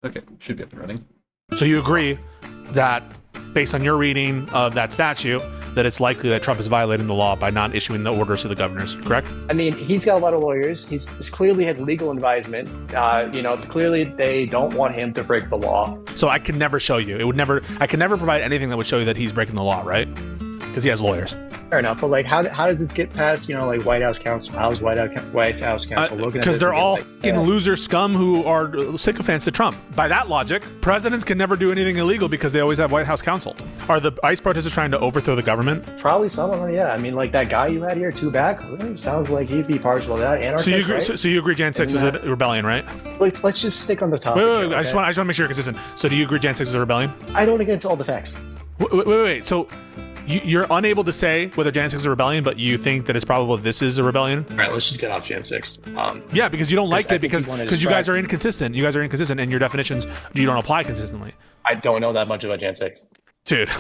Okay, should be up and running. So you agree that, based on your reading of that statute, that it's likely that Trump is violating the law by not issuing the orders to the governors, correct? I mean, he's got a lot of lawyers. He's clearly had legal advisement. Clearly they don't want him to break the law. So I can never show you. I can never provide anything that would show you that he's breaking the law, right? Because he has lawyers. Fair enough, but how does this get past White House counsel? How's White House counsel looking at this? Because they're all fucking loser scum who are sycophants to Trump. By that logic, presidents can never do anything illegal because they always have White House counsel. Are the ICE protesters trying to overthrow the government? Probably some of them, yeah. I mean, like that guy you had here, two back, sounds like he'd be partial to that. Anarchist, so you agree? Right? So you agree? Jan 6 is a rebellion, right? Let's just stick on the topic. Wait. Okay? I just want to make sure you're consistent. So do you agree? Jan 6 is a rebellion? I don't get into all the facts. Wait. So you're unable to say whether Jan 6 is a rebellion, but you think that it's probable this is a rebellion? All right, let's just get off Jan 6. Yeah, because you don't like it because you guys are inconsistent. inconsistent, and your definitions you don't apply consistently. I don't know that much about Jan 6. Dude,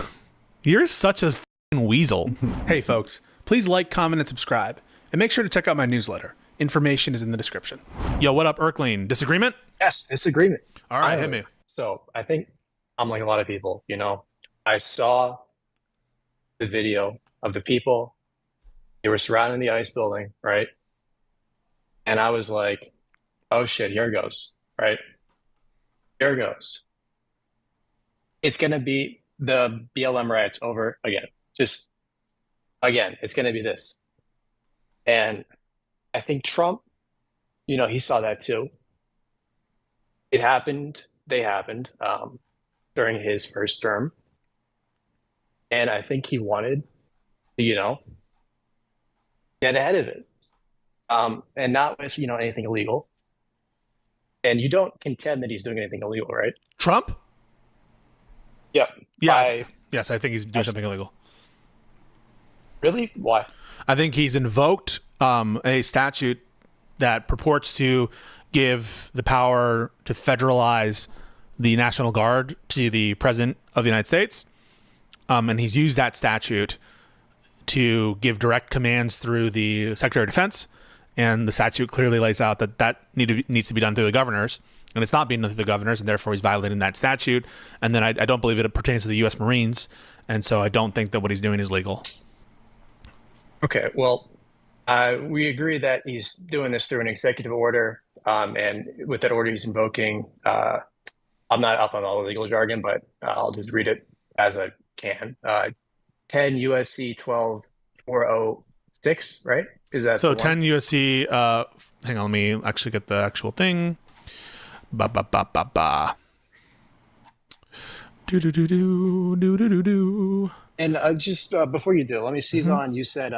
you're such a f***ing weasel. Hey folks, please like, comment, and subscribe. And make sure to check out my newsletter. Information is in the description. Yo, what up, Erkling? Disagreement? Yes, disagreement. All right, hit me. So I think I'm like a lot of people, I saw the video of the people. They were surrounding the ICE building, right? And I was like, oh shit, here it goes, right? Here it goes. It's going to be the BLM riots over again. Just again, it's going to be this. And I think Trump, he saw that too. It happened. They happened during his first term. And I think he wanted to, get ahead of it. And not with, anything illegal. And you don't contend that he's doing anything illegal, right? Trump? Yeah. Yeah. Yes, I think he's doing something illegal. Really? Why? I think he's invoked a statute that purports to give the power to federalize the National Guard to the President of the United States. And he's used that statute to give direct commands through the Secretary of Defense. And the statute clearly lays out that needs to be done through the governors. And it's not being done through the governors, and therefore he's violating that statute. And then I don't believe it pertains to the U.S. Marines. And so I don't think that what he's doing is legal. Okay, well, we agree that he's doing this through an executive order. And with that order, he's invoking, I'm not up on all the legal jargon, but I'll just read it as I can. 10 USC 12406, right? Is that so? 10 USC. Hang on, let me actually get the actual thing. Do. And just before you do, let me seize on. You said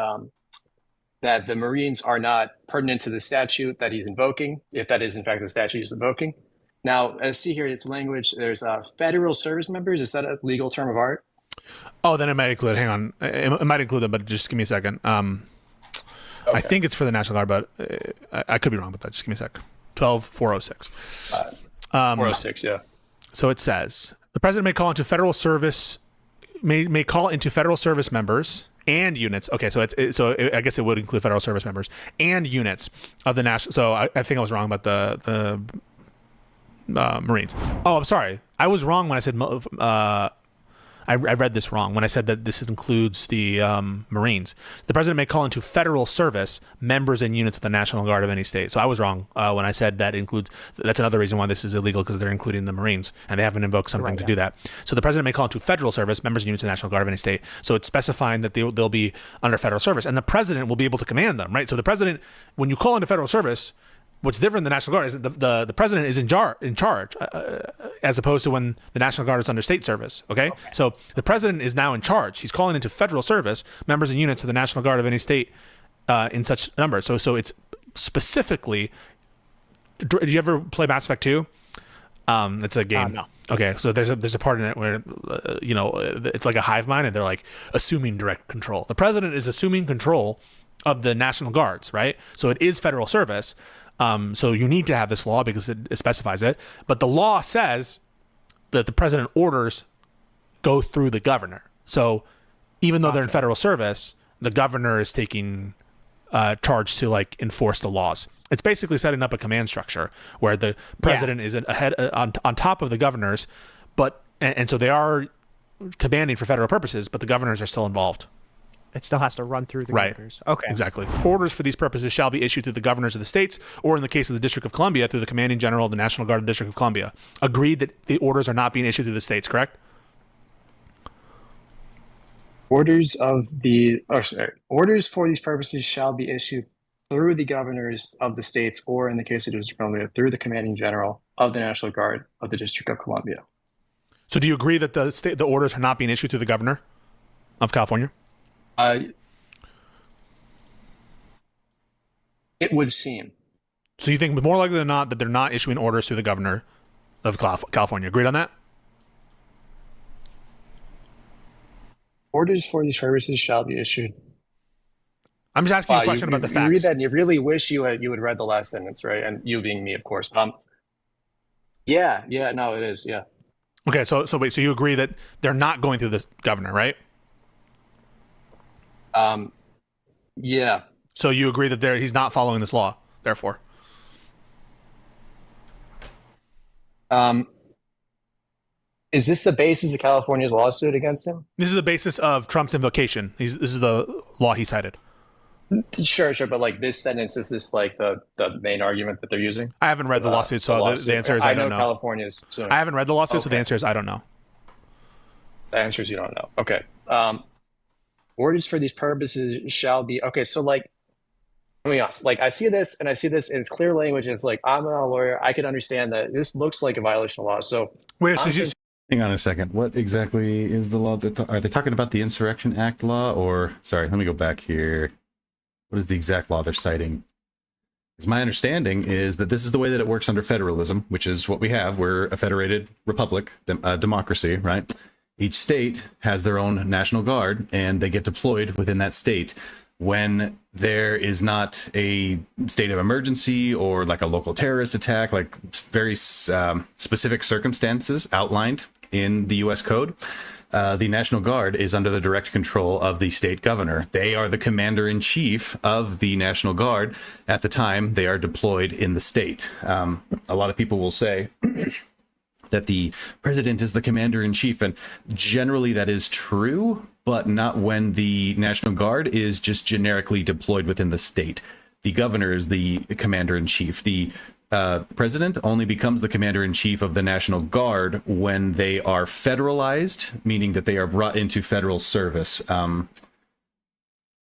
that the Marines are not pertinent to the statute that he's invoking, if that is in fact the statute he's invoking. Now, see here, it's language. There's federal service members. Is that a legal term of art? Oh, then it might include. Hang on, it might include them, but just give me a second. Okay. I think it's for the National Guard, but I could be wrong about that. Just give me a sec. 12406. 406, yeah. So it says the president may call into federal service members and units. Okay, so I guess it would include federal service members and units of the national. So I think I was wrong about the Marines. Oh, I'm sorry. I was wrong when I said I read this wrong when I said that this includes the Marines. The president may call into federal service members and units of the National Guard of any state. So I was wrong when I said that includes. That's another reason why this is illegal, because they're including the Marines and they haven't invoked something to do that. So the president may call into federal service members and units of the National Guard of any state. So it's specifying that they'll be under federal service, and the president will be able to command them, right? So the president, when you call into federal service, what's different than the National Guard is that the president is in charge, as opposed to when the National Guard is under state service. Okay? So the president is now in charge. He's calling into federal service members and units of the National Guard of any state in such numbers. So it's specifically. Did you ever play Mass Effect 2? It's a game. No. Okay, so there's a part in it where it's like a hive mind, and they're like assuming direct control. The president is assuming control of the National Guards, right? So it is federal service. So you need to have this law because it specifies it. But the law says that the president orders go through the governor. So even though they're in federal service, the governor is taking charge to like enforce the laws. It's basically setting up a command structure where the president is ahead on top of the governors, but and so they are commanding for federal purposes, but the governors are still involved. It still has to run through the Right. governors. Okay. Exactly. Orders for these purposes shall be issued through the governors of the states, or in the case of the District of Columbia, through the commanding general of the National Guard of the District of Columbia. Agreed that the orders are not being issued through the states, correct? Orders for these purposes shall be issued through the governors of the states, or in the case of the District of Columbia, through the commanding general of the National Guard of the District of Columbia. So do you agree that the orders are not being issued through the governor of California? It would seem. So you think more likely than not that they're not issuing orders through the governor of California. Agreed on that? Orders for these purposes shall be issued. I'm just asking you a question about the facts. You read that and you really wish you had read the last sentence, right? And you being me, of course. No, it is, yeah. Okay, so wait, so you agree that they're not going through the governor, right? Yeah. So you agree that he's not following this law, therefore. Is this the basis of California's lawsuit against him? This is the basis of Trump's invocation. This is the law he cited. Sure, but like this sentence, is this like the main argument that they're using? I haven't read the lawsuit, so the answer is I don't know. California's suing. I haven't read the lawsuit, so the answer is I don't know. The answer is you don't know. Okay. Orders for these purposes shall be okay. So like, let me ask. Like, I see this, and it's clear language, and it's like I'm not a lawyer. I can understand that this looks like a violation of law. So wait, so hang on a second. What exactly is the law? Are they talking about the Insurrection Act law, or sorry? Let me go back here. What is the exact law they're citing? Because my understanding is that this is the way that it works under federalism, which is what we have. We're a federated republic, democracy, right? Each state has their own National Guard, and they get deployed within that state when there is not a state of emergency or like a local terrorist attack, like very specific circumstances outlined in the U.S. Code. The National Guard is under the direct control of the state governor. They are the commander-in-chief of the National Guard at the time they are deployed in the state. A lot of people will say that the president is the commander-in-chief, and generally that is true, but not when the National Guard is just generically deployed within the state. The governor is the commander-in-chief. The president only becomes the commander-in-chief of the National Guard when they are federalized, meaning that they are brought into federal service. Now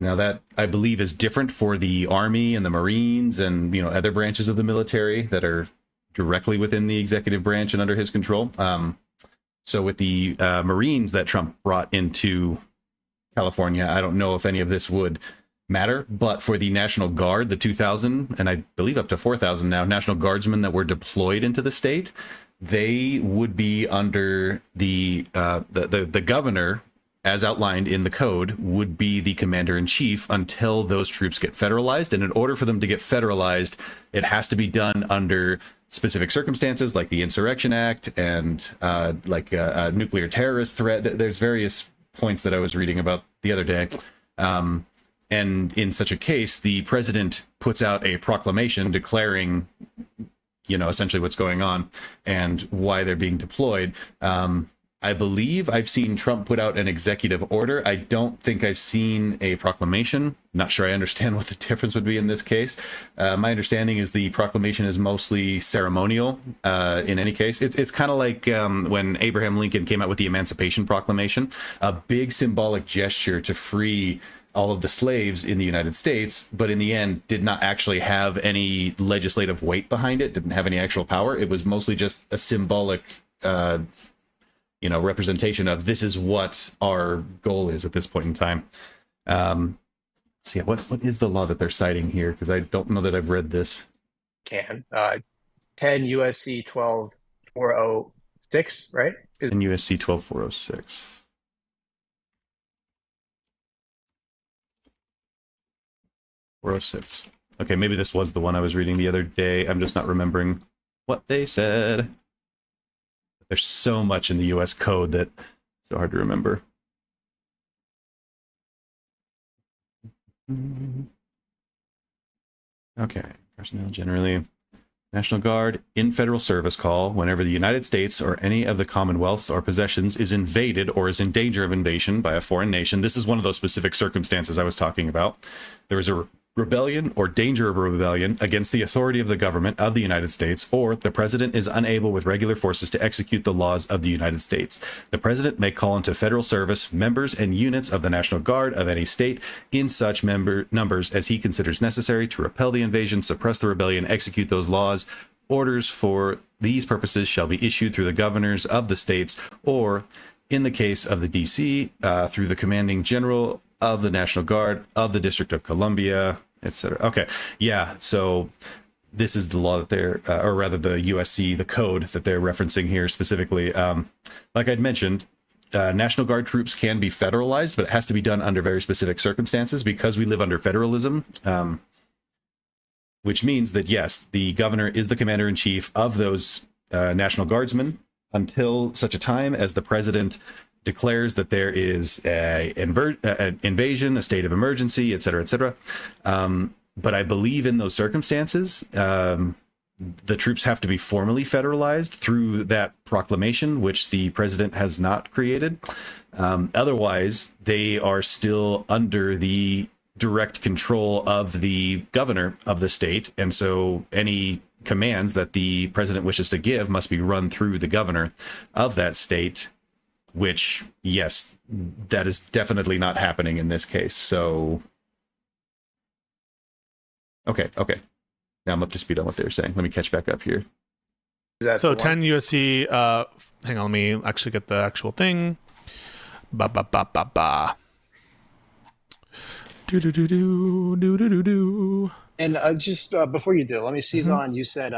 that, I believe, is different for the Army and the Marines and other branches of the military that are directly within the executive branch and under his control. So with the Marines that Trump brought into California, I don't know if any of this would matter, but for the National Guard, the 2,000 and I believe up to 4,000 now National Guardsmen that were deployed into the state, they would be under the governor, as outlined in the code, would be the commander-in-chief until those troops get federalized. And in order for them to get federalized, it has to be done under specific circumstances like the Insurrection Act and like a nuclear terrorist threat. There's various points that I was reading about the other day. And in such a case, the president puts out a proclamation declaring, essentially what's going on and why they're being deployed. I believe I've seen Trump put out an executive order. I don't think I've seen a proclamation. Not sure I understand what the difference would be in this case. My understanding is the proclamation is mostly ceremonial in any case. It's kind of like when Abraham Lincoln came out with the Emancipation Proclamation, a big symbolic gesture to free all of the slaves in the United States, but in the end did not actually have any legislative weight behind it, didn't have any actual power. It was mostly just a symbolic representation of this is what our goal is at this point in time. So yeah, what is the law that they're citing here? Because I don't know that I've read this. 10 USC 12406, right? In USC 12406. Okay, maybe this was the one I was reading the other day. I'm just not remembering what they said. There's so much in the U.S. code that it's so hard to remember. Okay, Personnel generally. National Guard in federal service call whenever the United States or any of the Commonwealths or possessions is invaded or is in danger of invasion by a foreign nation. This is one of those specific circumstances I was talking about. There is a rebellion or danger of a rebellion against the authority of the government of the United States, or the president is unable with regular forces to execute the laws of the United States. The president may call into federal service members and units of the National Guard of any state in such numbers as he considers necessary to repel the invasion, suppress the rebellion, execute those laws. Orders for these purposes shall be issued through the governors of the states, or in the case of the DC, through the commanding general of the National Guard of the District of Columbia, etc. Okay, yeah, so this is the law that they're, or rather the USC, the code that they're referencing here specifically. Like I'd mentioned, National Guard troops can be federalized, but it has to be done under very specific circumstances because we live under federalism, which means that, yes, the governor is the commander-in-chief of those National Guardsmen until such a time as the president declares that there is an invasion, a state of emergency, et cetera, et cetera. But I believe in those circumstances, the troops have to be formally federalized through that proclamation, which the president has not created. Otherwise, they are still under the direct control of the governor of the state. And so any commands that the president wishes to give must be run through the governor of that state, which, yes, that is definitely not happening in this case. So, okay. Now I'm up to speed on what they were saying. Let me catch back up here. So 10 USC, hang on, let me actually get the actual thing. Do. And just before you do, let me seize on, you said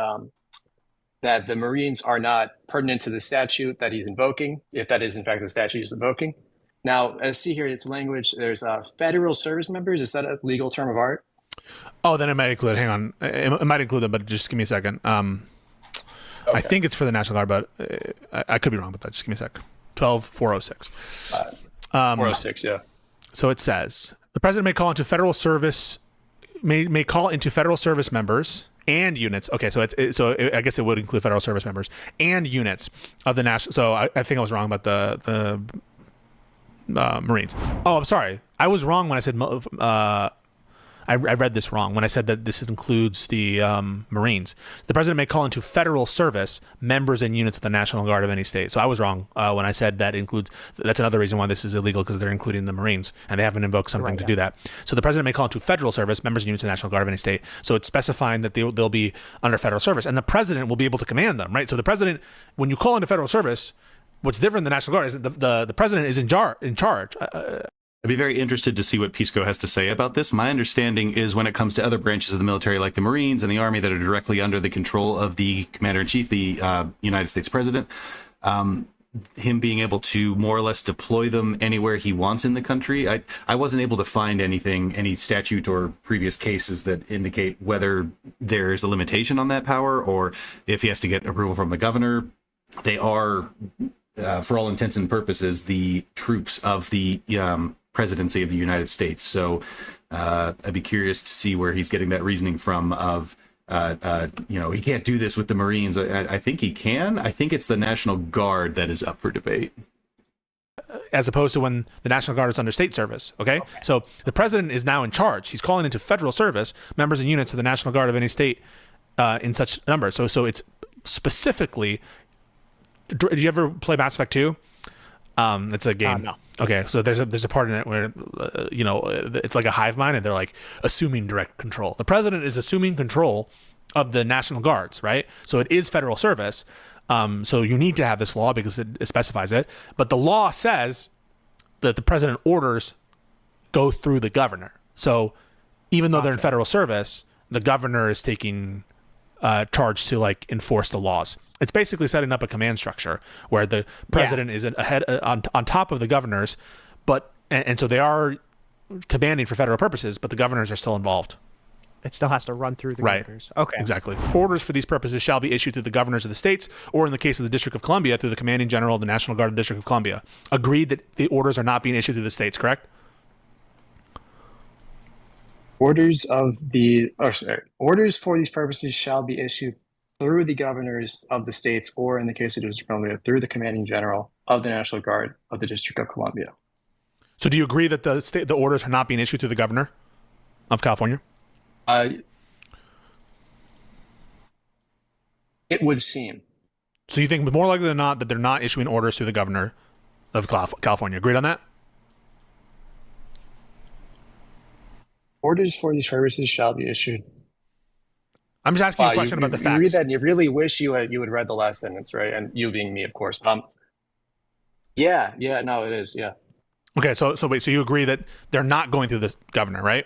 that the Marines are not pertinent to the statute that he's invoking, if that is in fact the statute he's invoking. Now, see here, it's language, there's federal service members. Is that a legal term of art? Oh, then it might include, hang on, it might include them, but just give me a second. Okay. I think it's for the National Guard, but I could be wrong about that. Just give me a sec. 12406. 406, yeah. So it says, the president may call into federal service, may call into federal service members and units. Okay, so I guess it would include federal service members and units of the national. So I think I was wrong about the Marines. Oh, I'm sorry. I was wrong when I said I read this wrong when I said that this includes the Marines. The president may call into federal service members and units of the National Guard of any state. So I was wrong when I said that includes. That's another reason why this is illegal, because they're including the Marines and they haven't invoked something to do that. So the president may call into federal service members and units of the National Guard of any state. So it's specifying that they'll be under federal service, and the president will be able to command them, right? So the president, when you call into federal service, what's different than the National Guard is that the president is in charge. I'd be very interested to see what Pisco has to say about this. My understanding is when it comes to other branches of the military, like the Marines and the Army, that are directly under the control of the commander-in-chief, the United States president, him being able to more or less deploy them anywhere he wants in the country. I wasn't able to find any statute or previous cases that indicate whether there's a limitation on that power or if he has to get approval from the governor. They are, for all intents and purposes, the troops of the presidency of the United States. So I'd be curious to see where he's getting that reasoning from of, he can't do this with the Marines. I think he can. I think it's the National Guard that is up for debate. As opposed to when the National Guard is under state service, okay? So the president is now in charge. He's calling into federal service members and units of the National Guard of any state in such numbers. So it's specifically... Did you ever play Mass Effect 2? It's a game. No. Okay, so there's a part in it where it's like a hive mind, and they're like assuming direct control. The president is assuming control of the National Guards, right? So it is federal service. So you need to have this law because it specifies it. But the law says that the president orders go through the governor. So even though they're in federal service, the governor is taking charge to like enforce the laws. It's basically setting up a command structure where the president is ahead on top of the governors, and so they are commanding for federal purposes, but the governors are still involved. It still has to run through the governors. Okay. Exactly. Orders for these purposes shall be issued through the governors of the states, or in the case of the District of Columbia, through the commanding general of the National Guard of the District of Columbia. Agreed that the orders are not being issued through the states, correct? Orders for these purposes shall be issued through the governors of the states, or in the case of the District of Columbia, through the commanding general of the National Guard of the District of Columbia. So do you agree that the orders are not being issued through the governor of California? It would seem. So you think more likely than not that they're not issuing orders through the governor of California? Agreed on that? Orders for these purposes shall be issued. I'm just asking you a question about the facts. You read that and you really wish you had read the last sentence, right? And you being me, of course. Yeah, no, it is, yeah. Okay, so wait, so you agree that they're not going through the governor, right?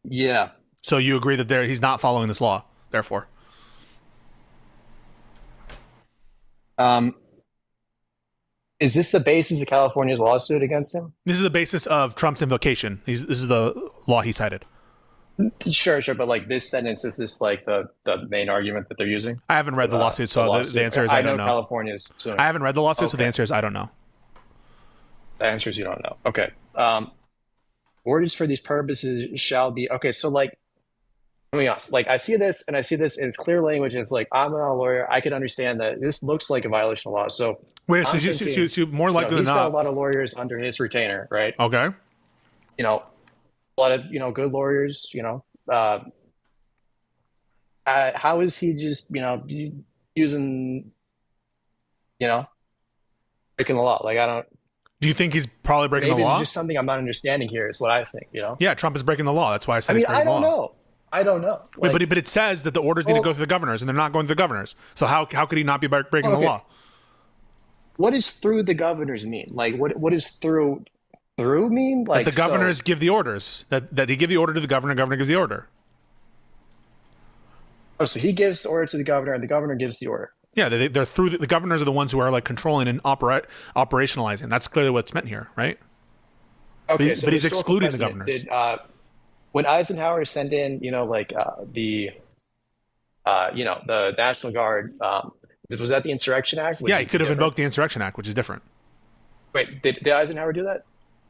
Yeah. So you agree that he's not following this law, therefore. Is this the basis of California's lawsuit against him? This is the basis of Trump's invocation. This is the law he cited. Sure, but like this sentence, is this like the main argument that they're using? I haven't read the lawsuit, so the answer is I don't know. California's suing. I haven't read the lawsuit, so the answer is I don't know. The answer is you don't know. Okay. Orders for these purposes shall be okay. So like, let me be honest. Like I see this, and it's clear language, and it's like I'm not a lawyer. I can understand that this looks like a violation of law. So wait, so more likely than he's not, got a lot of lawyers under his retainer, right? Okay. A lot of good lawyers. How is he just using breaking the law? Like I don't. Do you think he's probably breaking the law? Maybe just something I'm not understanding here is what I think. Yeah, Trump is breaking the law. That's why I said he's breaking the law. I don't know. Wait, but it says that the orders need to go to the governors, and they're not going to the governors. So how could he not be breaking the law? What does through the governors mean? Like what is through mean? Like that the governors give the orders. That he give the order to the governor gives the order. Oh, so he gives the order to the governor, and the governor gives the order. Yeah, they're through the governors are the ones who are like controlling and operationalizing. That's clearly what's meant here, right? Okay, but he's excluding the governors. When Eisenhower sent in, the National Guard, was that the Insurrection Act? Yeah, he could have invoked the Insurrection Act, which is different. Wait, did Eisenhower do that?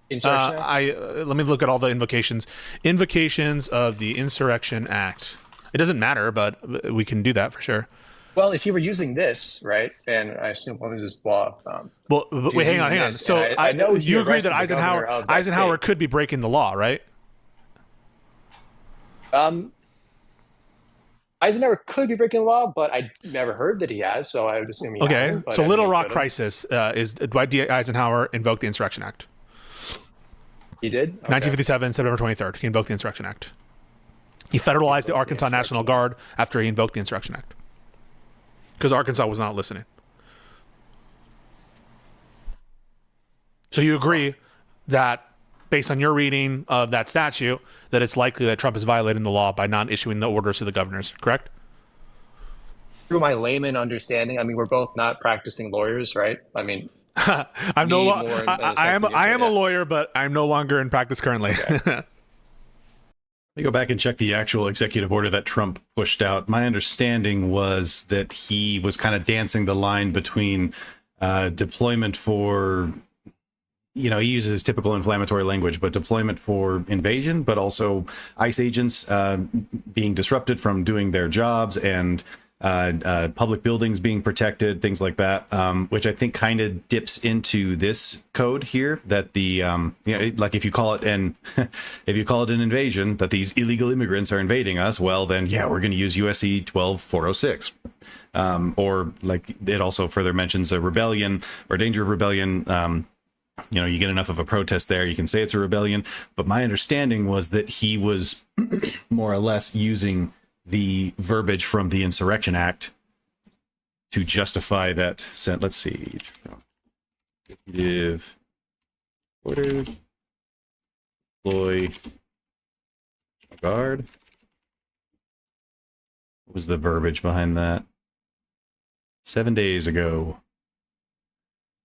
Insurrection Act? Let me look at all the invocations. Invocations of the Insurrection Act. It doesn't matter, but we can do that for sure. Well, if you were using this, right, and I assume what is this law? Well, wait, hang on. So I know you agree that Eisenhower could be breaking the law, right? Eisenhower could be breaking the law, but I never heard that he has, so I would assume he hasn't. So Little Rock Crisis is Dwight D. Eisenhower invoked the Insurrection Act. He did? Okay. 1957, September 23rd. He invoked the Insurrection Act. He federalized the Arkansas National Guard after he invoked the Insurrection Act. Because Arkansas was not listening. So you agree that, based on your reading of that statute, that it's likely that Trump is violating the law by not issuing the orders to the governors, correct? Through my layman understanding, I mean, we're both not practicing lawyers, right? I mean, I am a lawyer, but I'm no longer in practice currently. Okay. Let me go back and check the actual executive order that Trump pushed out. My understanding was that he was kind of dancing the line between deployment for, he uses typical inflammatory language, but deployment for invasion, but also ICE agents being disrupted from doing their jobs, and public buildings being protected, things like that, which I think kind of dips into this code here, that the like if you call it an invasion, that these illegal immigrants are invading us, well then yeah, we're going to use USC 12406. Or like it also further mentions a rebellion or danger of rebellion. You get enough of a protest there, you can say it's a rebellion. But my understanding was that he was more or less using the verbiage from the Insurrection Act to justify that. Let's see. Executive order, deploy guard. What was the verbiage behind that? 7 days ago.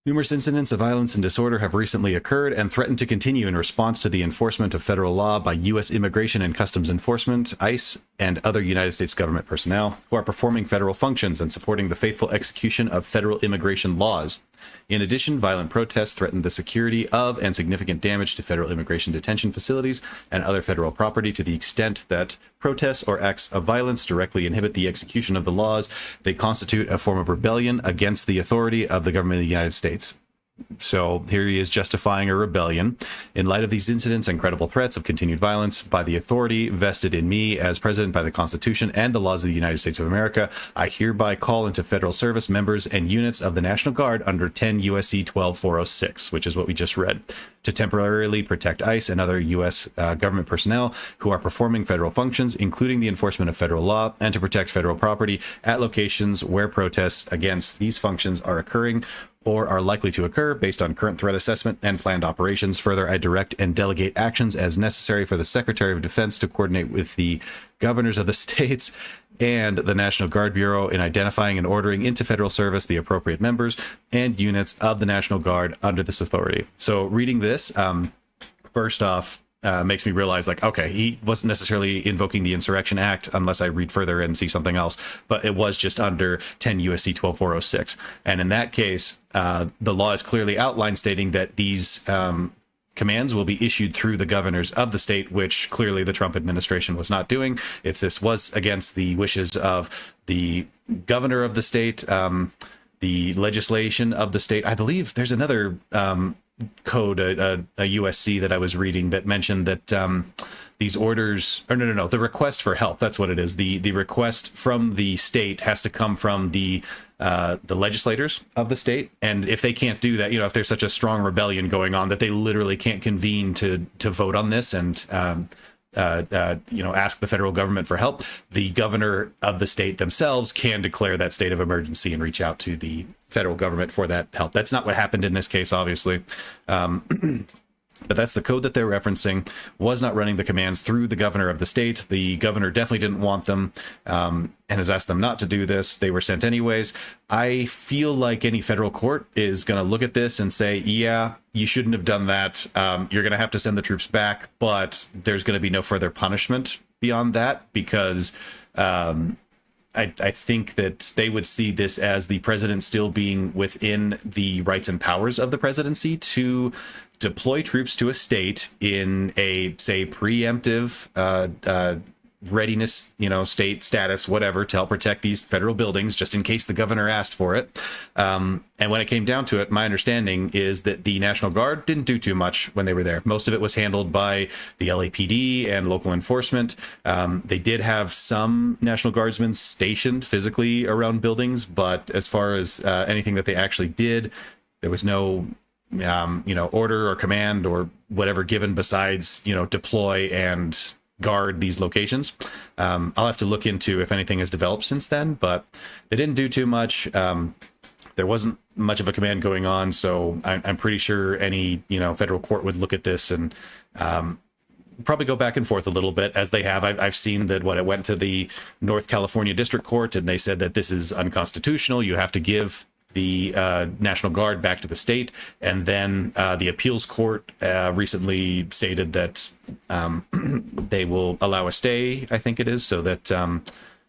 Numerous incidents of violence and disorder have recently occurred and threaten to continue in response to the enforcement of federal law by U.S. Immigration and Customs Enforcement, ICE, and other United States government personnel who are performing federal functions and supporting the faithful execution of federal immigration laws. In addition, violent protests threaten the security of and significant damage to federal immigration detention facilities and other federal property to the extent that protests or acts of violence directly inhibit the execution of the laws. They constitute a form of rebellion against the authority of the government of the United States. So here he is justifying a rebellion. In light of these incidents and credible threats of continued violence by the authority vested in me as president by the Constitution and the laws of the United States of America, I hereby call into federal service members and units of the National Guard under 10 U.S.C. 12406, which is what we just read, to temporarily protect ICE and other U.S. Government personnel who are performing federal functions, including the enforcement of federal law, and to protect federal property at locations where protests against these functions are occurring or are likely to occur based on current threat assessment and planned operations. Further, I direct and delegate actions as necessary for the Secretary of Defense to coordinate with the governors of the states and the National Guard Bureau in identifying and ordering into federal service the appropriate members and units of the National Guard under this authority. So reading this, first off, makes me realize, like, okay, he wasn't necessarily invoking the Insurrection Act unless I read further and see something else, but it was just under 10 U.S.C. 12406. And in that case, the law is clearly outlined stating that these commands will be issued through the governors of the state, which clearly the Trump administration was not doing. If this was against the wishes of the governor of the state, the legislation of the state, I believe there's another code, a USC that I was reading that mentioned that these orders, or no, the request for help, that's what it is. The request from the state has to come from the legislators of the state. And if they can't do that, if there's such a strong rebellion going on that they literally can't convene to vote on this and ask the federal government for help, the governor of the state themselves can declare that state of emergency and reach out to the federal government for that help. That's not what happened in this case, obviously. But that's the code that they're referencing, was not running the commands through the governor of the state. The governor definitely didn't want them and has asked them not to do this. They were sent anyways. I feel like any federal court is going to look at this and say, yeah, you shouldn't have done that. You're going to have to send the troops back, but there's going to be no further punishment beyond that because I think that they would see this as the president still being within the rights and powers of the presidency to deploy troops to a state in a, say, preemptive readiness, state status, whatever, to help protect these federal buildings, just in case the governor asked for it. And when it came down to it, my understanding is that the National Guard didn't do too much when they were there. Most of it was handled by the LAPD and local enforcement. They did have some National Guardsmen stationed physically around buildings, but as far as anything that they actually did, there was no order or command or whatever given besides, deploy and guard these locations. I'll have to look into if anything has developed since then, but they didn't do too much. There wasn't much of a command going on, so I'm pretty sure any, federal court would look at this and probably go back and forth a little bit, as they have. I've seen that it went to the North California District Court, and they said that this is unconstitutional. You have to give the National Guard back to the state. And then the appeals court recently stated that they will allow a stay, I think it is, so that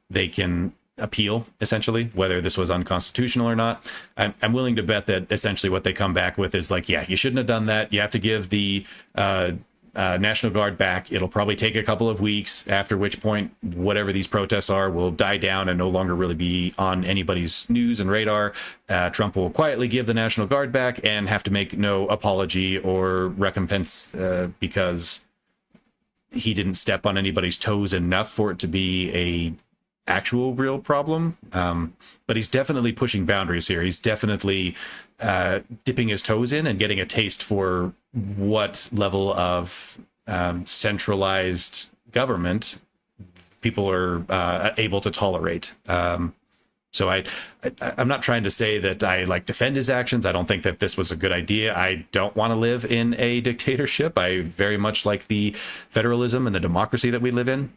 they can appeal, essentially, whether this was unconstitutional or not. I'm willing to bet that essentially what they come back with is like, yeah, you shouldn't have done that. You have to give the National Guard back. It'll probably take a couple of weeks, after which point whatever these protests are will die down and no longer really be on anybody's news and radar. Trump will quietly give the National Guard back and have to make no apology or recompense because he didn't step on anybody's toes enough for it to be a actual real problem. But he's definitely pushing boundaries here. He's definitely dipping his toes in and getting a taste for what level of centralized government people are able to tolerate. So I'm not trying to say that I defend his actions. I don't think that this was a good idea. I don't want to live in a dictatorship. I very much like the federalism and the democracy that we live in.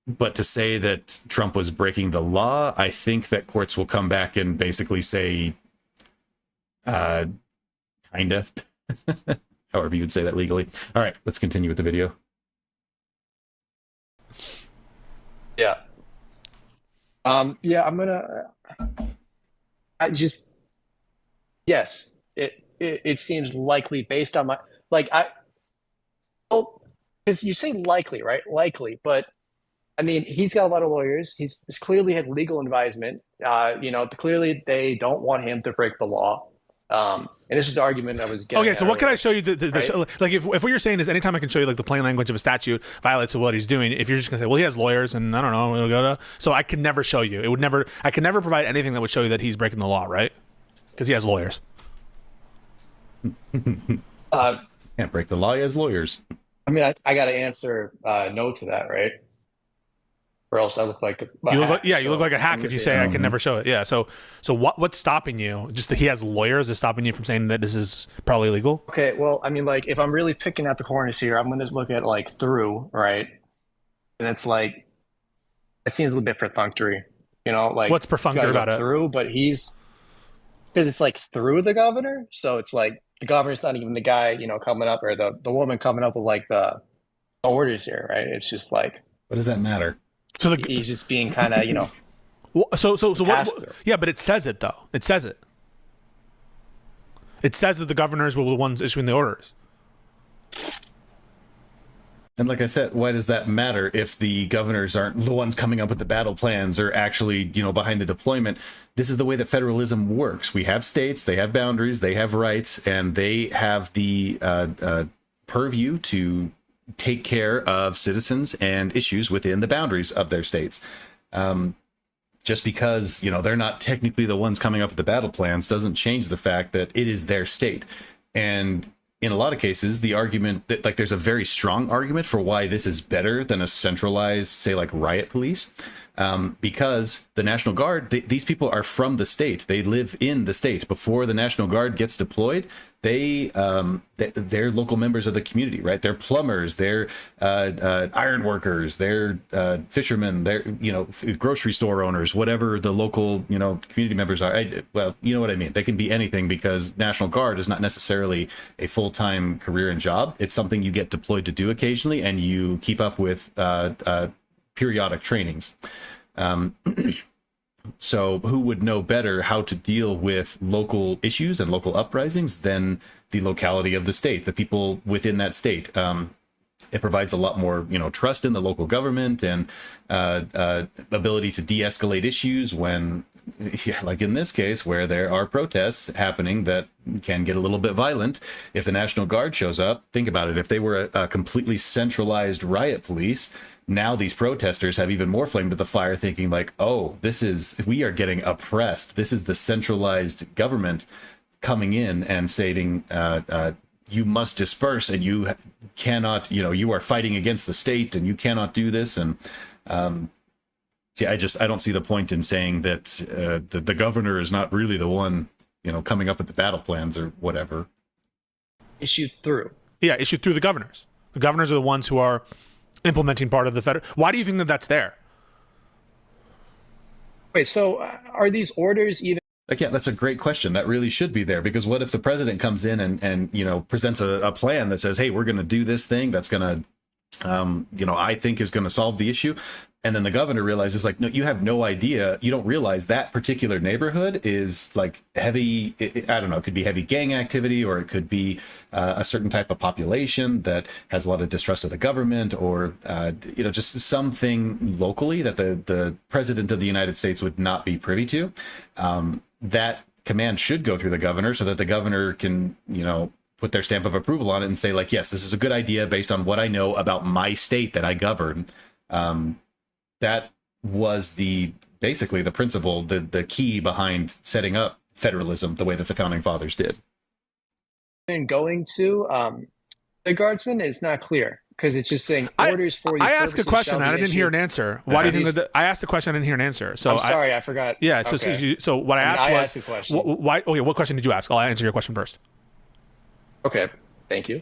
But to say that Trump was breaking the law, I think that courts will come back and basically say Kinda. However you would say that legally. All right, let's continue with the video. Yeah. Yeah, I'm gonna. I just. Yes, it seems likely based on my well, because you say likely, right? Likely, but I mean, he's got a lot of lawyers. He's clearly had legal advisement. Clearly they don't want him to break the law. And this is the argument I was getting. Okay, so what can I earlier, show you? right? Like, if what you're saying is anytime I can show you like the plain language of a statute violates what he's doing, if you're just gonna say, well, he has lawyers, and I don't know, we'll go to, so I can never show you. I can never provide anything that would show you that he's breaking the law, right? Because he has lawyers. Can't break the law, he has lawyers. I mean, I got to answer no to that, right? Or else I look like a You look hack. like, yeah, you look like a hack I'm if you gonna say I no. can never show it. Yeah, so what's stopping you? Just that he has lawyers is stopping you from saying that this is probably illegal? Okay, well, I mean, like, if I'm really picking at the corners here, I'm going to look at like through, right? And it's like, it seems a little bit perfunctory, like What's it's gotta perfunctory go about it? through, but because it's like through the governor, so it's like the governor's not even the guy, coming up or the woman coming up with like the orders here, right? It's just like What does that matter? So he's just being kind of, so what? passed through. Yeah, but it says it though. It says it. It says that the governors were the ones issuing the orders. And like I said, why does that matter if the governors aren't the ones coming up with the battle plans or actually, behind the deployment? This is the way that federalism works. We have states, they have boundaries, they have rights, and they have the purview to take care of citizens and issues within the boundaries of their states. Just because, they're not technically the ones coming up with the battle plans doesn't change the fact that it is their state. And in a lot of cases, the argument that there's a very strong argument for why this is better than a centralized, say, like riot police, because the National Guard, these people are from the state. They live in the state. Before the National Guard gets deployed, they're local members of the community, right? They're plumbers, they're iron workers, they're fishermen, they're grocery store owners, whatever the local community members are. Well, you know what I mean. They can be anything because National Guard is not necessarily a full-time career and job. It's something you get deployed to do occasionally, and you keep up with periodic trainings. So who would know better how to deal with local issues and local uprisings than the locality of the state, the people within that state? It provides a lot more, trust in the local government and ability to de-escalate issues when, like in this case, where there are protests happening that can get a little bit violent. If the National Guard shows up, think about it. If they were a completely centralized riot police, now these protesters have even more flame to the fire, thinking like, oh, we are getting oppressed. This is the centralized government coming in and saying, you must disperse and you cannot, you are fighting against the state and you cannot do this. And I don't see the point in saying that the governor is not really the one, coming up with the battle plans or whatever. Issued through. Yeah, issued through the governors. The governors are the ones who are implementing part of the federal. Why do you think that that's there? Wait, so are these orders even? Yeah, that's a great question. That really should be there, because what if the president comes in and presents a plan that says, hey, we're going to do this thing that's going to, I think is going to solve the issue. And then the governor realizes, like, no, you have no idea. You don't realize that particular neighborhood is like heavy. I don't know. It could be heavy gang activity, or it could be a certain type of population that has a lot of distrust of the government, or just something locally that the president of the United States would not be privy to. That command should go through the governor so that the governor can, put their stamp of approval on it and say, like, yes, this is a good idea based on what I know about my state that I govern. That was basically the principle, the key behind setting up federalism the way that the founding fathers did. And going to the guardsman is not clear because it's just saying orders for these I asked a purposes question shall and I be didn't hear an issued. answer. Why do you think that? I asked a question, I didn't hear an answer. So I'm sorry, I forgot. Yeah. Okay. So what I asked I was, asked a question. why? Okay, what question did you ask? I'll answer your question first. Okay, thank you.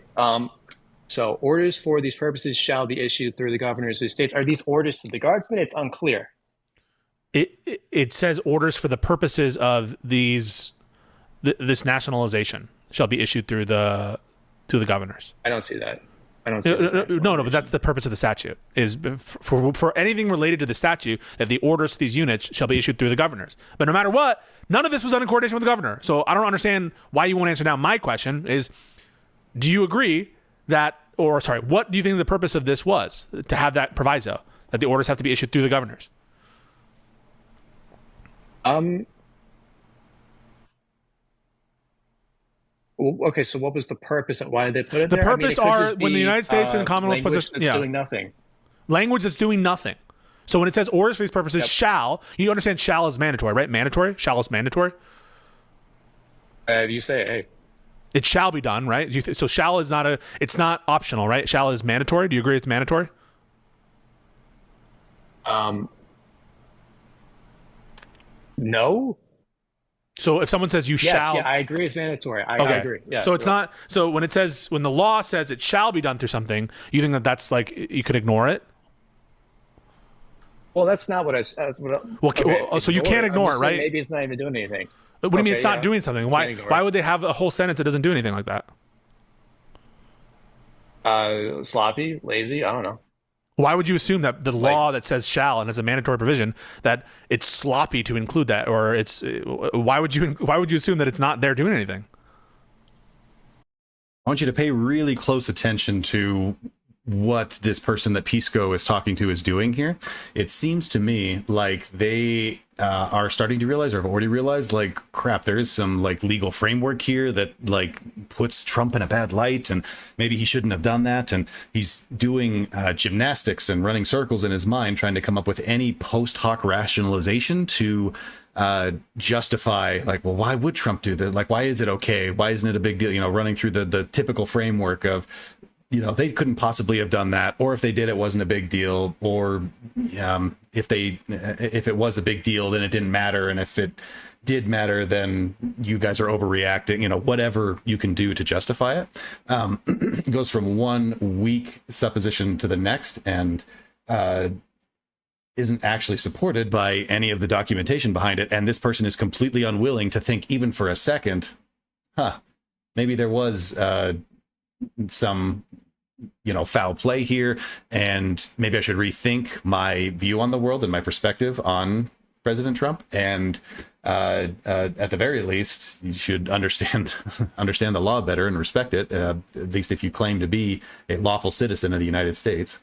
So orders for these purposes shall be issued through the governors of the states. Are these orders to the guardsmen? It's unclear. It says orders for the purposes of these this nationalization shall be issued through the governors. I don't see that. I don't see that. No, but that's the purpose of the statute, is for anything related to the statute, that the orders to these units shall be issued through the governors. But no matter what, none of this was done in coordination with the governor. So I don't understand why you won't answer now. My question is, do you agree that, or sorry, what do you think the purpose of this was, to have that proviso that the orders have to be issued through the governors? Okay, so what was the purpose? Why did they put it The there? purpose it could are just when the be, United States and the Commonwealth puts language that's doing nothing. language that's doing nothing. So when it says orders for these purposes, Yep. shall, you understand shall is mandatory, right? Mandatory? Shall is mandatory? You say, hey, It shall be done, right? So shall is not it's not optional, right? Shall is mandatory. Do you agree it's mandatory? no. So if someone says you Yes, shall, yeah, I agree. It's mandatory. I okay. agree. Yeah. So it's not. So when the law says it shall be done through something, you think that that's like you could ignore it? Well, that's not what I said. Well, so you can't ignore it, right? Maybe it's not even doing anything. What do you mean Okay, it's not yeah. doing something? Can't Why ignore why it. would they have a whole sentence that doesn't do anything like that? Sloppy, lazy. I don't know. Why would you assume that the law that says shall and has a mandatory provision that it's sloppy to include that, or it's why would you assume that it's not there doing anything? I want you to pay really close attention to what this person that Pisco is talking to is doing here. It seems to me like they are starting to realize, or have already realized, like, crap, there is some like legal framework here that like puts Trump in a bad light, and maybe he shouldn't have done that. And he's doing gymnastics and running circles in his mind, trying to come up with any post hoc rationalization to justify, like, well, why would Trump do that? Like, why is it okay? Why isn't it a big deal? You know, running through the typical framework of, you know, they couldn't possibly have done that, or if they did, it wasn't a big deal, or if it was a big deal, then it didn't matter, and if it did matter, then you guys are overreacting. You know, whatever you can do to justify it. It goes from one weak supposition to the next, and isn't actually supported by any of the documentation behind it. And this person is completely unwilling to think even for a second, maybe there was some, you know, foul play here, and maybe I should rethink my view on the world and my perspective on President Trump. And at the very least, you should understand the law better and respect it, at least if you claim to be a lawful citizen of the United States.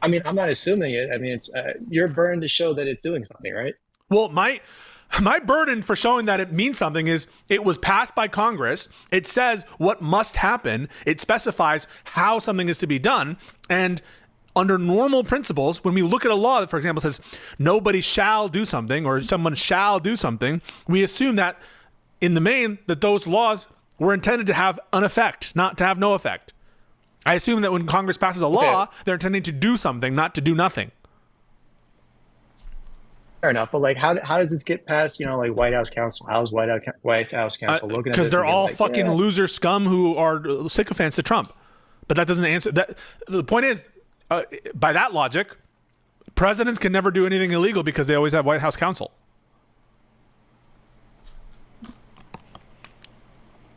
I mean, I'm not assuming it. I mean, it's your burden to show that it's doing something, right? Well, my burden for showing that it means something is it was passed by Congress. It says what must happen. It specifies how something is to be done. And under normal principles, when we look at a law that, for example, says nobody shall do something or someone shall do something, we assume that in the main that those laws were intended to have an effect, not to have no effect. I assume that when Congress passes a law, they're intending to do something, not to do nothing. Fair enough, but like, how does this get past? You know, like White House counsel. How's White House counsel looking at this? Because they're and being all like, fucking loser scum who are sycophants to Trump. But that doesn't answer that. The point is, by that logic, presidents can never do anything illegal because they always have White House counsel.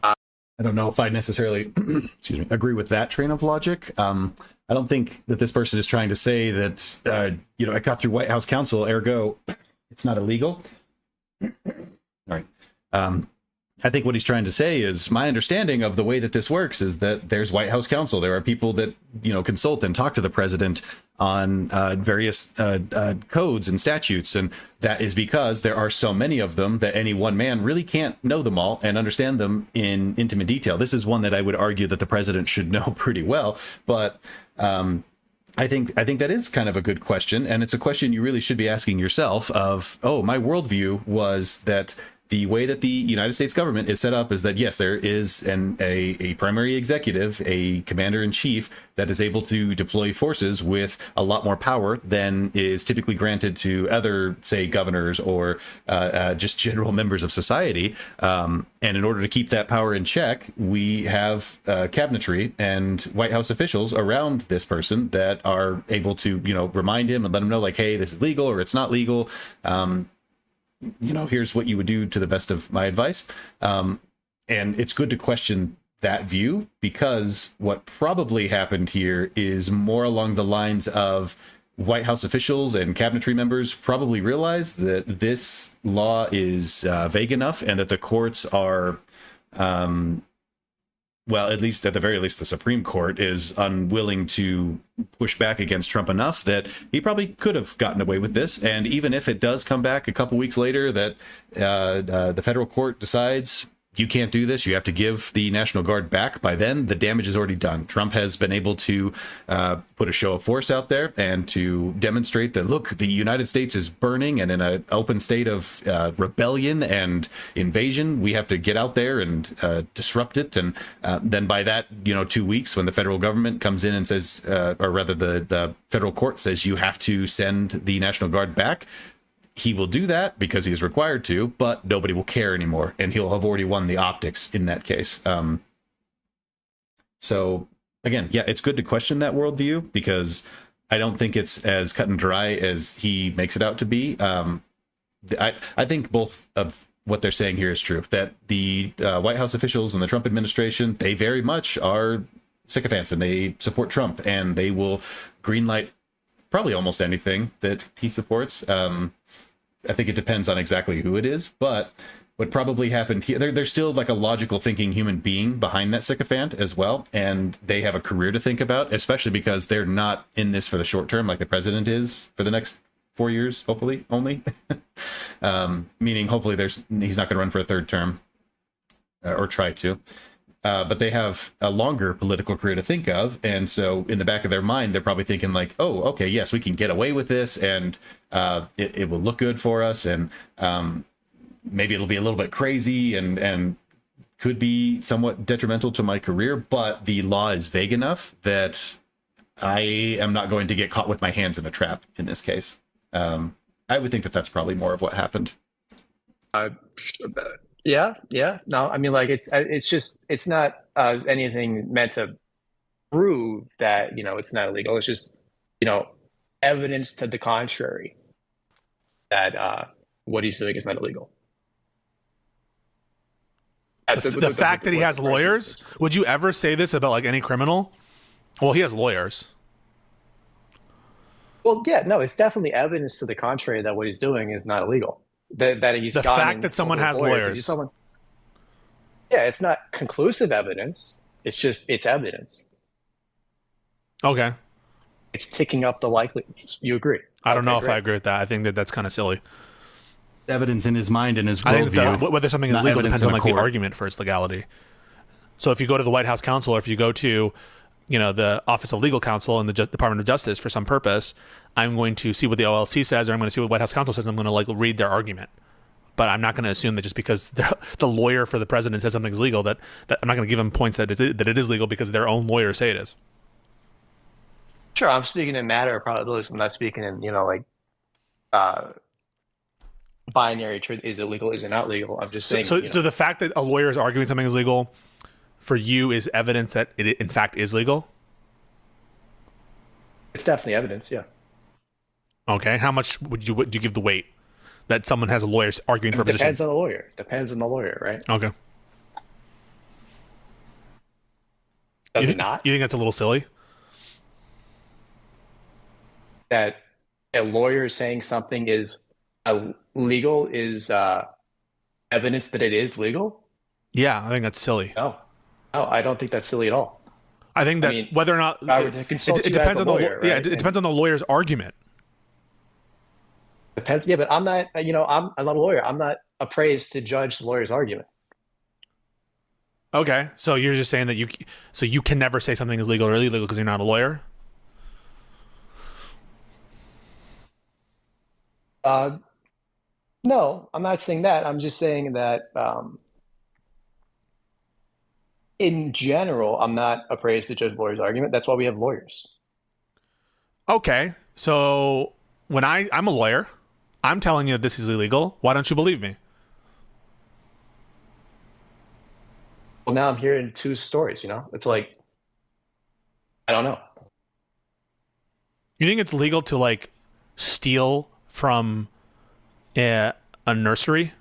I don't know if I necessarily excuse me, agree with that train of logic. I don't think that this person is trying to say that, you know, I got through White House counsel, ergo, it's not illegal. All right. I think what he's trying to say is my understanding of the way that this works is that there's White House counsel. There are people that, you know, consult and talk to the president on various codes and statutes. And that is because there are so many of them that any one man really can't know them all and understand them in intimate detail. This is one that I would argue that the president should know pretty well. But I think that is kind of a good question. And it's a question you really should be asking yourself of, oh, my worldview was that the way that the United States government is set up is that, yes, there is a primary executive, a commander in chief that is able to deploy forces with a lot more power than is typically granted to other, say, governors or just general members of society. And in order to keep that power in check, we have cabinetry and White House officials around this person that are able to, you know, remind him and let him know, like, hey, this is legal or it's not legal. here's what you would do to the best of my advice. And it's good to question that view, because what probably happened here is more along the lines of White House officials and cabinetry members probably realize that this law is vague enough, and that the courts are, well, at least at the very least, the Supreme Court is unwilling to push back against Trump enough that he probably could have gotten away with this. And even if it does come back a couple weeks later that the federal court decides you can't do this, you have to give the National Guard back, by then the damage is already done. Trump has been able to put a show of force out there and to demonstrate that, look, the United States is burning and in an open state of rebellion and invasion. We have to get out there and disrupt it. And then by that, 2 weeks, when the federal government comes in and says, or rather the federal court says you have to send the National Guard back, he will do that because he is required to, but nobody will care anymore, and he'll have already won the optics in that case. So again, yeah, it's good to question that worldview, because I don't think it's as cut and dry as he makes it out to be. I think both of what they're saying here is true, that the White House officials and the Trump administration, they very much are sycophants, and they support Trump, and they will greenlight probably almost anything that he supports. I think it depends on exactly who it is, but what probably happened here, there's still like a logical thinking human being behind that sycophant as well, and they have a career to think about, especially because they're not in this for the short term like the president is for the next 4 years, hopefully, only. Meaning hopefully he's not going to run for a third term, or try to. But they have a longer political career to think of, and so in the back of their mind, they're probably thinking like, "Oh, okay, yes, we can get away with this, and it will look good for us, and maybe it'll be a little bit crazy, and could be somewhat detrimental to my career, but the law is vague enough that I am not going to get caught with my hands in a trap in this case." I would think that that's probably more of what happened. Yeah. No, I mean, like it's not anything meant to prove that it's not illegal. It's just evidence to the contrary that what he's doing is not illegal. The fact that he has lawyers. Would you ever say this about like any criminal? Well, he has lawyers. Well, yeah, no, it's definitely evidence to the contrary that what he's doing is not illegal. That he's the fact that someone has lawyers. Yeah, it's not conclusive evidence. It's evidence. Okay. It's ticking up the likely. You agree? I don't know if I agree with that. I think that that's kind of silly. Evidence in his mind and his I think worldview. whether something is legal depends on like the argument for its legality. So if you go to the White House counsel, or if you go to the Office of Legal Counsel and the Department of Justice for some purpose, I'm going to see what the OLC says, or I'm going to see what White House counsel says. I'm going to like read their argument, but I'm not going to assume that just because the lawyer for the president says something's legal, that I'm not going to give them points that it is legal because their own lawyers say it is. Sure, I'm speaking in matter of probabilities. I'm not speaking in binary truth. Is it legal? Is it not legal? I'm just saying. So the fact that a lawyer is arguing something is legal for you is evidence that it in fact is legal? It's definitely evidence, yeah. Okay. How much would you give the weight that someone has a lawyer arguing for a position? Depends on the lawyer. Depends on the lawyer, right? Okay. Does it not? You think that's a little silly? That a lawyer saying something is legal is evidence that it is legal? Yeah, I think that's silly. No, I don't think that's silly at all. I think that whether or not it depends on the lawyer. Right? Yeah, it depends on the lawyer's argument. Depends. Yeah, but I'm not. I'm not a lawyer. I'm not appraised to judge the lawyer's argument. Okay, so you're just saying that you can never say something is legal or illegal because you're not a lawyer. No, I'm not saying that. I'm just saying that in general, I'm not appraised to judge the lawyer's argument. That's why we have lawyers. Okay, so when I'm a lawyer, I'm telling you that this is illegal. Why don't you believe me? Well, now I'm hearing two stories, It's like, I don't know. You think it's legal to like steal from a a nursery?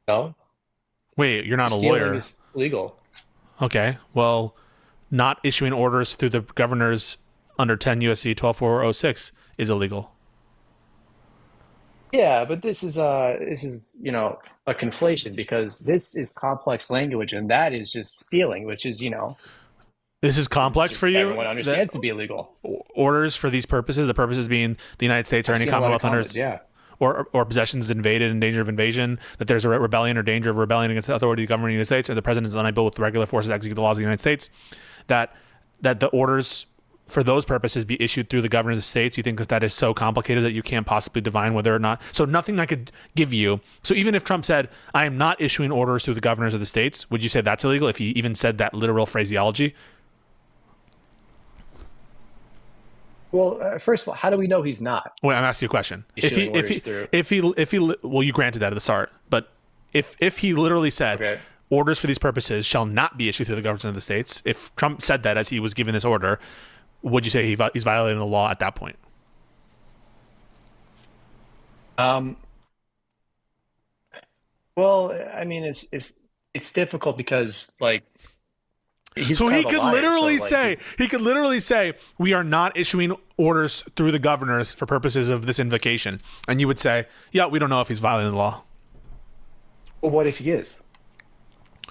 No, Wait, you're not a stealing lawyer. is legal. Okay. Well, not issuing orders through the governors under 10 USC 12406 is illegal. Yeah, but this is a conflation because this is complex language and that is just stealing, which is This is complex for you? everyone understands to be illegal. Orders for these purposes, the purposes being the United States or I've any seen a lot of Commonwealth under comments, yeah. or possessions invaded in danger of invasion, that there's a rebellion or danger of rebellion against the authority of the government of the United States, or the president is unable with regular forces to execute the laws of the United States, that the orders for those purposes be issued through the governors of states. You think that is so complicated that you can't possibly divine whether or not. So nothing I could give you. So even if Trump said, I am not issuing orders through the governors of the states, would you say that's illegal if he even said that literal phraseology? Well, first of all, how do we know he's not? Wait, I'm asking you a question. Issuing orders through- If he, well, you granted that at the start, but if he literally said, Okay. orders for these purposes shall not be issued through the governors of the states, if Trump said that as he was giving this order, would you say he's violating the law at that point? Well, I mean, it's difficult because like he's So kind he of a could liar, literally so, say, like, we are not issuing orders through the governors for purposes of this invocation, and you would say, yeah, we don't know if he's violating the law. well, what if he is?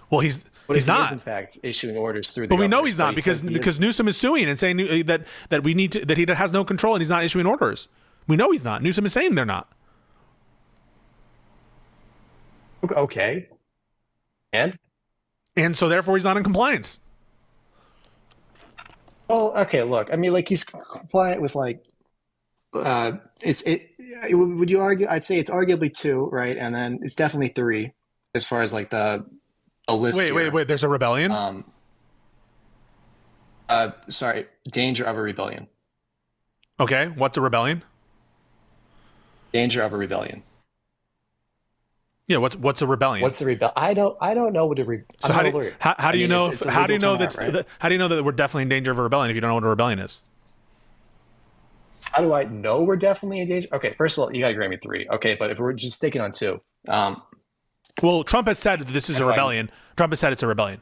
Well, he's What he's if he not. is in fact issuing orders through the But we know governors, he's not but he says he because is? Newsom is suing and saying that we need to, that he has no control and he's not issuing orders. We know he's not. Newsom is saying they're not. Okay. And so therefore he's not in compliance. Well, okay, look, I mean, like he's compliant with like would you argue? I'd say it's arguably 2, right? And then it's definitely 3 as far as like the list. Wait. There's a rebellion? Sorry, danger of a rebellion. Okay. What's a rebellion? Danger of a rebellion. Yeah. What's a rebellion? What's a rebel? I don't know what a rebellion. So how do you know how do you know that we're definitely in danger of a rebellion if you don't know what a rebellion is? How do I know we're definitely in danger? Okay, first of all, you gotta grant me 3. Okay, but if we're just sticking on 2, Well, Trump has said this is a rebellion. Trump has said it's a rebellion.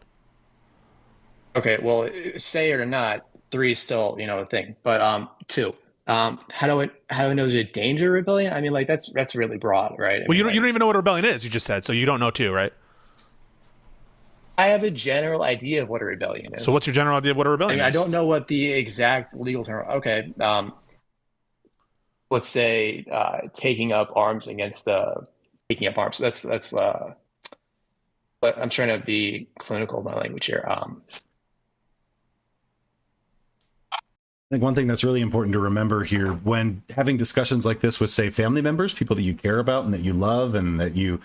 okay, well, say it or not, 3 is still a thing. But 2, how do I know there's a danger of rebellion? I mean, like that's really broad, right? Well, you don't even know what a rebellion is. You just said so. You don't know too, right? I have a general idea of what a rebellion is. So what's your general idea of what a I rebellion mean, I is? don't know what the exact legal term. Okay, let's say taking up arms. That's. But I'm trying to be clinical in my language here. I think one thing that's really important to remember here when having discussions like this with, say, family members, people that you care about and that you love and that you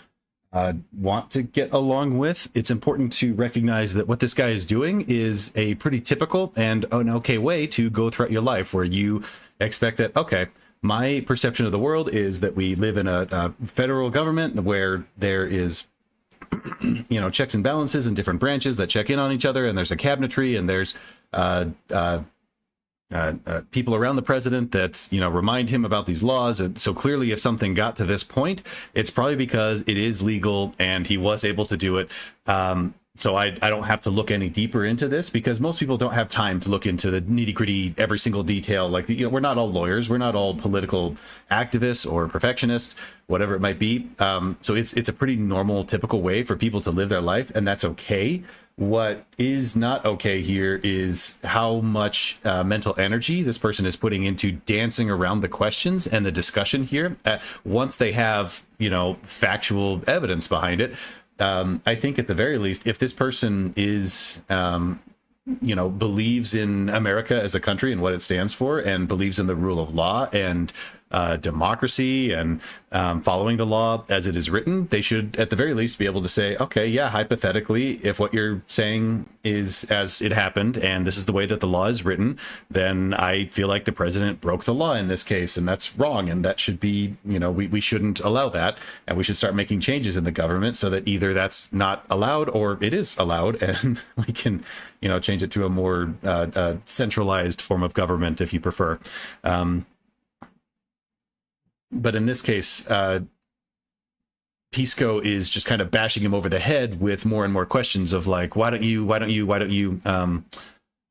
want to get along with, it's important to recognize that what this guy is doing is a pretty typical and an okay way to go throughout your life, where you expect that, okay, my perception of the world is that we live in a federal government where there is checks and balances and different branches that check in on each other, and there's a cabinetry, and there's people around the president that remind him about these laws. And so clearly, if something got to this point, it's probably because it is legal and he was able to do it. So I don't have to look any deeper into this, because most people don't have time to look into the nitty gritty, every single detail. Like, we're not all lawyers, we're not all political activists or perfectionists, whatever it might be. So it's a pretty normal, typical way for people to live their life, and that's okay. What is not okay here is how much mental energy this person is putting into dancing around the questions and the discussion here. Once they have, factual evidence behind it, I think at the very least, if this person is, believes in America as a country and what it stands for, and believes in the rule of law, and democracy and following the law as it is written, they should at the very least be able to say, okay, yeah, hypothetically, if what you're saying is as it happened and this is the way that the law is written, then I feel like the president broke the law in this case, and that's wrong, and that should be, we shouldn't allow that, and we should start making changes in the government so that either that's not allowed or it is allowed, and we can change it to a more centralized form of government if you prefer. But in this case, Pisco is just kind of bashing him over the head with more and more questions of like, why don't you,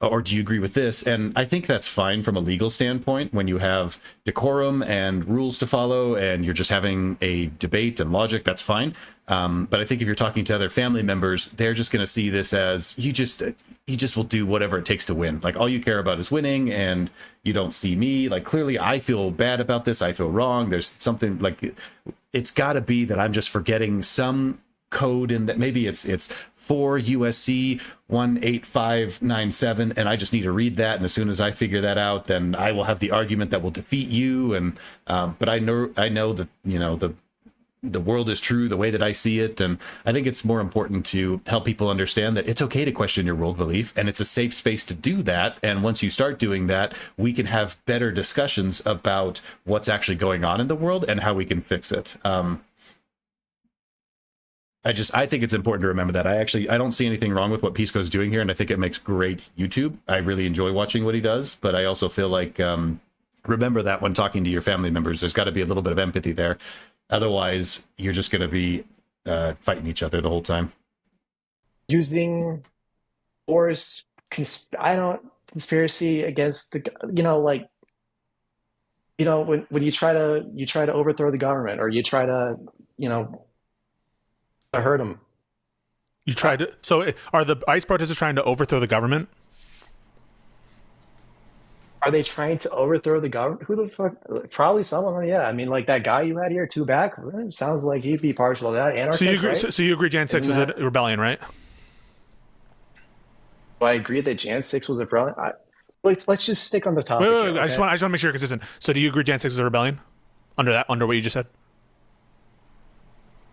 or do you agree with this? And I think that's fine from a legal standpoint when you have decorum and rules to follow and you're just having a debate and logic, that's fine. But I think if you're talking to other family members, they're just going to see this as you just will do whatever it takes to win. Like, all you care about is winning, and you don't see me. Like, clearly I feel bad about this. I feel wrong. There's something like, it's got to be that I'm just forgetting some code in that. Maybe it's 4 USC 18597, and I just need to read that. And as soon as I figure that out, then I will have the argument that will defeat you. And but I know that the world is true the way that I see it, and I think it's more important to help people understand that it's okay to question your world belief, and it's a safe space to do that. And once you start doing that, we can have better discussions about what's actually going on in the world and how we can fix it. I think it's important to remember that. I don't see anything wrong with what Pisco's doing here, and I think it makes great YouTube. I really enjoy watching what he does, but I also feel like remember that when talking to your family members, there's got to be a little bit of empathy there. Otherwise, you're just going to be fighting each other the whole time. Using force, conspiracy against the, when you try to overthrow the government, or you try to, hurt them. You tried to. So, are the ICE protesters trying to overthrow the government? Are they trying to overthrow the government? Who the fuck? Probably some of them, yeah. I mean, like that guy you had here, two back, sounds like he'd be partial to that. Anarchist, so you agree? Right? So you agree Jan 6 is a rebellion, right? Do I agree that Jan 6 was a rebellion? Let's just stick on the topic. Wait, here, okay? I just want to make sure you're consistent. So do you agree Jan 6 is a rebellion? Under what you just said?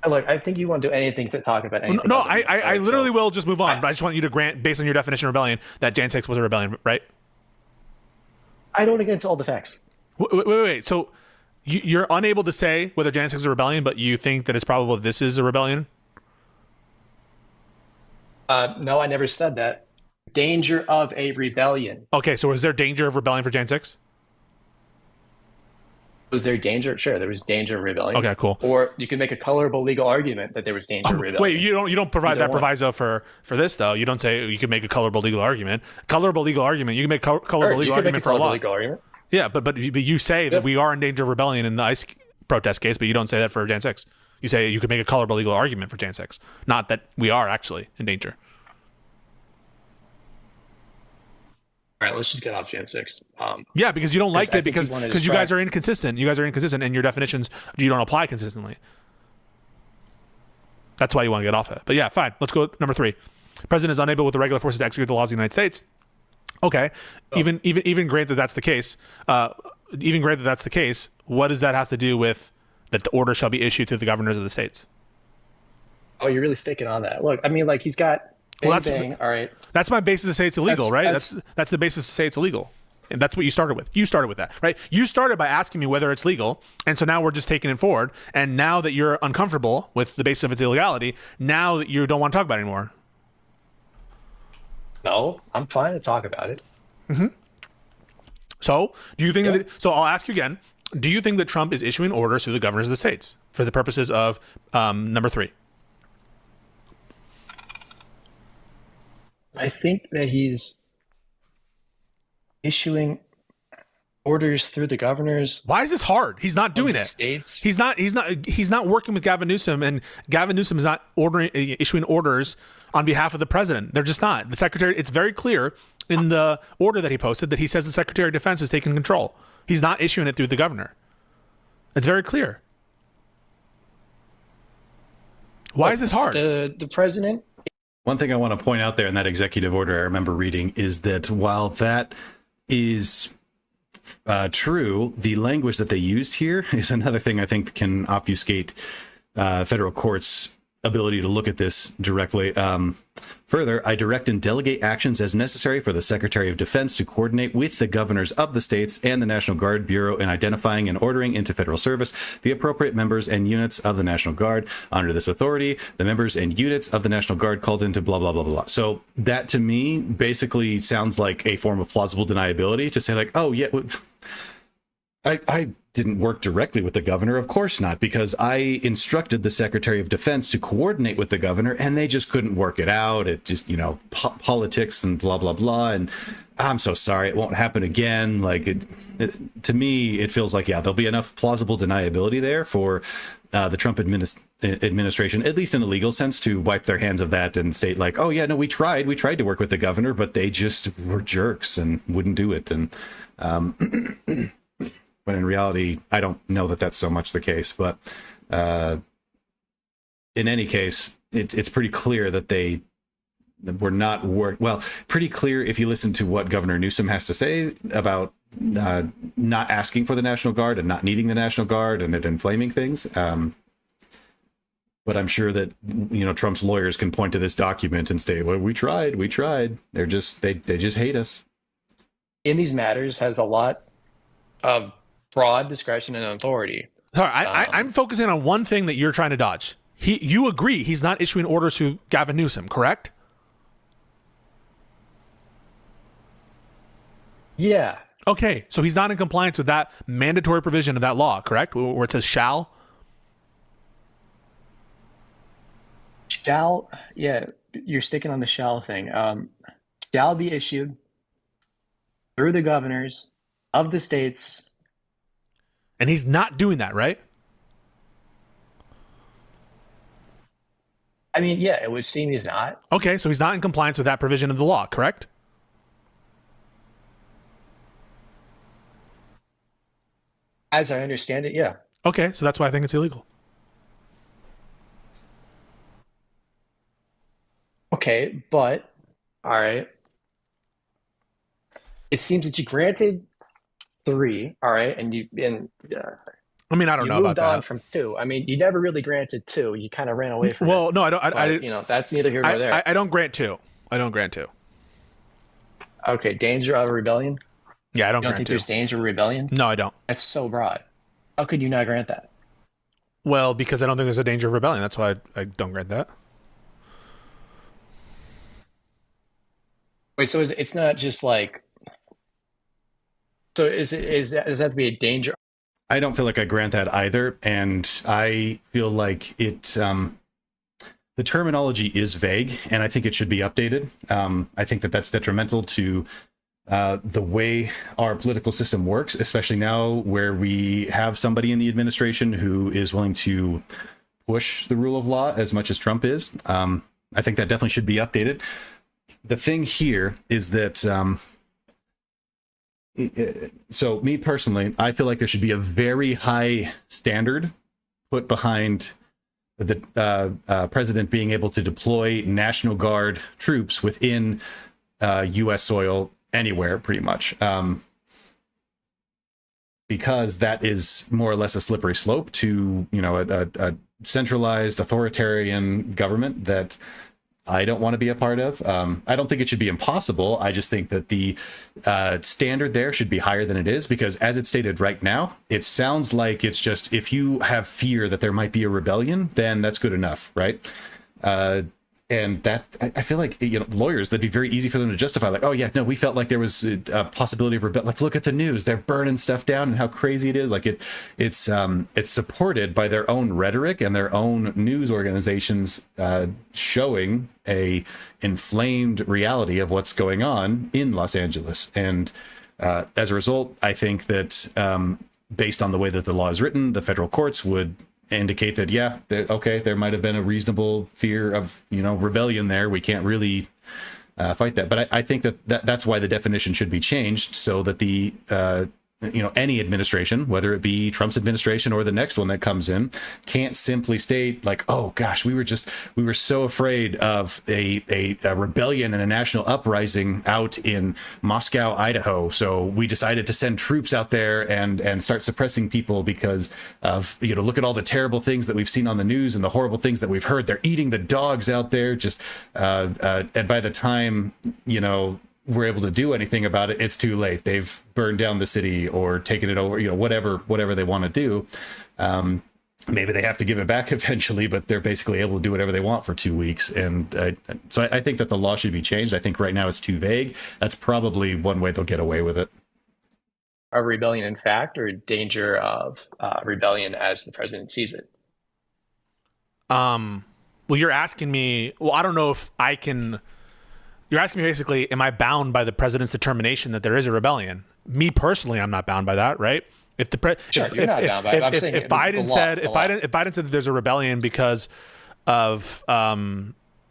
Look, I think you won't do anything to talk about anything. No, I literally will just move on. But I just want you to grant, based on your definition of rebellion, that Jan 6 was a rebellion, right? I don't get into all the facts. Wait. So you're unable to say whether Jan 6 is a rebellion, but you think that it's probable this is a rebellion? No, I never said that. Danger of a rebellion. Okay, so is there danger of rebellion for Jan 6? Was there danger? Sure, there was danger of rebellion. Okay, cool. Or you can make a colorable legal argument that there was danger of rebellion. Wait, you don't provide that proviso for this though. You don't say you can make a colorable legal argument. Colorable legal argument. You can make colorable legal argument for a law. Yeah, but you say that we are in danger of rebellion in the ICE protest case, but you don't say that for Jan 6. You say you can make a colorable legal argument for Jan 6, not that we are actually in danger. All right, let's just get off Jan 6. Yeah, because you don't like it because you guys are inconsistent. You guys are inconsistent, and your definitions you don't apply consistently. That's why you want to get off it. But yeah, fine. Let's go number 3. President is unable with the regular forces to execute the laws of the United States. Okay, even grant that that's the case. Even grant that that's the case. What does that have to do with that the order shall be issued to the governors of the states? Oh, you're really sticking on that. Look, I mean, like he's got. All right. That's my basis to say it's illegal, right? That's the basis to say it's illegal. And that's what you started with. You started with that, right? You started by asking me whether it's legal. And so now we're just taking it forward. And now that you're uncomfortable with the basis of its illegality, now that you don't want to talk about it anymore. No, I'm fine to talk about it. Mm-hmm. So do you think that, so I'll ask you again, do you think that Trump is issuing orders to the governors of the states for the purposes of number 3? I think that he's issuing orders through the governors. Why is this hard? He's not doing it. States. He's not working with Gavin Newsom, and Gavin Newsom is not issuing orders on behalf of the president. They're just not. The secretary, it's very clear in the order that he posted that he says the Secretary of Defense is taking control. He's not issuing it through the governor. It's very clear. Why is this hard? The president. One thing I want to point out there in that executive order I remember reading is that while that is true, the language that they used here is another thing I think can obfuscate federal courts' ability to look at this directly. Further, I direct and delegate actions as necessary for the Secretary of Defense to coordinate with the governors of the states and the National Guard Bureau in identifying and ordering into federal service the appropriate members and units of the National Guard. Under this authority, the members and units of the National Guard called into blah, blah, blah, blah, blah. So that to me basically sounds like a form of plausible deniability to say like, oh, yeah, I didn't work directly with the governor. Of course not, because I instructed the Secretary of Defense to coordinate with the governor and they just couldn't work it out. It just, politics and blah, blah, blah. And I'm so sorry. It won't happen again. Like to me, it feels like, yeah, there'll be enough plausible deniability there for the Trump administration, at least in a legal sense, to wipe their hands of that and state like, oh, yeah, no, we tried to work with the governor, but they just were jerks and wouldn't do it. And when in reality, I don't know that that's so much the case. But in any case, it's pretty clear that they were not pretty clear if you listen to what Governor Newsom has to say about not asking for the National Guard and not needing the National Guard and it inflaming things. But I'm sure that, Trump's lawyers can point to this document and say, well, we tried. They just hate us. In these matters has a lot of broad discretion and authority. Sorry, I'm focusing on one thing that you're trying to dodge. You agree he's not issuing orders to Gavin Newsom, correct? Yeah. Okay, so he's not in compliance with that mandatory provision of that law, correct? Where it says shall? Shall, yeah, you're sticking on the shall thing. Shall be issued through the governors of the states. And he's not doing that, right? I mean, yeah, it would seem he's not. Okay, so he's not in compliance with that provision of the law, correct? As I understand it, yeah. Okay, so that's why I think it's illegal. Okay, but all right. It seems that you granted 3, all right, and I mean, I don't you know about moved on that. from 2. I mean, you never really granted 2. You kind of ran away from it. Well, no, I don't. But, that's neither here nor there. I don't grant 2. I don't grant 2. Okay, danger of rebellion. Yeah, I don't You don't grant think 2. there's danger of rebellion? No, I don't. That's so broad. How could you not grant that? Well, because I don't think there's a danger of rebellion. That's why I don't grant that. Wait, so it's not just like. So does that have to be a danger? I don't feel like I grant that either, and I feel like the terminology is vague, and I think it should be updated. I think that's detrimental to the way our political system works, especially now where we have somebody in the administration who is willing to push the rule of law as much as Trump is. I think that definitely should be updated. The thing here is that, so me personally, I feel like there should be a very high standard put behind the president being able to deploy National Guard troops within U.S. soil anywhere, pretty much, because that is more or less a slippery slope to a centralized authoritarian government that I don't want to be a part of. I don't think it should be impossible. I just think that the standard there should be higher than it is, because as it's stated right now, it sounds like it's just if you have fear that there might be a rebellion, then that's good enough, right? And that I feel like lawyers, that'd be very easy for them to justify, like, oh yeah, no, we felt like there was a possibility of rebellion. Like, look at the news; they're burning stuff down, and how crazy it is. Like it's supported by their own rhetoric and their own news organizations showing a inflamed reality of what's going on in Los Angeles. And as a result, I think that based on the way that the law is written, the federal courts would indicate that, yeah, okay, there might have been a reasonable fear of rebellion there. We can't really fight that. But I think that's why the definition should be changed, so that the any administration, whether it be Trump's administration or the next one that comes in, can't simply state like, oh gosh, we were so afraid of a rebellion and a national uprising out in Moscow, Idaho, so we decided to send troops out there and start suppressing people because of, look at all the terrible things that we've seen on the news and the horrible things that we've heard. They're eating the dogs out there. Just and by the time we're able to do anything about it, it's too late. They've burned down the city or taken it over, whatever they want to do. Maybe they have to give it back eventually, but they're basically able to do whatever they want for 2 weeks. And so I think that the law should be changed. I think right now it's too vague. That's probably one way they'll get away with it. A rebellion in fact, or danger of rebellion as the president sees it? Well, you're asking me, I don't know if I can... You're asking me basically, am I bound by the president's determination that there is a rebellion? Me personally, I'm not bound by that, right? If you're not bound by it. I'm saying if Biden said that there's a rebellion because of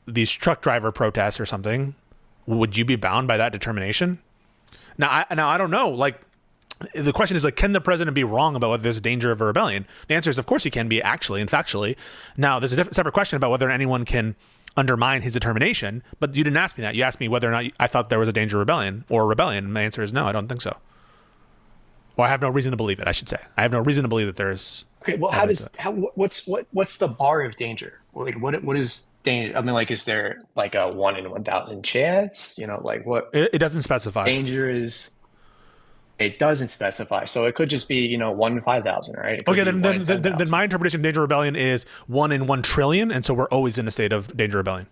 these truck driver protests or something, would you be bound by that determination? Now I don't know. Like, the question is, like, can the president be wrong about whether there's a danger of a rebellion? The answer is, of course, he can be, actually and factually. Now, there's a separate question about whether anyone can undermine his determination, but you didn't ask me that. You asked me whether or not I thought there was a danger of rebellion or a rebellion, and my answer is no, I don't think so. Or I have no reason to believe it, I should say. I have no reason to believe that there is. Okay, well, what's the bar of danger? Like, what is danger? I mean, like, is there like a 1 in 1,000 chance? Like what? It doesn't specify. Danger is. It doesn't specify, so it could just be 1 in 5,000, right? Okay, then my interpretation of danger of rebellion is 1 in 1 trillion, and so we're always in a state of danger of rebellion.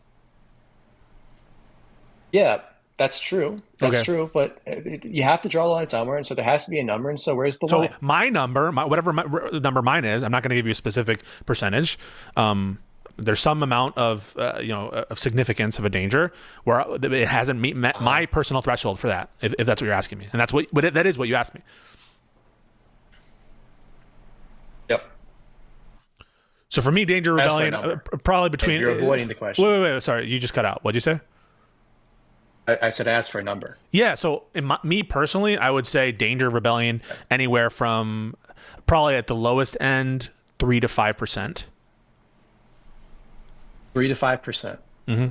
Yeah, that's true. That's true, but you have to draw the line somewhere, and so there has to be a number. And so where's the line? So my number, whatever number mine is, I'm not going to give you a specific percentage. There's some amount of of significance of a danger where it hasn't met my personal threshold for that. If that's what you're asking me, and that is what you asked me. Yep. So for me, danger of rebellion probably between. And you're avoiding the question. Wait. Sorry, you just cut out. What'd you say? I said ask for a number. Yeah. So me personally, I would say danger of rebellion anywhere from probably at the lowest end 3 to 5%. 3 to 5%. Mm-hmm.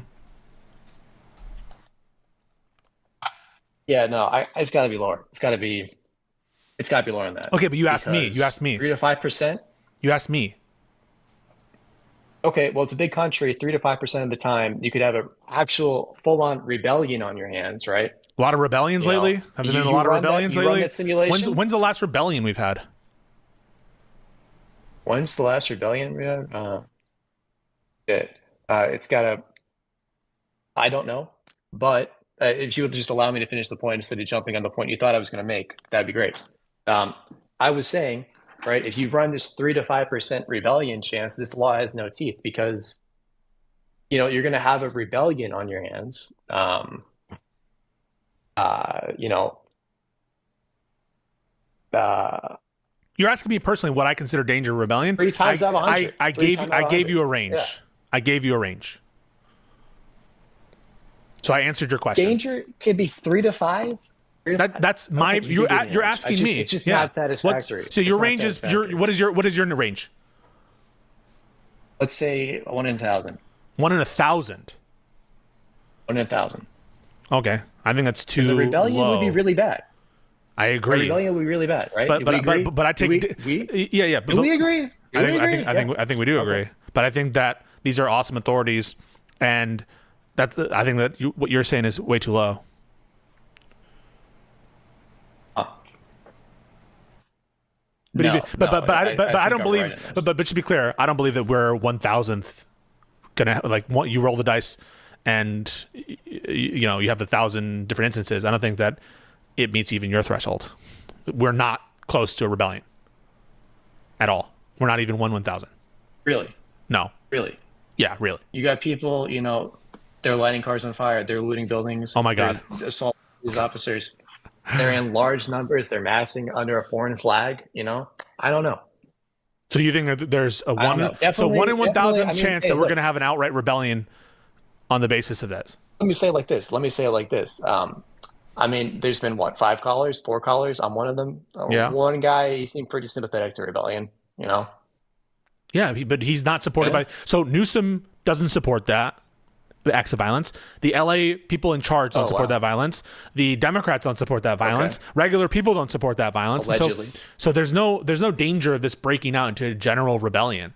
Yeah, no, it's got to be lower. It's got to be lower than that. Okay, but you asked me. 3 to 5%. You asked me. Okay, well, it's a big country. 3 to 5% of the time, you could have an actual full-on rebellion on your hands, right? A lot of rebellions lately. Have there been a lot of rebellions lately? Run that simulation? When's the last rebellion we've had? When's the last rebellion we had? It's got to. I don't know, but if you would just allow me to finish the point instead of jumping on the point you thought I was going to make, that'd be great. I was saying, right, if you run this 3 to 5% rebellion chance, this law has no teeth because, you're going to have a rebellion on your hands. You're asking me personally what I consider danger of rebellion. 3 times out of 100. I gave you a range. Yeah. I gave you a range. So I answered your question. Danger could be 3 to 5. That's my. Okay, you're asking me. It's just not satisfactory. So your range is what is your range? Let's say 1 in 1,000. 1 in 1,000. 1 in 1,000. Okay, I think that's too. The rebellion low. would be really bad. I agree. The rebellion would be really bad, right? But I take. Yeah. Do we agree? I think we do agree. But I think that these are awesome authorities, and I think that what you're saying is way too low. But I don't believe. But to be clear, I don't believe that we're 1,000th gonna you roll the dice, and you have 1,000 different instances. I don't think that it meets even your threshold. We're not close to a rebellion at all. We're not even 1/1,000. Really? No. Really? Yeah, really. You got people, they're lighting cars on fire. They're looting buildings. Oh my God. They're assaulting these officers. They're in large numbers. They're massing under a foreign flag. I don't know. So you think that there's a 1 in 1,000 chance that we're going to have an outright rebellion on the basis of this? Let me say it like this. I mean, there's been what, 5 callers, 4 callers? I'm one of them. Yeah. One guy, he seemed pretty sympathetic to rebellion, you know? Yeah, but he's not supported Yeah. by. So Newsom doesn't support that, the acts of violence. The LA people in charge don't Oh, support wow. that violence. The Democrats don't support that violence. Okay. Regular people don't support that violence. And Allegedly. so there's no danger of this breaking out into a general rebellion.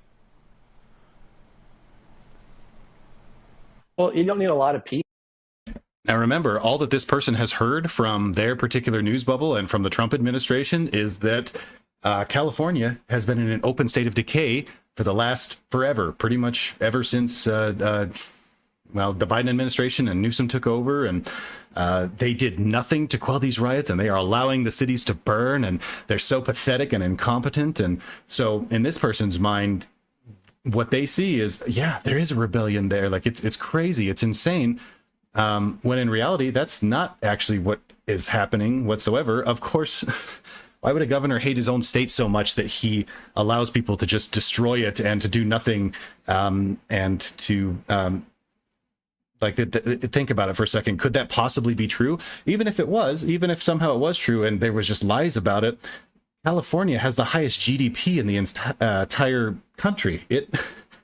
Well, you don't need a lot of people. Now remember, all that this person has heard from their particular news bubble and from the Trump administration is that California has been in an open state of decay for the last forever, pretty much ever since the Biden administration and Newsom took over, and they did nothing to quell these riots, and they are allowing the cities to burn, and they're so pathetic and incompetent. And so in this person's mind, what they see is, yeah, there is a rebellion there. Like it's crazy. It's insane. When in reality, that's not actually what is happening whatsoever. Of course, why would a governor hate his own state so much that he allows people to just destroy it and to do nothing, and to think about it for a second? Could that possibly be true? Even if it was, even if somehow it was true and there was just lies about it, California has the highest GDP in the entire country. It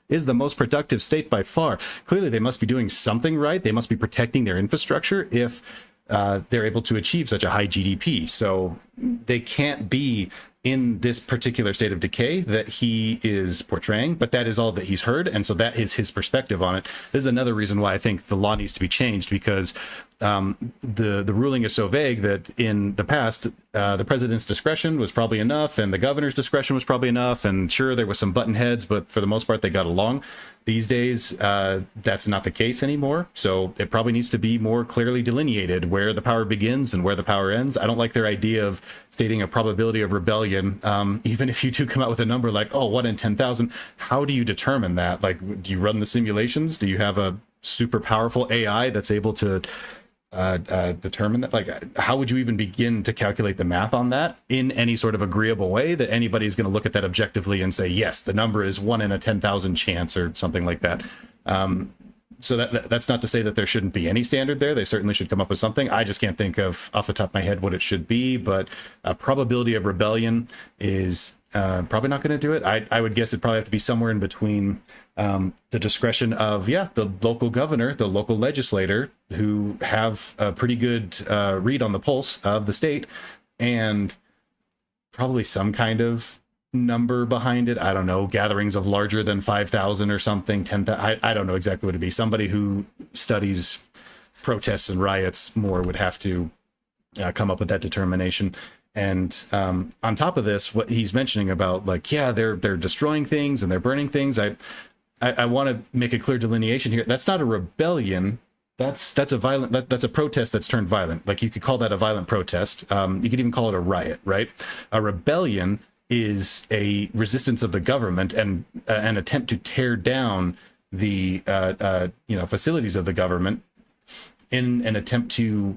is the most productive state by far. Clearly, they must be doing something right. They must be protecting their infrastructure if they're able to achieve such a high GDP. So they can't be in this particular state of decay that he is portraying, but that is all that he's heard. And so that is his perspective on it. This is another reason why I think the law needs to be changed, because the ruling is so vague that in the past, the president's discretion was probably enough and the governor's discretion was probably enough. And sure, there was some button heads, but for the most part, they got along. These days, that's not the case anymore. So it probably needs to be more clearly delineated where the power begins and where the power ends. I don't like their idea of stating a probability of rebellion. Even if you do come out with a number like, oh, 1 in 10,000, how do you determine that? Like, do you run the simulations? Do you have a super powerful AI that's able to determine that? Like, how would you even begin to calculate the math on that in any sort of agreeable way that anybody's going to look at that objectively and say, yes, the number is 1 in a 10,000 chance or something like that? So that's not to say that there shouldn't be any standard there. They certainly should come up with something. I just can't think of off the top of my head what it should be, but a probability of rebellion is probably not going to do it. I would guess it'd probably have to be somewhere in between the discretion of, the local governor, the local legislator, who have a pretty good read on the pulse of the state, and probably some kind of number behind it. I don't know, gatherings of larger than 5,000 or something, 10,000. I don't know exactly what it'd be. Somebody who studies protests and riots more would have to come up with that determination. And on top of this, what he's mentioning about, like, they're destroying things and they're burning things. I want to make a clear delineation here. That's not a rebellion. That's a violent. That's a protest that's turned violent. Like, you could call that a violent protest. You could even call it a riot, right? A rebellion is a resistance of the government and an attempt to tear down the facilities of the government in an attempt to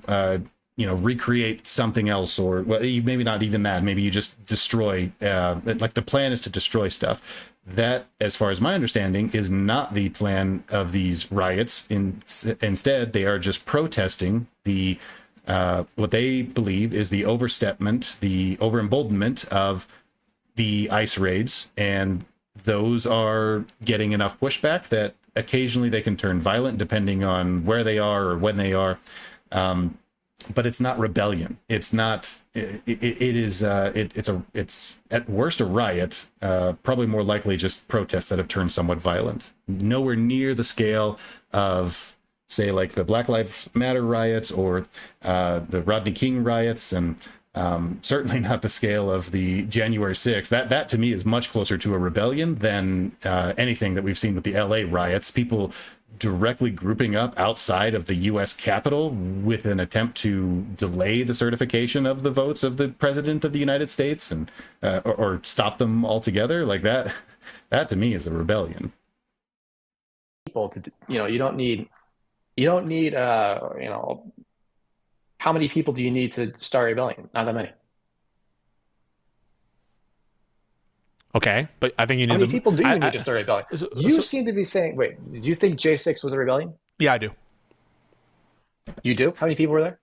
recreate something else, or maybe not even that. Maybe you just destroy. Like, the plan is to destroy stuff. That, as far as my understanding, is not the plan of these riots. Instead, they are just protesting the what they believe is the overstepment, the overemboldenment of the ICE raids, and those are getting enough pushback that occasionally they can turn violent depending on where they are or when they are. But it's not rebellion. It's not. It's at worst a riot. Probably more likely just protests that have turned somewhat violent. Nowhere near the scale of, say, like the Black Lives Matter riots or the Rodney King riots, and certainly not the scale of the January 6th. That to me is much closer to a rebellion than anything that we've seen with the LA riots. People directly grouping up outside of the U.S. Capitol with an attempt to delay the certification of the votes of the President of the United States, and or stop them altogether. Like that to me is a rebellion. People to, you don't need how many people do you need to start a rebellion? Not that many. Okay, but I think you need. How many people do you need to start a rebellion? You seem to be saying, wait, do you think J6 was a rebellion? Yeah, I do. You do? How many people were there?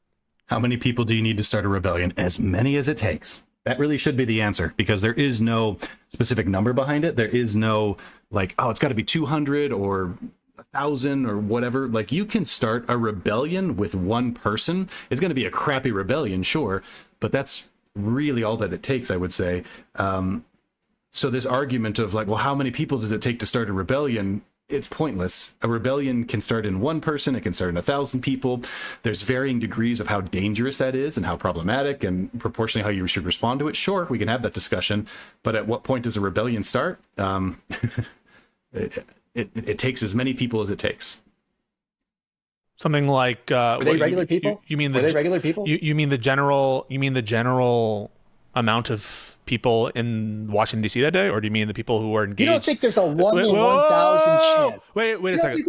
How many people do you need to start a rebellion? As many as it takes. That really should be the answer, because there is no specific number behind it. There is no like, oh, it's got to be 200 or 1,000 or whatever. Like, you can start a rebellion with one person. It's going to be a crappy rebellion, sure, but that's really all that it takes, I would say. So this argument of like, well, how many people does it take to start a rebellion? It's pointless. A rebellion can start in one person. It can start in 1,000 people. There's varying degrees of how dangerous that is and how problematic, and proportionally how you should respond to it. Sure, we can have that discussion, but at what point does a rebellion start? It takes as many people as it takes. Something like were they regular people? You mean were they regular people? You mean the general? You mean the general amount of people in Washington D.C. that day, or do you mean the people who were engaged? You don't think there's a 1 in 1,000 chance? Wait a second.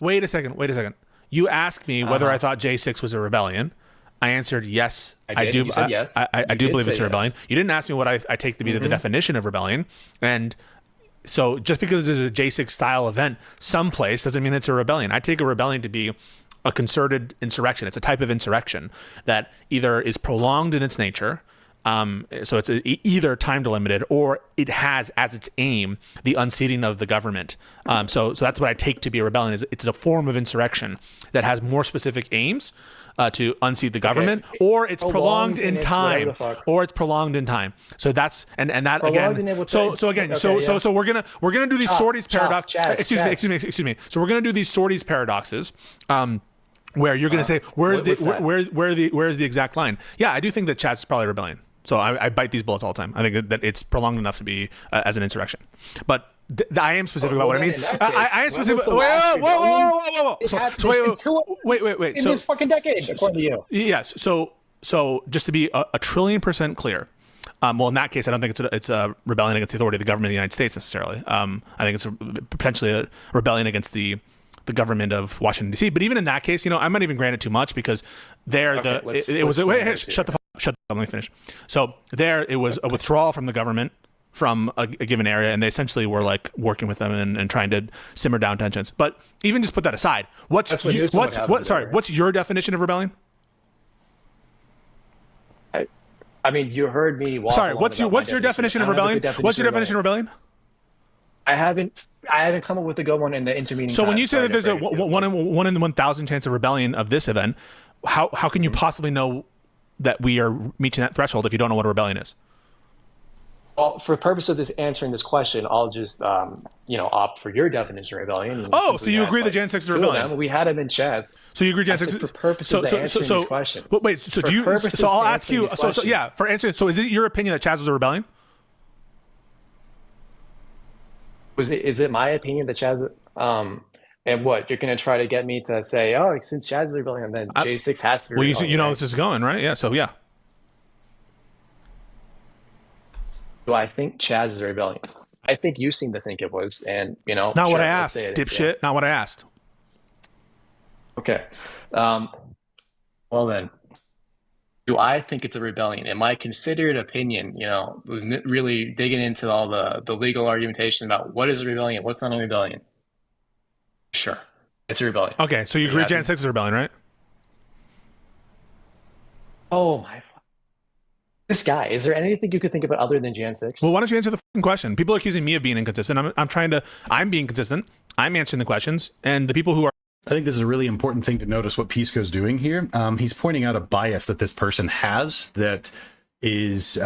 Wait a second. You asked me whether I thought J6 was a rebellion. I answered yes. I do. Yes. I do believe it's a rebellion. You didn't ask me what I take to be the definition of rebellion, and so just because there's a J6 style event someplace doesn't mean it's a rebellion. I take a rebellion to be a concerted insurrection. It's a type of insurrection that either is prolonged in its nature, so it's either time delimited, or it has as its aim the unseating of the government. So that's what I take to be a rebellion. Is it's a form of insurrection that has more specific aims to unseat the government, or it's prolonged in time, So that's and that prolonged again. So we're gonna do these sorties paradox. Excuse me. So we're gonna do these sorties paradoxes. Where you're going to say, where's the exact line? Yeah, I do think that Chaz is probably a rebellion. So I bite these bullets all the time. I think that it's prolonged enough to be as an insurrection. But I am specific about what I mean. I am specific. Whoa. Wait. In this fucking decade, according to you. Yes. So just to be a 1,000,000,000% clear. Well, in that case, I don't think it's a rebellion against the authority of the government of the United States necessarily. I think it's potentially a rebellion against the government of Washington D.C. But even in that case, I might even grant it too much, because there shut the fuck up, let me finish. So there it was a withdrawal from the government from a given area, and they essentially were like working with them and trying to simmer down tensions. But even just put that aside, what's your definition of rebellion? I mean, you heard me walk. Sorry, what's your definition of rebellion? What's your definition of rebellion? I haven't come up with a good one in the intervening. So when you say that there's a 1 in 1,000 chance of rebellion of this event, how can you possibly know that we are reaching that threshold if you don't know what a rebellion is? Well, for the purpose of answering this question, I'll just opt for your definition of rebellion. Oh, so you agree that Jan 6 is a rebellion? We had him in chess. So you agree Jan 6 for purposes of answering these questions. Wait, so do you? So I'll ask you. For answering. So is it your opinion that Chaz was a rebellion? Is it my opinion that Chaz? And what you're going to try to get me to say? Oh, since Chaz is a rebellion, then J6 has to be. Well, you know how this is going, right? Yeah. So yeah. Do I think Chaz is a rebellion? I think you seem to think it was, and not what I asked, dipshit. Not what I asked. Okay. Well then, do I think it's a rebellion? In my considered opinion, really digging into all the legal argumentation about what is a rebellion, what's not a rebellion. Sure, it's a rebellion. Okay, so you agree Jan 6 is a rebellion, right? Oh my. This guy, is there anything you could think about other than Jan 6? Well, why don't you answer the question? People are accusing me of being inconsistent. I'm being consistent. I'm answering the questions, and the people who are. I think this is a really important thing to notice what Pisco's doing here. He's pointing out a bias that this person has that is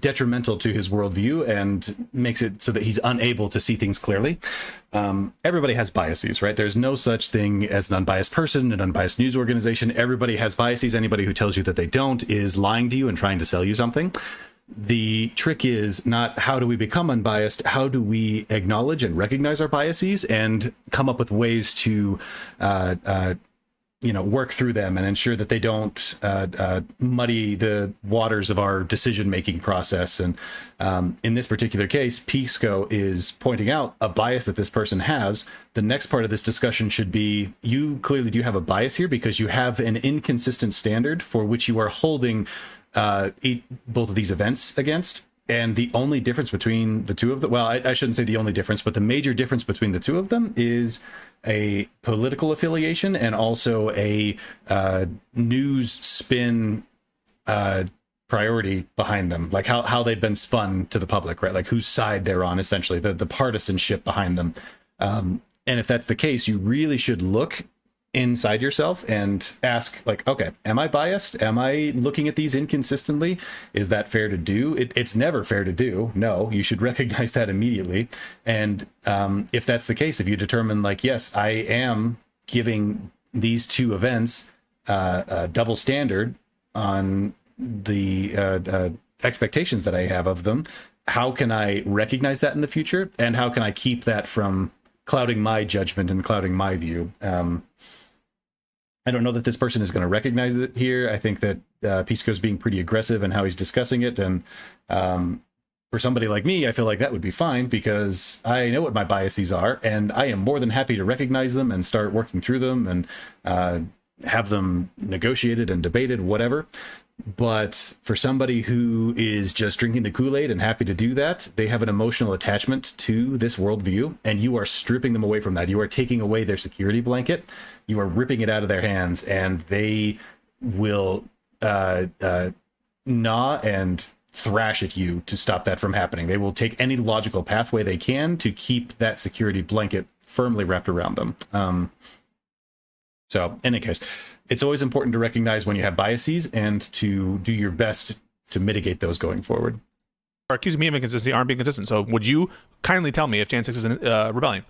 detrimental to his worldview and makes it so that he's unable to see things clearly. Everybody has biases, right? There's no such thing as an unbiased person, an unbiased news organization. Everybody has biases. Anybody who tells you that they don't is lying to you and trying to sell you something. The trick is not how do we become unbiased, how do we acknowledge and recognize our biases and come up with ways to work through them and ensure that they don't muddy the waters of our decision-making process. And in this particular case, Pisco is pointing out a bias that this person has. The next part of this discussion should be, you clearly do have a bias here because you have an inconsistent standard for which you are holding both of these events against. And the only difference between the two of them, well, I shouldn't say the only difference, but the major difference between the two of them is a political affiliation and also a news spin priority behind them, like how they've been spun to the public, right? Like whose side they're on, essentially, the partisanship behind them. And if that's the case, you really should look inside yourself and ask, like, okay, am I biased? Am I looking at these inconsistently? Is that fair to do? It's never fair to do. No, you should recognize that immediately. And if that's the case, if you determine, like, yes, I am giving these two events a double standard on the expectations that I have of them, how can I recognize that in the future? And how can I keep that from clouding my judgment and clouding my view? I don't know that this person is going to recognize it here. I think that Pisco's being pretty aggressive in how he's discussing it. And for somebody like me, I feel like that would be fine because I know what my biases are, and I am more than happy to recognize them and start working through them and have them negotiated and debated, whatever. But for somebody who is just drinking the Kool-Aid and happy to do that, they have an emotional attachment to this worldview, and you are stripping them away from that. You are taking away their security blanket. You are ripping it out of their hands, and they will gnaw and thrash at you to stop that from happening. They will take any logical pathway they can to keep that security blanket firmly wrapped around them. So in any case, it's always important to recognize when you have biases and to do your best to mitigate those going forward. Are accusing me of inconsistency, aren't being consistent. So would you kindly tell me if Jan 6 is in rebellion?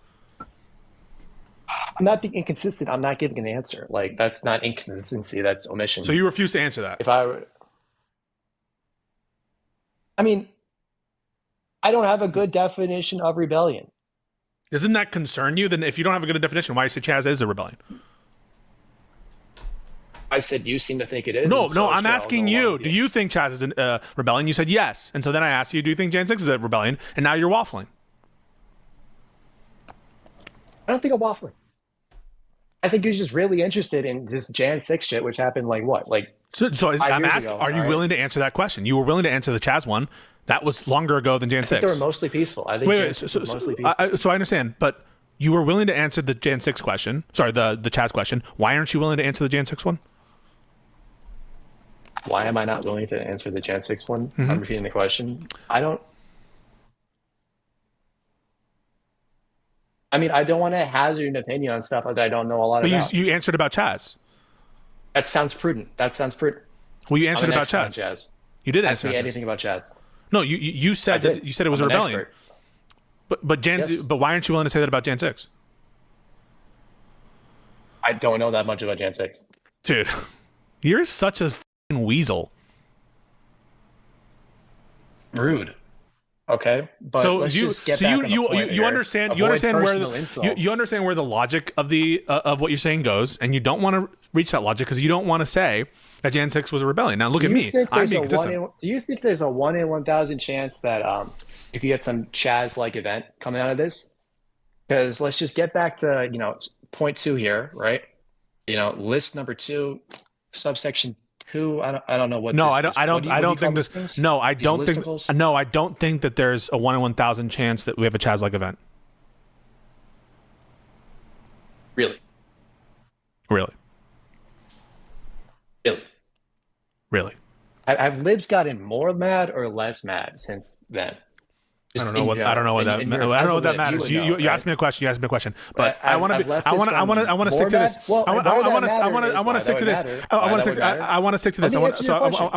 I'm not being inconsistent. I'm not giving an answer. Like, that's not inconsistency. That's omission. So you refuse to answer that? If I were, I mean, I don't have a good definition of rebellion. Doesn't that concern you? Then if you don't have a good definition, why say Chaz is a rebellion? I said you seem to think it is. No, I'm asking you. Do you think Chaz is a rebellion? You said yes. And so then I asked you, do you think Jan 6 is a rebellion? And now you're waffling. I don't think I'm waffling. I think you're just really interested in this Jan 6 shit, which happened like what? Like So I'm asking, ago, are you willing to answer that question? You were willing to answer the Chaz one. That was longer ago than Jan 6. I think they were mostly peaceful. I think Jan 6 was mostly peaceful. So I understand, but you were willing to answer the Jan 6 question. Sorry, the Chaz question. Why aren't you willing to answer the Jan 6 one? Why am I not willing to answer the Jan 6 one? Mm-hmm. I'm repeating the question. I don't want to hazard an opinion on stuff that I don't know a lot about. But you answered about Chaz. That sounds prudent. Well, you answered about Chaz. Chaz. You did Ask answer me Chaz. anything about Chaz. No, you said that you said it was a rebellion. But Yes. But why aren't you willing to say that about Jan 6? I don't know that much about Jan 6. Dude, you're such a f***ing weasel. Rude. Okay, but let's just get back on the point you here. understand Avoid personal insults. you understand where the logic of the of what you're saying goes, and you don't want to reach that logic because you don't want to say that Jan 6 was a rebellion. Now look at me, I'm being consistent. Do you think there's a 1 in 1,000 chance that you could get some Chaz-like event coming out of this? Because let's just get back to point 2 here, right? List number 2, subsection 2. I don't know what. No, this I is. don't think these this. things? No, I These don't think. listicles? No, I don't think that there's a 1 in 1,000 chance that we have a Chaz-like event. Really. Have libs gotten more mad or less mad since then? I don't know what that matters. You asked me a question. But I want to stick to this. I want to stick to this. I want to stick to this. I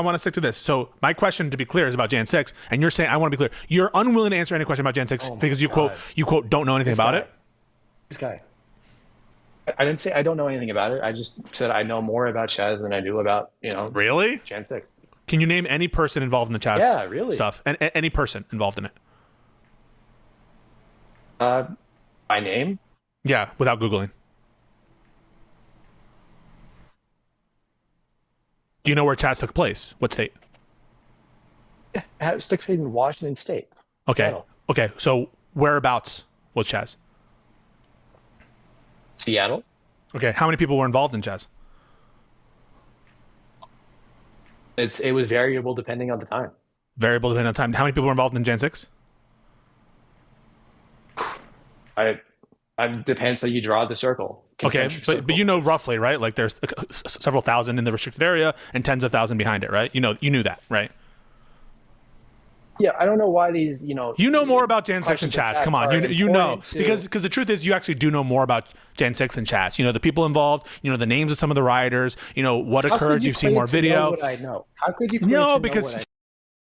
want to stick to this. So my question, to be clear, is about Jan 6, and you're saying, I want to be clear, you're unwilling to answer any question about Jan 6 because you quote don't know anything about it. This guy. I didn't say I don't know anything about it. I just said I know more about Chaz than I do about Really? Jan 6. Can you name any person involved in the Chaz stuff? And any person involved in it? By name? Yeah, without Googling. Do you know where Chaz took place? What state? Yeah, it took place in Washington State. Okay. Seattle. Okay. So whereabouts was Chaz? Seattle. Okay. How many people were involved in Chaz? It was variable depending on the time. Variable depending on time. How many people were involved in Jan 6? I depends how you draw the circle. Okay, Concentric but you circle. know roughly, right? Like there's several thousand in the restricted area and tens of thousands behind it, right? You knew that, right? Yeah, I don't know why these, You know more about Jan 6 and questions of Chaz. fact Come on, are you know important to- because the truth is you actually do know more about Jan 6 and Chaz. You know the people involved. You know the names of some of the rioters. You know what How occurred. could you You've seen claim more to know video. what I know? How could you claim No, to know because what I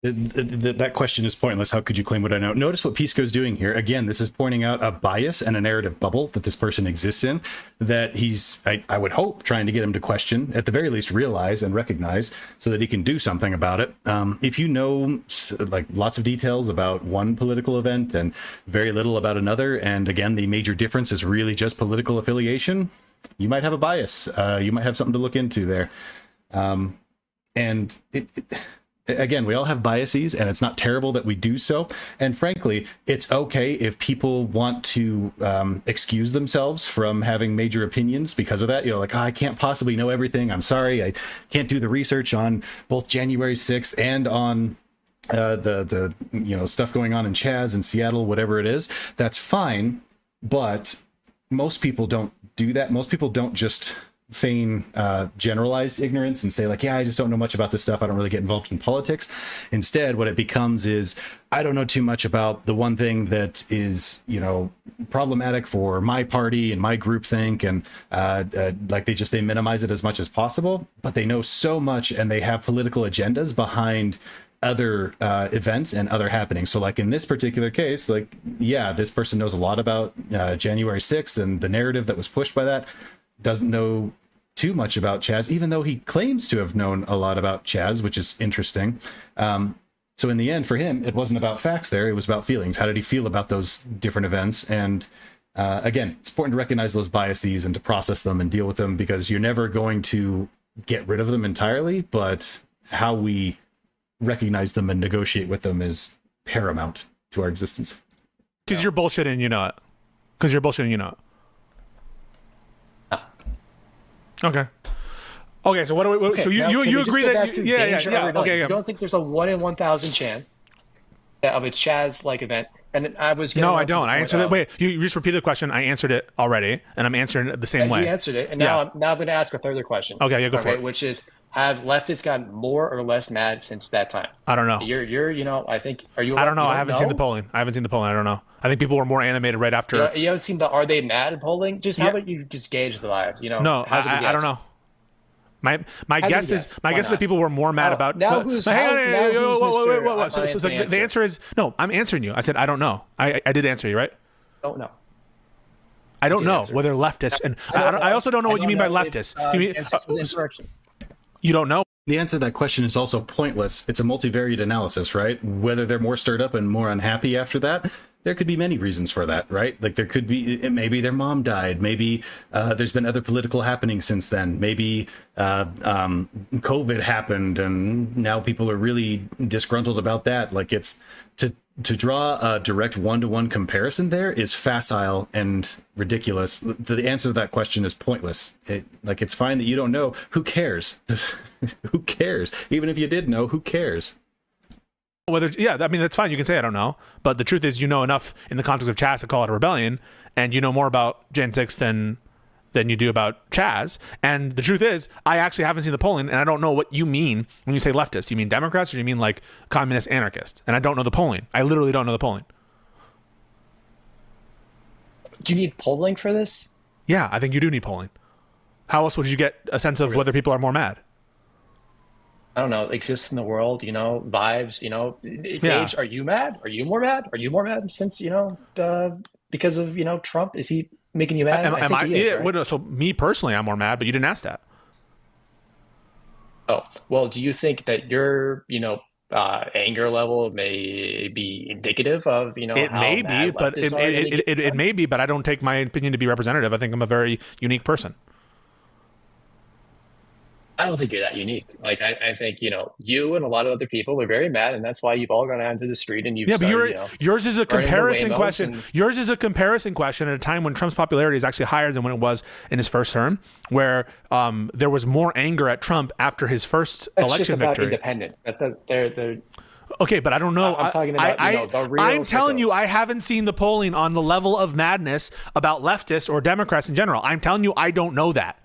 That question is pointless. How could you claim what I know? Notice what Pisco's doing here. Again, this is pointing out a bias and a narrative bubble that this person exists in, that he's, I would hope, trying to get him to question, at the very least realize and recognize, so that he can do something about it. If you know like lots of details about one political event and very little about another, and again, the major difference is really just political affiliation, you might have a bias. You might have something to look into there. And again, we all have biases, and it's not terrible that we do so. And frankly, it's okay if people want to excuse themselves from having major opinions because of that. Like, I can't possibly know everything. I'm sorry. I can't do the research on both January 6th and on the stuff going on in Chaz and Seattle, whatever it is. That's fine. But most people don't do that. Most people don't just feign generalized ignorance and say like, yeah, I just don't know much about this stuff. I don't really get involved in politics. Instead, what it becomes is, I don't know too much about the one thing that is, problematic for my party and my groupthink, and like they minimize it as much as possible, but they know so much and they have political agendas behind other events and other happenings. So like in this particular case, like, yeah, this person knows a lot about January 6th and the narrative that was pushed by that, doesn't know too much about Chaz, even though he claims to have known a lot about Chaz, which is interesting. So in the end, for him, it wasn't about facts there. It was about feelings. How did he feel about those different events? And again, it's important to recognize those biases and to process them and deal with them, because you're never going to get rid of them entirely, but how we recognize them and negotiate with them is paramount to our existence. Because you're bullshitting and you know it. Because you're bullshitting and you know it. Okay. So what do we? Okay, so you now, can we agree just get that back to yeah danger yeah or rebellion? okay. You don't think there's a 1 in 1,000 chance of a Chaz-like event? And I was No, I don't. I answered it. Wait, you just repeated the question. I answered it already, and I'm answering it the same way. You answered it, and now I'm going to ask a further question. Okay, yeah, go for it. Which is, have leftists gotten more or less mad since that time? I don't know. You're I think, are you? I don't know. I haven't seen the polling. polling. I don't know. I think people were more animated right after. You haven't seen the are they mad in polling? Just how about you just gauge the vibes? No, I don't know. My guess is that people were more mad about. Now who's the answer? answer is no. I'm answering you. I said I don't know. I did answer you, right? Don't know. I don't know whether leftists and I also don't know what you mean by leftists. You mean insurrection? You don't know? The answer to that question is also pointless. It's a multivariate analysis, right? Whether they're more stirred up and more unhappy after that, there could be many reasons for that, right? Like there could be, maybe their mom died. Maybe there's been other political happenings since then. Maybe COVID happened and now people are really disgruntled about that. Like it's to draw a direct one-to-one comparison there is facile and ridiculous. The answer to that question is pointless. It's fine that you don't know. Who cares? Who cares? Even if you did know, who cares? I mean, that's fine. You can say I don't know, but the truth is, you know enough in the context of Chaz to call it a rebellion, and you know more about Jan 6 than you do about Chaz. And the truth is, I actually haven't seen the polling, and I don't know what you mean when you say leftist. You mean Democrats, or do you mean like communist anarchist? And I don't know the polling. I literally don't know the polling. Do you need polling for this? Yeah, I think you do need polling. How else would you get a sense of whether people are more mad? I don't know, exists in the world, vibes, gauge, are you mad? Are you more mad? Are you more mad since, because of, Trump? Is he making you mad? I think he is, right? Well, so me personally, I'm more mad, but you didn't ask that. Oh, well, do you think that your, anger level may be indicative of, it how may mad be, but leftists are at any given it time? may be, but I don't take my opinion to be representative. I think I'm a very unique person. I don't think you're that unique. Like, I think, you and a lot of other people are very mad, and that's why you've all gone out into the street and you've started, yours is a burning the comparison Waymos question. and- Yours is a comparison question at a time when Trump's popularity is actually higher than when it was in his first term, where there was more anger at Trump after his first That's election just about victory. independence. That does, they're Okay, but I don't know. I'm talking about the real I'm telling you, sickos. I haven't seen the polling on the level of madness about leftists or Democrats in general. I'm telling you, I don't know that.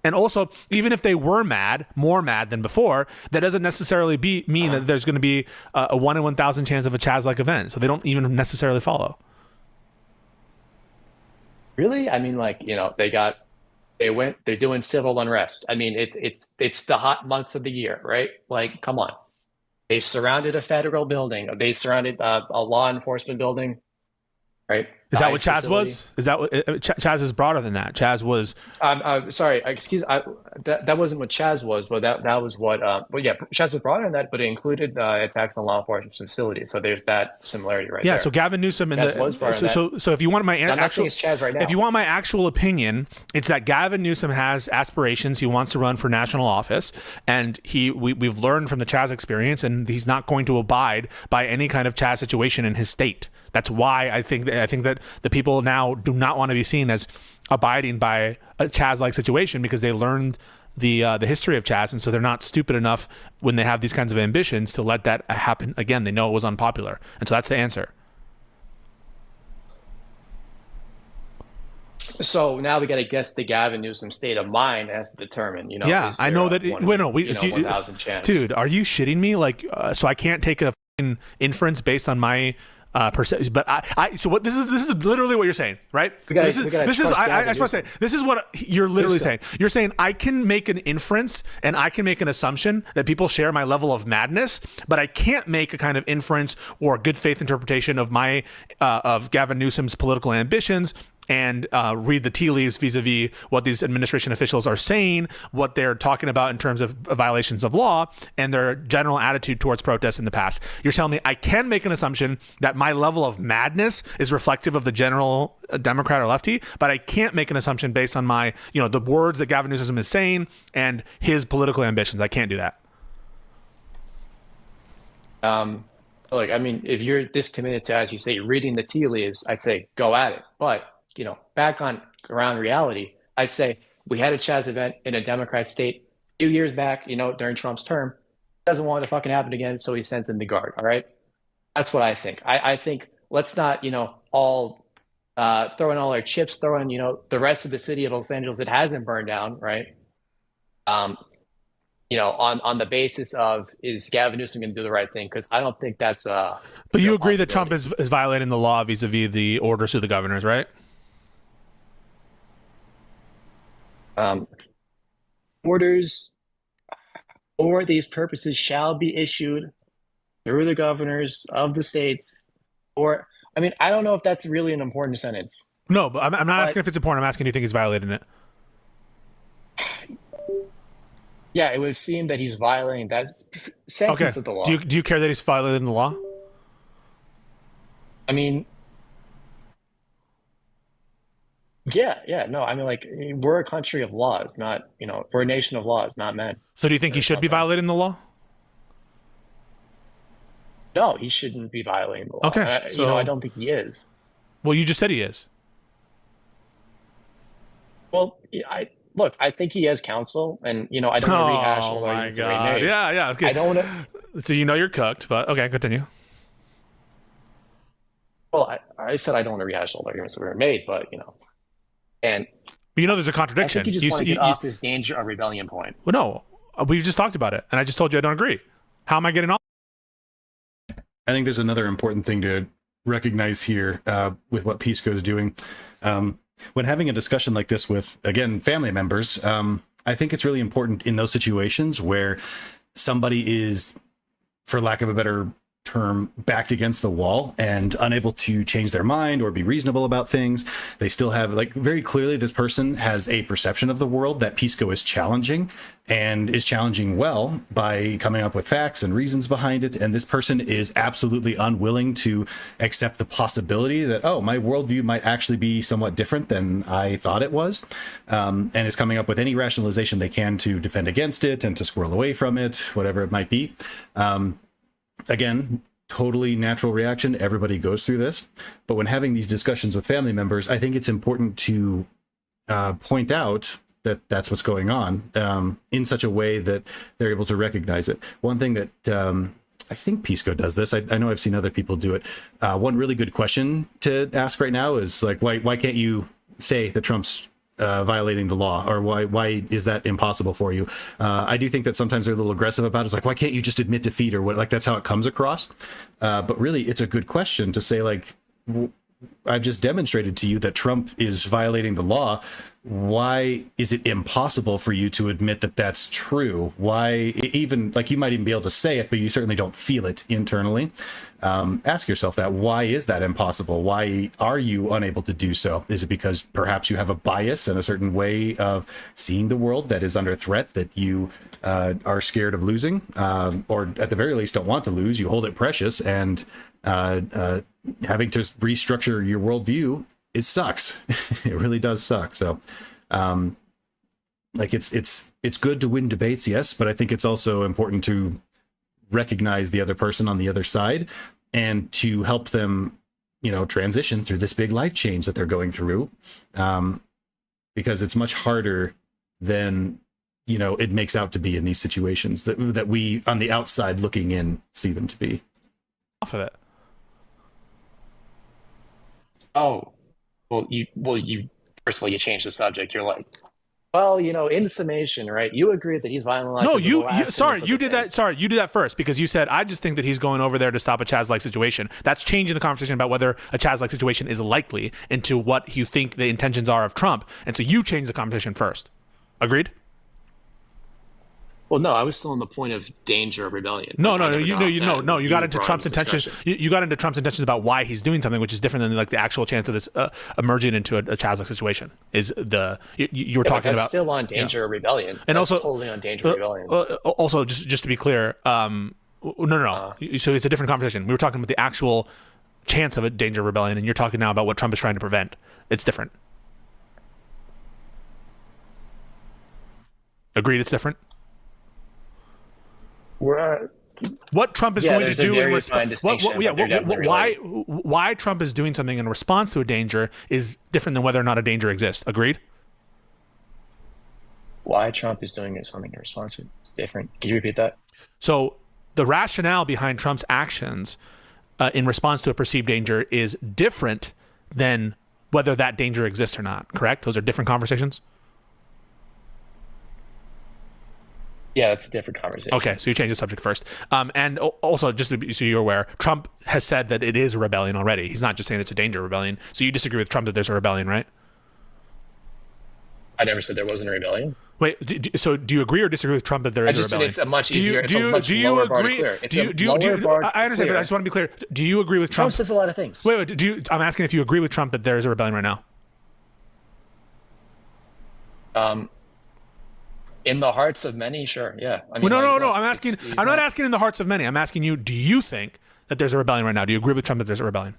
And also, even if they were mad, more mad than before, that doesn't necessarily mean that there's going to be a 1 in 1,000 chance of a Chaz-like event. So they don't even necessarily follow. Really? I mean, like, they're doing civil unrest. I mean, it's the hot months of the year, right? Like, come on. They surrounded a federal building. They surrounded a law enforcement building, right? Is that ICE what Chaz facility. was? Is that what Chaz is broader than that? Chaz was Sorry, excuse. That wasn't what Chaz was, but that was what. Well, yeah, Chaz was broader than that, but it included attacks on law enforcement facilities. So there's that similarity right yeah. there. So Gavin Newsom and Chaz was broader than that. so if you want my I'm not saying it's Chaz right now. if you want my actual opinion, it's that Gavin Newsom has aspirations. He wants to run for national office, and we've learned from the Chaz experience, and he's not going to abide by any kind of Chaz situation in his state. That's why I think that the people now do not want to be seen as abiding by a Chaz-like situation, because they learned the history of Chaz, and so they're not stupid enough when they have these kinds of ambitions to let that happen again. They know it was unpopular, and so that's the answer. So now we got to guess the Gavin Newsom state of mind as to determine, Yeah, I know that. 1,000 chance. Dude, are you shitting me? Like, so I can't take a inference based on my perception. But so what this is literally what you're saying, right? This is what you're literally saying. You're saying I can make an inference and I can make an assumption that people share my level of madness, but I can't make a kind of inference or good faith interpretation of my of Gavin Newsom's political ambitions and read the tea leaves vis-a-vis what these administration officials are saying, what they're talking about in terms of violations of law, and their general attitude towards protests in the past. You're telling me I can make an assumption that my level of madness is reflective of the general Democrat or lefty, but I can't make an assumption based on my, the words that Gavin Newsom is saying and his political ambitions. I can't do that. Look, I mean, if you're this committed to, as you say, reading the tea leaves, I'd say go at it. But back on around reality, I'd say we had a Chaz event in a Democrat state a few years back, during Trump's term. Doesn't want it to fucking happen again, so he sends in the guard. All right, that's what I think. I think let's not, all throw in all our chips, throw in, the rest of the city of Los Angeles that hasn't burned down, right? On the basis of, is Gavin Newsom going to do the right thing? Because I don't think that's But you agree that Trump is violating the law vis-a-vis the orders to the governors, right? Orders for these purposes shall be issued through the governors of the states. I don't know if that's really an important sentence. No, but I'm not asking if it's important. I'm asking, do you think he's violating it? Yeah, it would seem that he's violating that sentence of the law. Do you care that he's violating the law? I mean, yeah, no. I mean, like, we're a country of laws, not, we're a nation of laws, not men. So do you think he should be violating the law? No, he shouldn't be violating the law. Okay, I don't think he is. Well, you just said he is. Well, I think he has counsel, and I don't want to rehash all the arguments that we made. Yeah. Okay. I don't want to. So you're cooked, but okay, continue. Well, I said I don't want to rehash all the arguments that were made, but and there's a contradiction. I think you just want to get off this danger of rebellion point. Well, no, we've just talked about it, and I just told you I don't agree. How am I getting off? I think there's another important thing to recognize here with what Pisco is doing. When having a discussion like this with, again, family members, I think it's really important in those situations where somebody is, for lack of a better term, backed against the wall and unable to change their mind or be reasonable about things. They still have, very clearly, this person has a perception of the world that Pisco is challenging, and is challenging well by coming up with facts and reasons behind it. And this person is absolutely unwilling to accept the possibility that, my worldview might actually be somewhat different than I thought it was, and is coming up with any rationalization they can to defend against it and to squirrel away from it, whatever it might be. Again, totally natural reaction. Everybody goes through this. But when having these discussions with family members, I think it's important to point out that that's what's going on in such a way that they're able to recognize it. One thing that I think Pisco does this. I know I've seen other people do it. One really good question to ask right now is like, why can't you say that Trump's violating the law, or why is that impossible for you? I do think that sometimes they're a little aggressive about it. It's like, why can't you just admit defeat, or what? Like, that's how it comes across. But really, it's a good question to say, like, I've just demonstrated to you that Trump is violating the law. Why is it impossible for you to admit that that's true? Why, even like, you might even be able to say it, but you certainly don't feel it internally. Ask yourself that. Why is that impossible? Why are you unable to do so? Is it because perhaps you have a bias and a certain way of seeing the world that is under threat, that you are scared of losing, or at the very least don't want to lose? You hold it precious, and having to restructure your worldview, it sucks. It really does suck. So, like, it's good to win debates, yes, but I think it's also important to recognize the other person on the other side and to help them, transition through this big life change that they're going through, because it's much harder than it makes out to be in these situations that we on the outside looking in see them to be. Off of it. Oh, well, you first of all, you change the subject. You're like, well, in summation, right? You agree that he's violent. No, you did that. Sorry, you did that first, because you said, I just think that he's going over there to stop a Chaz-like situation. That's changing the conversation about whether a Chaz-like situation is likely into what you think the intentions are of Trump. And so you changed the conversation first. Agreed? Well, no, I was still on the point of danger of rebellion. No. You got into Trump's intentions. You got into Trump's intentions about why he's doing something, which is different than like the actual chance of this emerging into a Chaz-like situation. Is you were talking about still on danger of rebellion, and that's also totally on danger of rebellion. Also, just to be clear, no. So it's a different conversation. We were talking about the actual chance of a danger of rebellion, and you're talking now about what Trump is trying to prevent. It's different. Agreed. It's different. What Trump is going to do in response, why Trump is doing something in response to a danger is different than whether or not a danger exists. Agreed? Why Trump is doing something in response to it is different. Can you repeat that? So the rationale behind Trump's actions in response to a perceived danger is different than whether that danger exists or not. Correct? Those are different conversations? Yeah, that's a different conversation. Okay, so you change the subject first. And also, just so you're aware, Trump has said that it is a rebellion already. He's not just saying it's a danger rebellion. So you disagree with Trump that there's a rebellion, right? I never said there wasn't a rebellion. Wait, so do you agree or disagree with Trump that there is a rebellion? It's a much easier, it's a much lower bar to clear. I understand, but I just want to be clear. Do you agree with Trump? Trump says a lot of things. Wait, I'm asking if you agree with Trump that there is a rebellion right now. In the hearts of many, sure, yeah. I mean, no. I'm asking. I'm not asking in the hearts of many. I'm asking you. Do you think that there's a rebellion right now? Do you agree with Trump that there's a rebellion?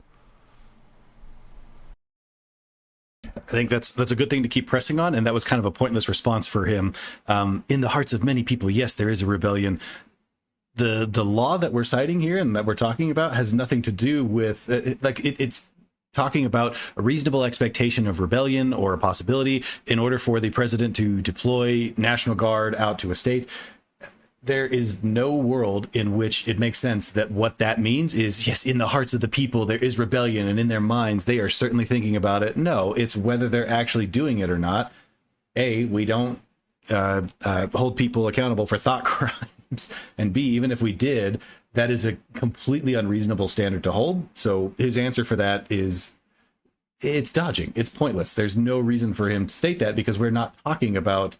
I think that's a good thing to keep pressing on, and that was kind of a pointless response for him. In the hearts of many people, yes, there is a rebellion. The law that we're citing here and that we're talking about has nothing to do with it's talking about a reasonable expectation of rebellion or a possibility in order for the president to deploy National Guard out to a state. There is no world in which it makes sense that what that means is, yes, in the hearts of the people, there is rebellion, and in their minds, they are certainly thinking about it. No, it's whether they're actually doing it or not. We don't hold people accountable for thought crimes. And B, even if we did, that is a completely unreasonable standard to hold. So his answer for that is, it's dodging. It's pointless. There's no reason for him to state that, because we're not talking about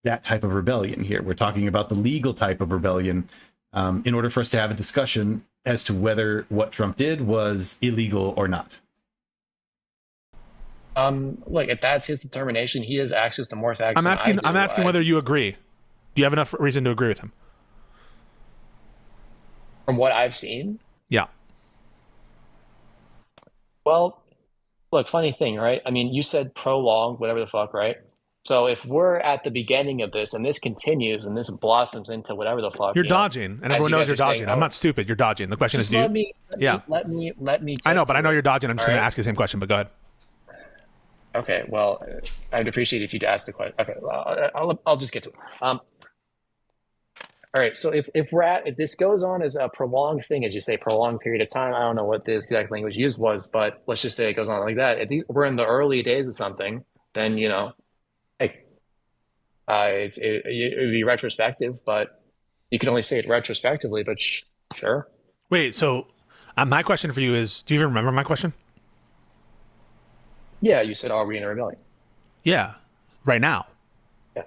that type of rebellion here. We're talking about the legal type of rebellion, in order for us to have a discussion as to whether what Trump did was illegal or not. Look, if that's his determination, he has access to more facts. I'm asking whether you agree. Do you have enough reason to agree with him? From what I've seen? Yeah. Well, look, funny thing, right? I mean, you said prolonged, whatever the fuck, right? So if we're at the beginning of this and this continues and this blossoms into whatever the fuck, you're dodging, and everyone knows you're dodging. I'm not stupid. You're dodging. The question is, let me. I know, but I know you're dodging. I'm just going to ask you the same question, but go ahead. Okay, well, I'd appreciate if you'd ask the question. Okay, well, I'll just get to it. All right. So if this goes on as a prolonged thing, as you say, prolonged period of time, I don't know what the exact language used was, but let's just say it goes on like that. If we're in the early days of something, then like it would be retrospective, but you can only say it retrospectively. But sure. Wait, so my question for you is, do you even remember my question? Yeah, you said, are we in a rebellion? Yeah, right now. Yeah.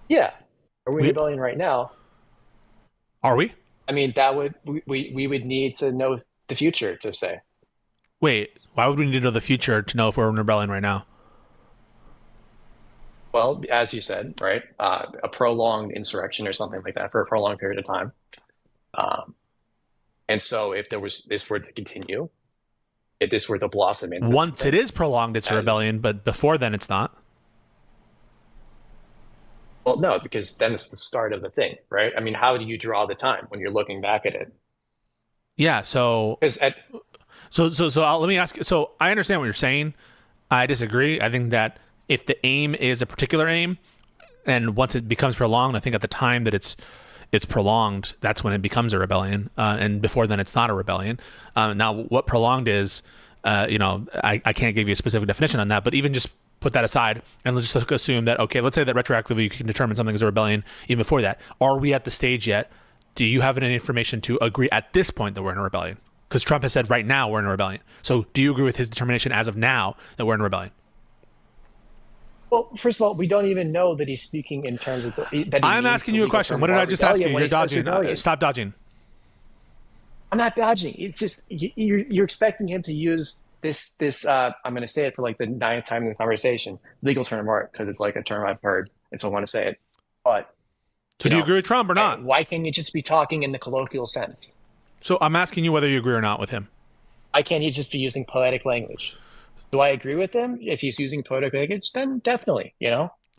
Yeah. Are we in rebellion right now? Are we? I mean, we would need to know the future to say. Wait, why would we need to know the future to know if we're in rebellion right now? Well, as you said, right, a prolonged insurrection or something like that for a prolonged period of time. And so if this were to continue, if this were to blossom into once it is prolonged, it's a rebellion, but before then it's not. Well, no, because then it's the start of the thing, right? I mean, how do you draw the time when you're looking back at it? Yeah, so let me ask you. So I understand what you're saying. I disagree. I think that if the aim is a particular aim, and once it becomes prolonged, I think at the time that it's prolonged, that's when it becomes a rebellion, and before then it's not a rebellion. Now, what prolonged is, I can't give you a specific definition on that, but even just put that aside and let's just assume that, okay, let's say that retroactively you can determine something is a rebellion even before that. Are we at the stage yet? Do you have any information to agree at this point that we're in a rebellion? Because Trump has said right now we're in a rebellion. So do you agree with his determination as of now that we're in a rebellion? Well, first of all, we don't even know that he's speaking in terms of I'm asking you a question. What did I just ask you? You're dodging. Stop dodging. I'm not dodging. It's just you're expecting him to use this. I'm going to say it for like the 9th time in the conversation. Legal term of art, because it's like a term I've heard, and so I want to say it. But so do you agree with Trump or not? Why can't you just be talking in the colloquial sense? So I'm asking you whether you agree or not with him. Why can't he just be using poetic language? Do I agree with him? If he's using poetic language, then definitely,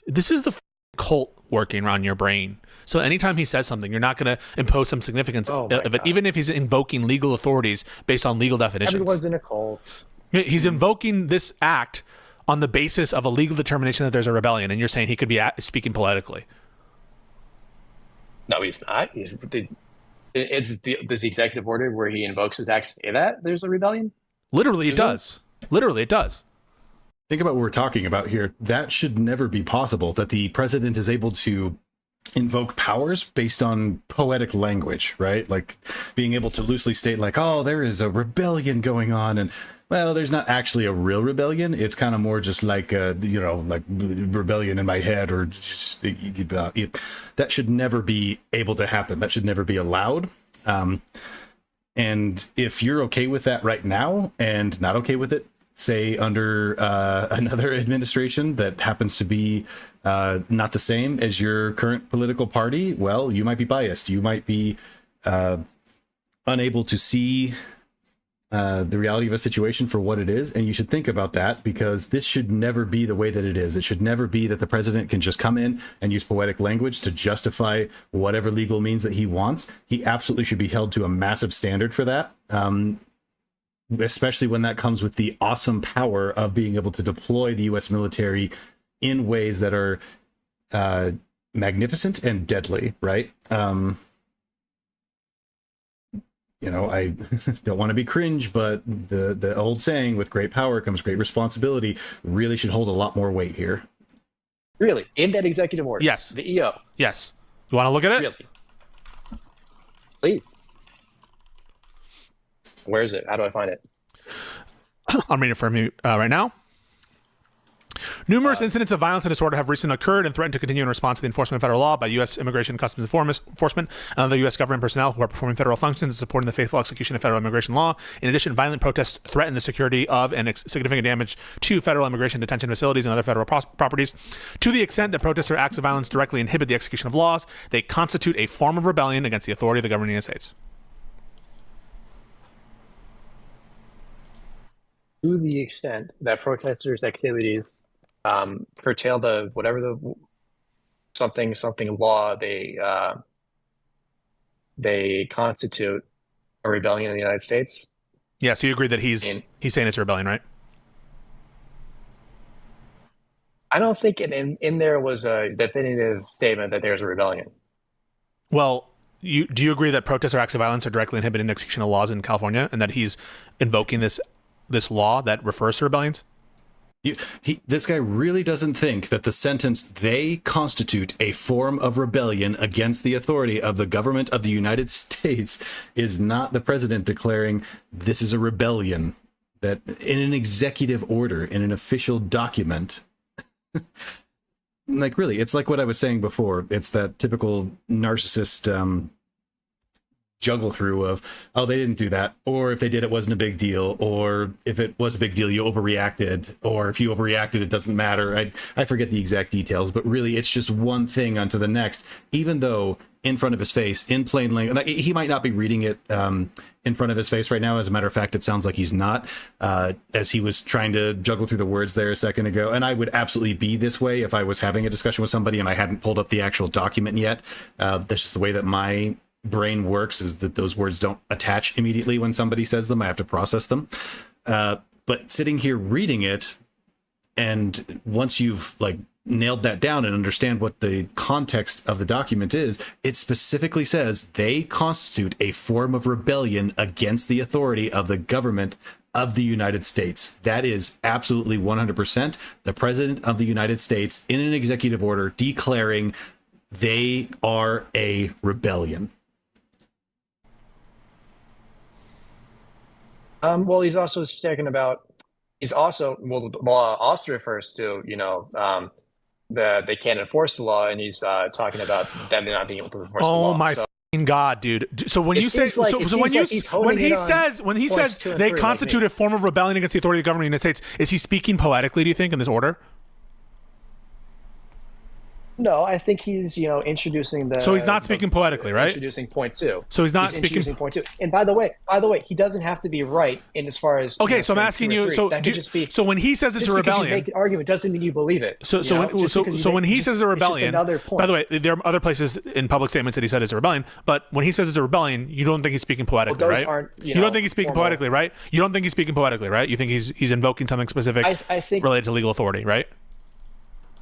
This is the cult working around your brain. So anytime he says something, you're not going to impose some significance of it, even if he's invoking legal authorities based on legal definitions. Everyone's in a cult. He's invoking this act on the basis of a legal determination that there's a rebellion, and you're saying he could be speaking poetically. No, he's not. It's this executive order where he invokes his act say that there's a rebellion? Literally, it does. Literally, it does. Think about what we're talking about here. That should never be possible, that the president is able to invoke powers based on poetic language, right? Like being able to loosely state like, oh, there is a rebellion going on. And well, there's not actually a real rebellion. It's kind of more just like, like rebellion in my head or just that should never be able to happen. That should never be allowed. And if you're okay with that right now and not okay with it, say under another administration that happens to be not the same as your current political party, well, you might be biased. You might be unable to see the reality of a situation for what it is. And you should think about that, because this should never be the way that it is. It should never be that the president can just come in and use poetic language to justify whatever legal means that he wants. He absolutely should be held to a massive standard for that. Especially when that comes with the awesome power of being able to deploy the U.S. military in ways that are magnificent and deadly, right? I don't want to be cringe, but the old saying, with great power comes great responsibility, really should hold a lot more weight here. Really? In that executive order? Yes. The EO? Yes. You want to look at it? Really? Please. Where is it? How do I find it? I'm reading it from you right now. Numerous incidents of violence and disorder have recently occurred and threaten to continue in response to the enforcement of federal law by U.S. Immigration and Customs Enforcement and other U.S. government personnel who are performing federal functions and supporting the faithful execution of federal immigration law. In addition, violent protests threaten the security of and significant damage to federal immigration detention facilities and other federal properties. To the extent that protests or acts of violence directly inhibit the execution of laws, they constitute a form of rebellion against the authority of the government of the United States. To the extent that protesters' activities curtail the whatever the something law they constitute a rebellion in the United States. Yeah, so you agree that he's saying it's a rebellion, right? I don't think in there was a definitive statement that there's a rebellion. Well, do you agree that protests or acts of violence are directly inhibiting the execution of laws in California, and that he's invoking this law that refers to rebellions? This guy really doesn't think that the sentence, "they constitute a form of rebellion against the authority of the government of the United States," is not the president declaring this is a rebellion. That in an executive order, in an official document, like really, it's like what I was saying before. It's that typical narcissist juggle through of, oh, they didn't do that, or if they did, it wasn't a big deal, or if it was a big deal, you overreacted, or if you overreacted, it doesn't matter. I forget the exact details, but really it's just one thing onto the next, even though in front of his face, in plain language, like, he might not be reading it in front of his face right now. As a matter of fact, it sounds like he's not, as he was trying to juggle through the words there a second ago. And I would absolutely be this way if I was having a discussion with somebody and I hadn't pulled up the actual document yet. That's just the way that my brain works, is that those words don't attach immediately when somebody says them. I have to process them. But sitting here reading it, and once you've like nailed that down and understand what the context of the document is, it specifically says they constitute a form of rebellion against the authority of the government of the United States. That is absolutely 100% the president of the United States in an executive order declaring they are a rebellion. Well, he's also talking about. Well, the law also refers to they can't enforce the law, and he's talking about them not being able to enforce the law. Oh my fucking God, dude! So when you say when he says they constitute a form of rebellion against the authority of the government of the United States, is he speaking poetically? Do you think in this order? No, I think he's introducing the. So he's not speaking poetically, right? Introducing point two. So he's not speaking introducing point two. And by the way, he doesn't have to be right in as far as. Okay, so I'm asking you. So so when he says it's a rebellion, you make an argument doesn't mean you believe it. So when he says a rebellion, another point. By the way, there are other places in public statements that he said it's a rebellion. But when he says it's a rebellion, you don't think he's speaking poetically, right? You don't think he's speaking poetically, right? You don't think he's speaking poetically, right? You think he's invoking something specific I think related to legal authority, right?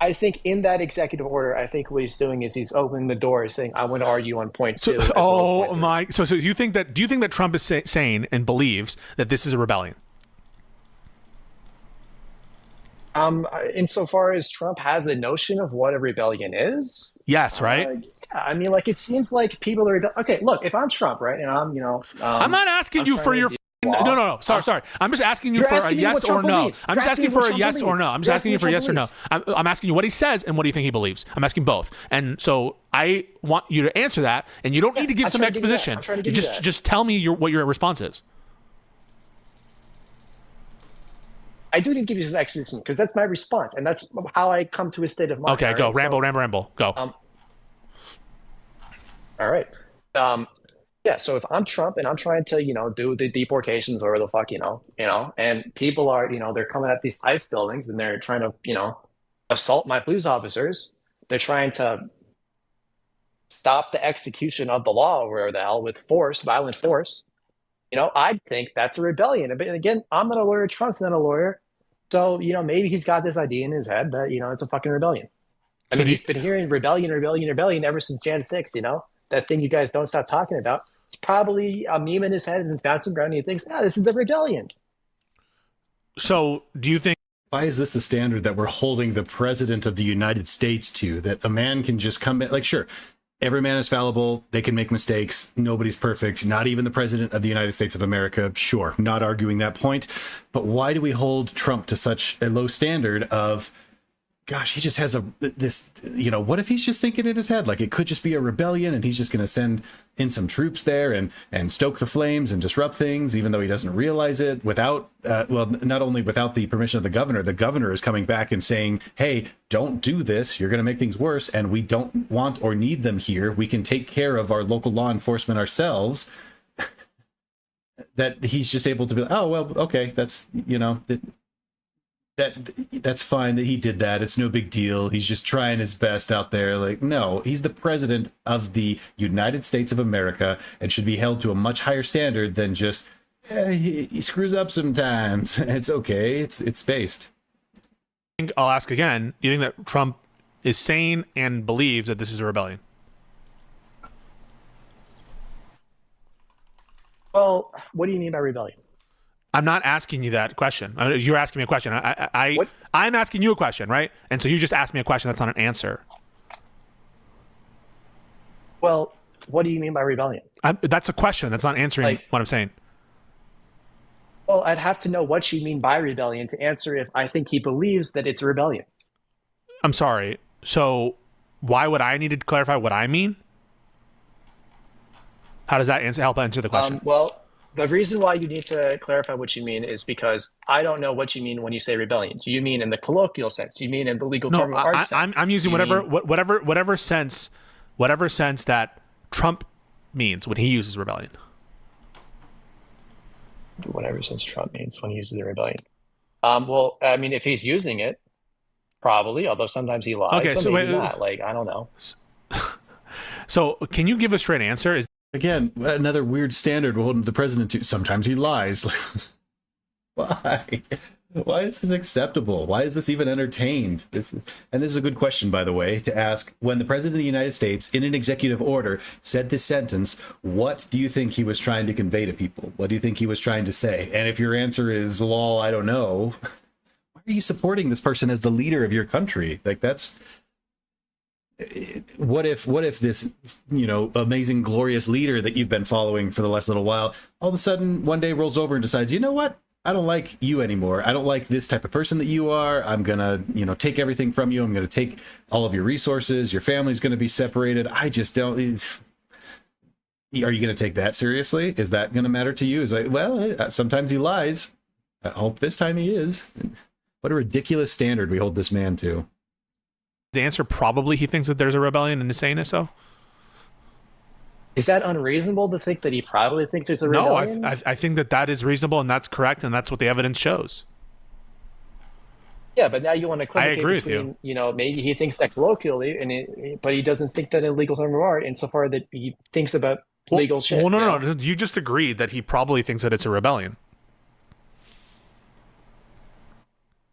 I think in that executive order, I think what he's doing is he's opening the door, saying, "I want to argue on point two." So do you think that Trump is saying and believes that this is a rebellion? Insofar as Trump has a notion of what a rebellion is, yes, right? Yeah, I mean, like it seems like people are okay. Look, if I'm Trump, right, and I'm, I'm not asking you for your. No. Sorry. I'm just asking you for a yes or no. I'm just asking for a yes or no. I'm just asking you for a yes or no. I'm asking you what he says and what do you think he believes. I'm asking both. And so I want you to answer that, and you don't need to give some exposition. Just tell me what your response is. I do need to give you some exposition because that's my response, and that's how I come to a state of mind. Okay, go. Ramble. Go. All right. Yeah, so if I'm Trump and I'm trying to, do the deportations or the fuck, and people are, they're coming at these ICE buildings and they're trying to, assault my police officers. They're trying to stop the execution of the law or the hell with violent force. I think that's a rebellion. But again, I'm not a lawyer. Trump's not a lawyer. So, maybe he's got this idea in his head that, it's a fucking rebellion. I mean, he's been hearing rebellion ever since Jan 6, that thing you guys don't stop talking about. It's probably a meme in his head and it's bouncing around and he thinks, this is a rebellion. So do you think... Why is this the standard that we're holding the president of the United States to? That a man can just come in, like, sure, every man is fallible. They can make mistakes. Nobody's perfect. Not even the president of the United States of America. Sure, not arguing that point. But why do we hold Trump to such a low standard of... Gosh, he just has what if he's just thinking in his head, like it could just be a rebellion and he's just going to send in some troops there and stoke the flames and disrupt things, even though he doesn't realize it without, not only without the permission of the governor is coming back and saying, hey, don't do this. You're going to make things worse. And we don't want or need them here. We can take care of our local law enforcement ourselves. That he's just able to be like, oh, well, okay, that's, that's fine that he did that. It's no big deal. He's just trying his best out there. Like, no, he's the president of the United States of America and should be held to a much higher standard than just he screws up sometimes. It's okay. It's spaced. I'll ask again. Do you think that Trump is sane and believes that this is a rebellion? Well, what do you mean by rebellion? I'm not asking you that question. You're asking me a question. What? I'm asking you a question, right? And so you just asked me a question that's not an answer. Well, what do you mean by rebellion? That's a question. That's not answering what I'm saying. Well, I'd have to know what you mean by rebellion to answer if I think he believes that it's a rebellion. I'm sorry. So why would I need to clarify what I mean? How does that help answer the question? Well, the reason why you need to clarify what you mean is because I don't know what you mean when you say rebellion. Do you mean in the colloquial sense? Do you mean in the legal term of art sense? I'm using whatever sense that Trump means when he uses rebellion. Whatever sense Trump means when he uses the rebellion. Well, I mean, if he's using it, probably. Although sometimes he lies. Okay, so maybe not. Like, I don't know. So, can you give a straight answer? Again, another weird standard we're holding the president to. Sometimes he lies. Why? Why is this acceptable? Why is this even entertained? And this is a good question, by the way, to ask. When the president of the United States, in an executive order, said this sentence, what do you think he was trying to convey to people? What do you think he was trying to say? And if your answer is, lol, I don't know, why are you supporting this person as the leader of your country? Like, that's... What if this, amazing, glorious leader that you've been following for the last little while, all of a sudden one day rolls over and decides, you know what? I don't like you anymore. I don't like this type of person that you are. I'm going to, take everything from you. I'm going to take all of your resources. Your family's going to be separated. I just don't. Are you going to take that seriously? Is that going to matter to you? Is like, well, sometimes he lies. I hope this time he is. What a ridiculous standard we hold this man to. The answer probably he thinks that there's a rebellion and is saying it so. Is that unreasonable to think that he probably thinks there's a rebellion? No, I think that is reasonable and that's correct and that's what the evidence shows. Yeah, but now you want to equivocate I agree between, with you. Maybe he thinks that colloquially, but he doesn't think that in legal term of art insofar that he thinks about legal shit. Well, no. You just agreed that he probably thinks that it's a rebellion.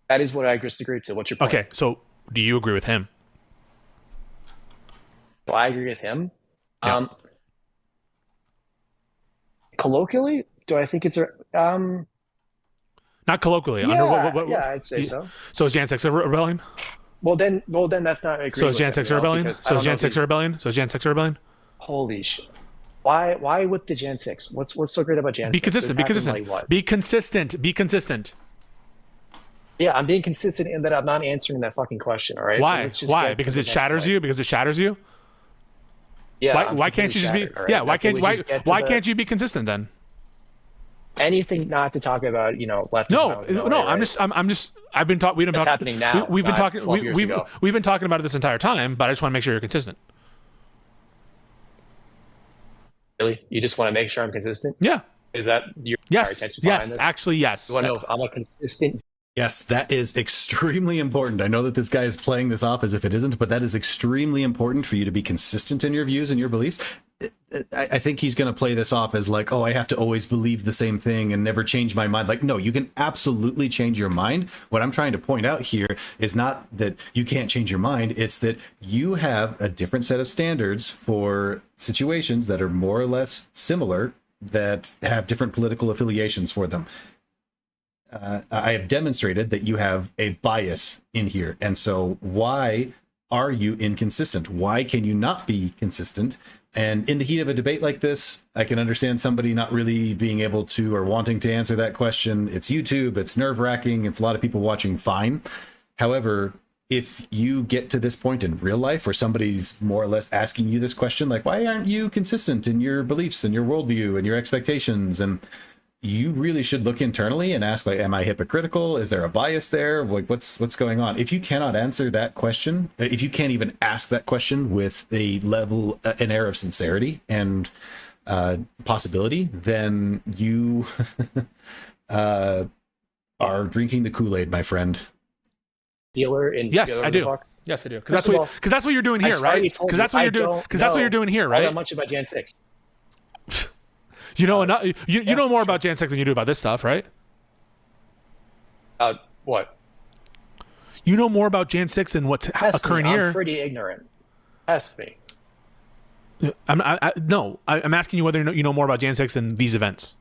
That is what I just agreed to. What's your point? Okay, so do you agree with him? Well, I agree with him. Yeah. Colloquially, do I think it's a not colloquially. Yeah, I'd say so. So is Jan 6 a rebellion? Well, then that's not agreeing. So is Jan 6 a rebellion? So is Jan 6 a rebellion? Holy shit! Why with the Jan 6? What's so great about Jan 6? Be consistent. Yeah, I'm being consistent in that I'm not answering that fucking question. All right. Why? So why? Because it shatters you. Because it shatters you. Yeah. Why can't you just be? Right? Yeah. Why can't you be consistent then? Anything not to talk about, left. No. I've been talking. It's happening now. We've been talking. 12 years ago. We've been talking about it this entire time, but I just want to make sure you're consistent. Really? You just want to make sure I'm consistent? Yeah. Is that your Yes. attention behind this? Actually, yes. You want to know if I'm a consistent? Yes, that is extremely important. I know that this guy is playing this off as if it isn't, but that is extremely important for you to be consistent in your views and your beliefs. I think he's going to play this off as like, oh, I have to always believe the same thing and never change my mind. Like, no, you can absolutely change your mind. What I'm trying to point out here is not that you can't change your mind. It's that you have a different set of standards for situations that are more or less similar that have different political affiliations for them. I have demonstrated that you have a bias in here. And so why are you inconsistent? Why can you not be consistent? And in the heat of a debate like this, I can understand somebody not really being able to or wanting to answer that question. It's YouTube, it's nerve-wracking, it's a lot of people watching, fine. However, if you get to this point in real life where somebody's more or less asking you this question, like, why aren't you consistent in your beliefs and your worldview and your expectations? And you really should look internally and ask, like, am I hypocritical? Is there a bias there? Like, what's going on? If you cannot answer that question, if you can't even ask that question with a level, an air of sincerity and possibility, then you are drinking the Kool-Aid, my friend. Dealer in yes, I do. Yes, I do. Because that's what you're doing here, right? Because that's what you're doing here, right? Not much about Jan 6. You know more about Jan 6 than you do about this stuff, right? What? You know more about Jan 6 than what's occurring here. I'm pretty ignorant. Test me. I'm asking you whether you know more about Jan 6 than these events.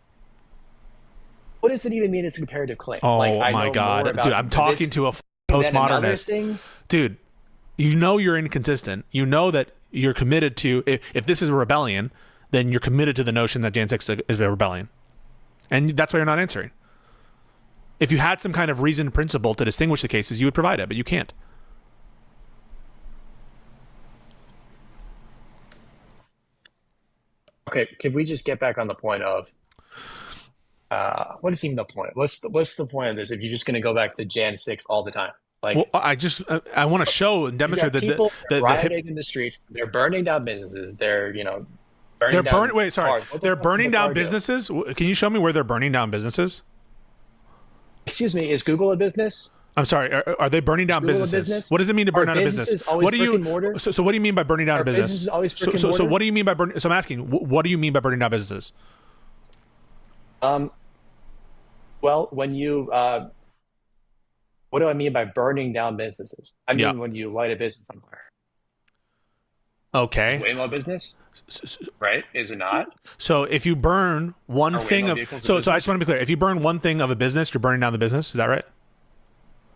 What does it even mean? It's a comparative claim. Oh like, I my know God, more about dude! I'm talking this to a than another postmodernist, thing. dude. You know you're inconsistent. You know that you're committed to if this is a rebellion, then you're committed to the notion that Jan 6 is a rebellion, and that's why you're not answering. If you had some kind of reasoned principle to distinguish the cases, you would provide it, but you can't. Okay, can we just get back on the point of what is even the point? What's the point of this if you're just going to go back to Jan 6 all the time? Like, Well, I want to show and you demonstrate got that people the rioting in the streets, they're burning down businesses, they're burning down wait, sorry, cars. What the they're fuck burning did the down car do? businesses. Can you show me where they're burning down businesses? Excuse me, is Google a business? I'm sorry. Are they burning down Google a businesses? business? What does it mean to burn Are down a business? businesses always What do brick you? and mortar? So what do you mean by burning down a Are business? businesses always brick and So mortar? what do you mean by burning? So I'm asking, what do you mean by burning down businesses? Well, when you what do I mean by burning down businesses? I mean Yeah. when you light a business on fire. Okay. Waymo business, right? Is it not? So if you burn one Are thing Waymo of vehicles a so I business? just want to be clear. If you burn one thing of a business, you're burning down the business. Is that right?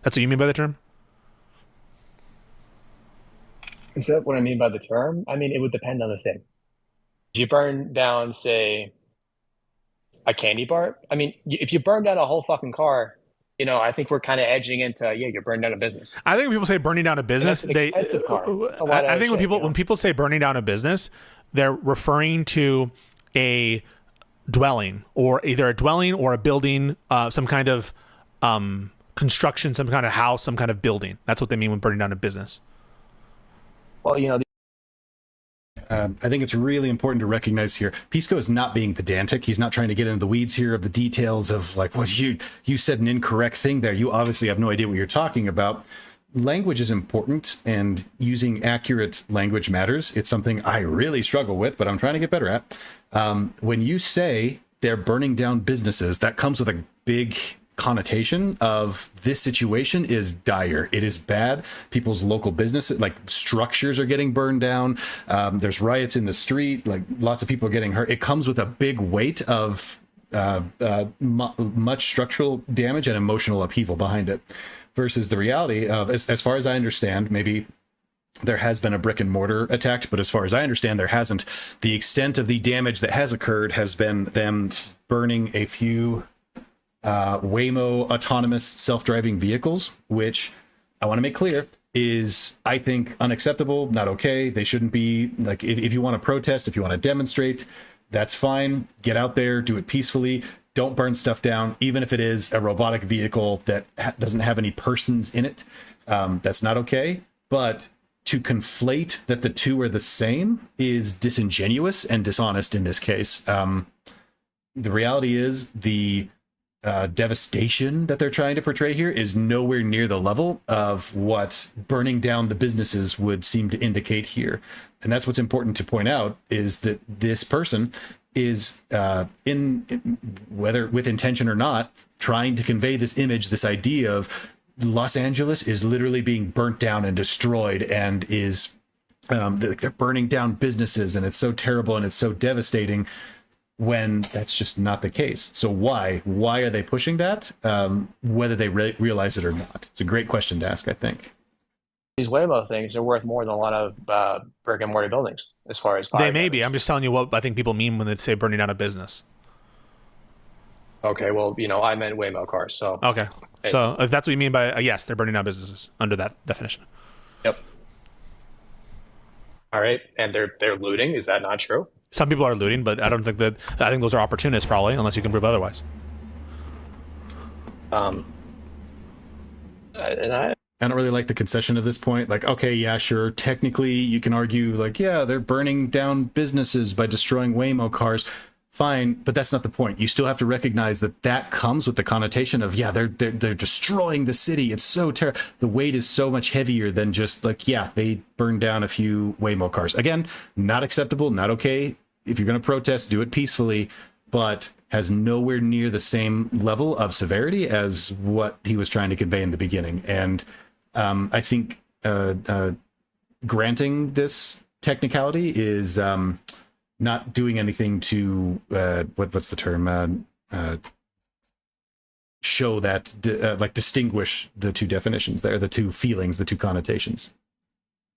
That's what you mean by the term? Is that what I mean by the term? I mean, it would depend on the thing. If you burn down, say, a candy bar, I mean, if you burn down a whole fucking car, I think we're kind of edging into, you're burning down a business. I think when people say burning down a business, that's an expensive car. That's a lot I of think shit, when people say burning down a business, they're referring to a dwelling, or either a dwelling or a building, some kind of construction, some kind of house, some kind of building. That's what they mean when burning down a business. Well, I think it's really important to recognize here, Pisco is not being pedantic. He's not trying to get into the weeds here of the details of like, what you said an incorrect thing there. You obviously have no idea what you're talking about. Language is important, and using accurate language matters. It's something I really struggle with, but I'm trying to get better at. When you say they're burning down businesses, that comes with a big connotation of this situation is dire. It is bad. People's local businesses, like structures, are getting burned down. There's riots in the street. Like lots of people are getting hurt. It comes with a big weight of much structural damage and emotional upheaval behind it. Versus the reality of, as far as I understand, maybe there has been a brick and mortar attacked, but as far as I understand, there hasn't. The extent of the damage that has occurred has been them burning a few Waymo autonomous self-driving vehicles, which I want to make clear is, I think, unacceptable, not okay. They shouldn't be. Like, if you want to protest, if you want to demonstrate, that's fine. Get out there, do it peacefully. Don't burn stuff down, even if it is a robotic vehicle that doesn't have any persons in it. That's not okay. But to conflate that the two are the same is disingenuous and dishonest in this case. The reality is the devastation that they're trying to portray here is nowhere near the level of what burning down the businesses would seem to indicate here. And that's what's important to point out, is that this person is in whether with intention or not, trying to convey this image, this idea of Los Angeles is literally being burnt down and destroyed, and is they're burning down businesses, and it's so terrible and it's so devastating, when that's just not the case. So why are they pushing that, whether they realize it or not? It's a great question to ask, I think. These Waymo things are worth more than a lot of brick and mortar buildings, as far as They may be. I'm just telling you what I think people mean when they say burning down a business. Okay, well, I meant Waymo cars, so Okay. Hey. So if that's what you mean by yes, they're burning down businesses under that definition. Yep. All right, and they're looting. Is that not true? Some people are looting, but I think those are opportunists, probably, unless you can prove otherwise. And I don't really like the concession of this point. Like, okay, yeah, sure. Technically, you can argue, like, yeah, they're burning down businesses by destroying Waymo cars. Fine, but that's not the point. You still have to recognize that comes with the connotation of, yeah, they're destroying the city. It's so terrible. The weight is so much heavier than just like, yeah, they burned down a few Waymo cars. Again, not acceptable, not okay. If you're going to protest, do it peacefully, but has nowhere near the same level of severity as what he was trying to convey in the beginning. And I think granting this technicality is not doing anything to what's the term show that like distinguish the two definitions there, the two feelings, the two connotations.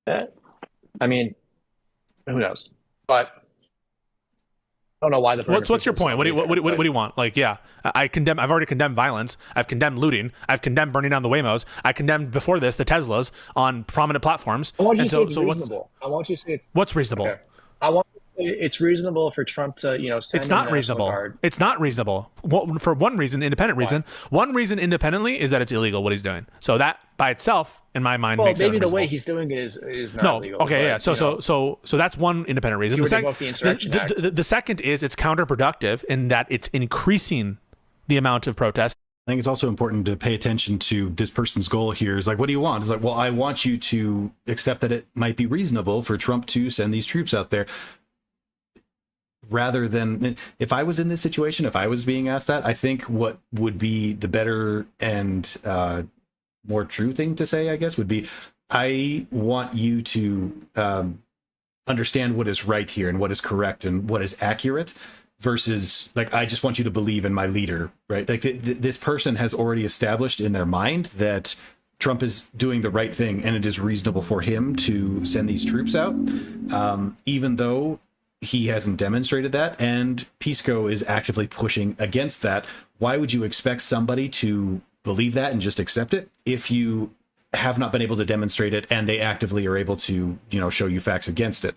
I mean, who knows? But I don't know why the what's your point? What do you want? Like, yeah, I've already condemned violence. I've condemned looting. I've condemned burning down the Waymos. I condemned before this the Teslas on prominent platforms. I want you to say it's reasonable. I want you to say it's what's reasonable. Okay. I want you to say it's reasonable for Trump to, send it's not reasonable. It's not reasonable. Well, for one reason, independent reason. One reason independently is that it's illegal what he's doing. So that by itself, in my mind, makes maybe it the way he's doing it is not no, illegal. okay, yeah. So that's one independent reason. The second is it's counterproductive in that it's increasing the amount of protest. I think it's also important to pay attention to this person's goal here. Is like, what do you want? It's like, well, I want you to accept that it might be reasonable for Trump to send these troops out there. Rather than, if I was in this situation, if I was being asked that, I think what would be the better and more true thing to say, I guess, would be, I want you to understand what is right here and what is correct and what is accurate, versus like, I just want you to believe in my leader, right? Like this person has already established in their mind that Trump is doing the right thing and it is reasonable for him to send these troops out, even though he hasn't demonstrated that, and Pisco is actively pushing against that. Why would you expect somebody to believe that and just accept it if you have not been able to demonstrate it and they actively are able to, show you facts against it?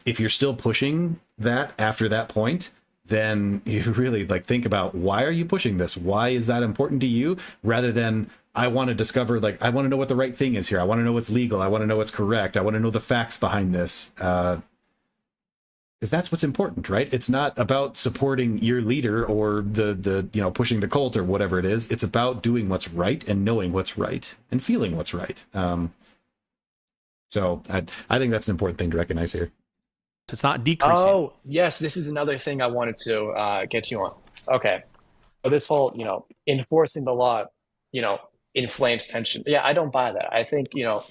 If you're still pushing that after that point, then you really think about, why are you pushing this? Why is that important to you? Rather than, I want to discover, I want to know what the right thing is here. I want to know what's legal. I want to know what's correct. I want to know the facts behind this. Because that's what's important, right? It's not about supporting your leader or the pushing the cult or whatever it is. It's about doing what's right and knowing what's right and feeling what's right. So I think that's an important thing to recognize here. It's not decreasing. Oh, yes. This is another thing I wanted to get you on. Okay. So this whole, enforcing the law, inflames tension. Yeah, I don't buy that. I think, you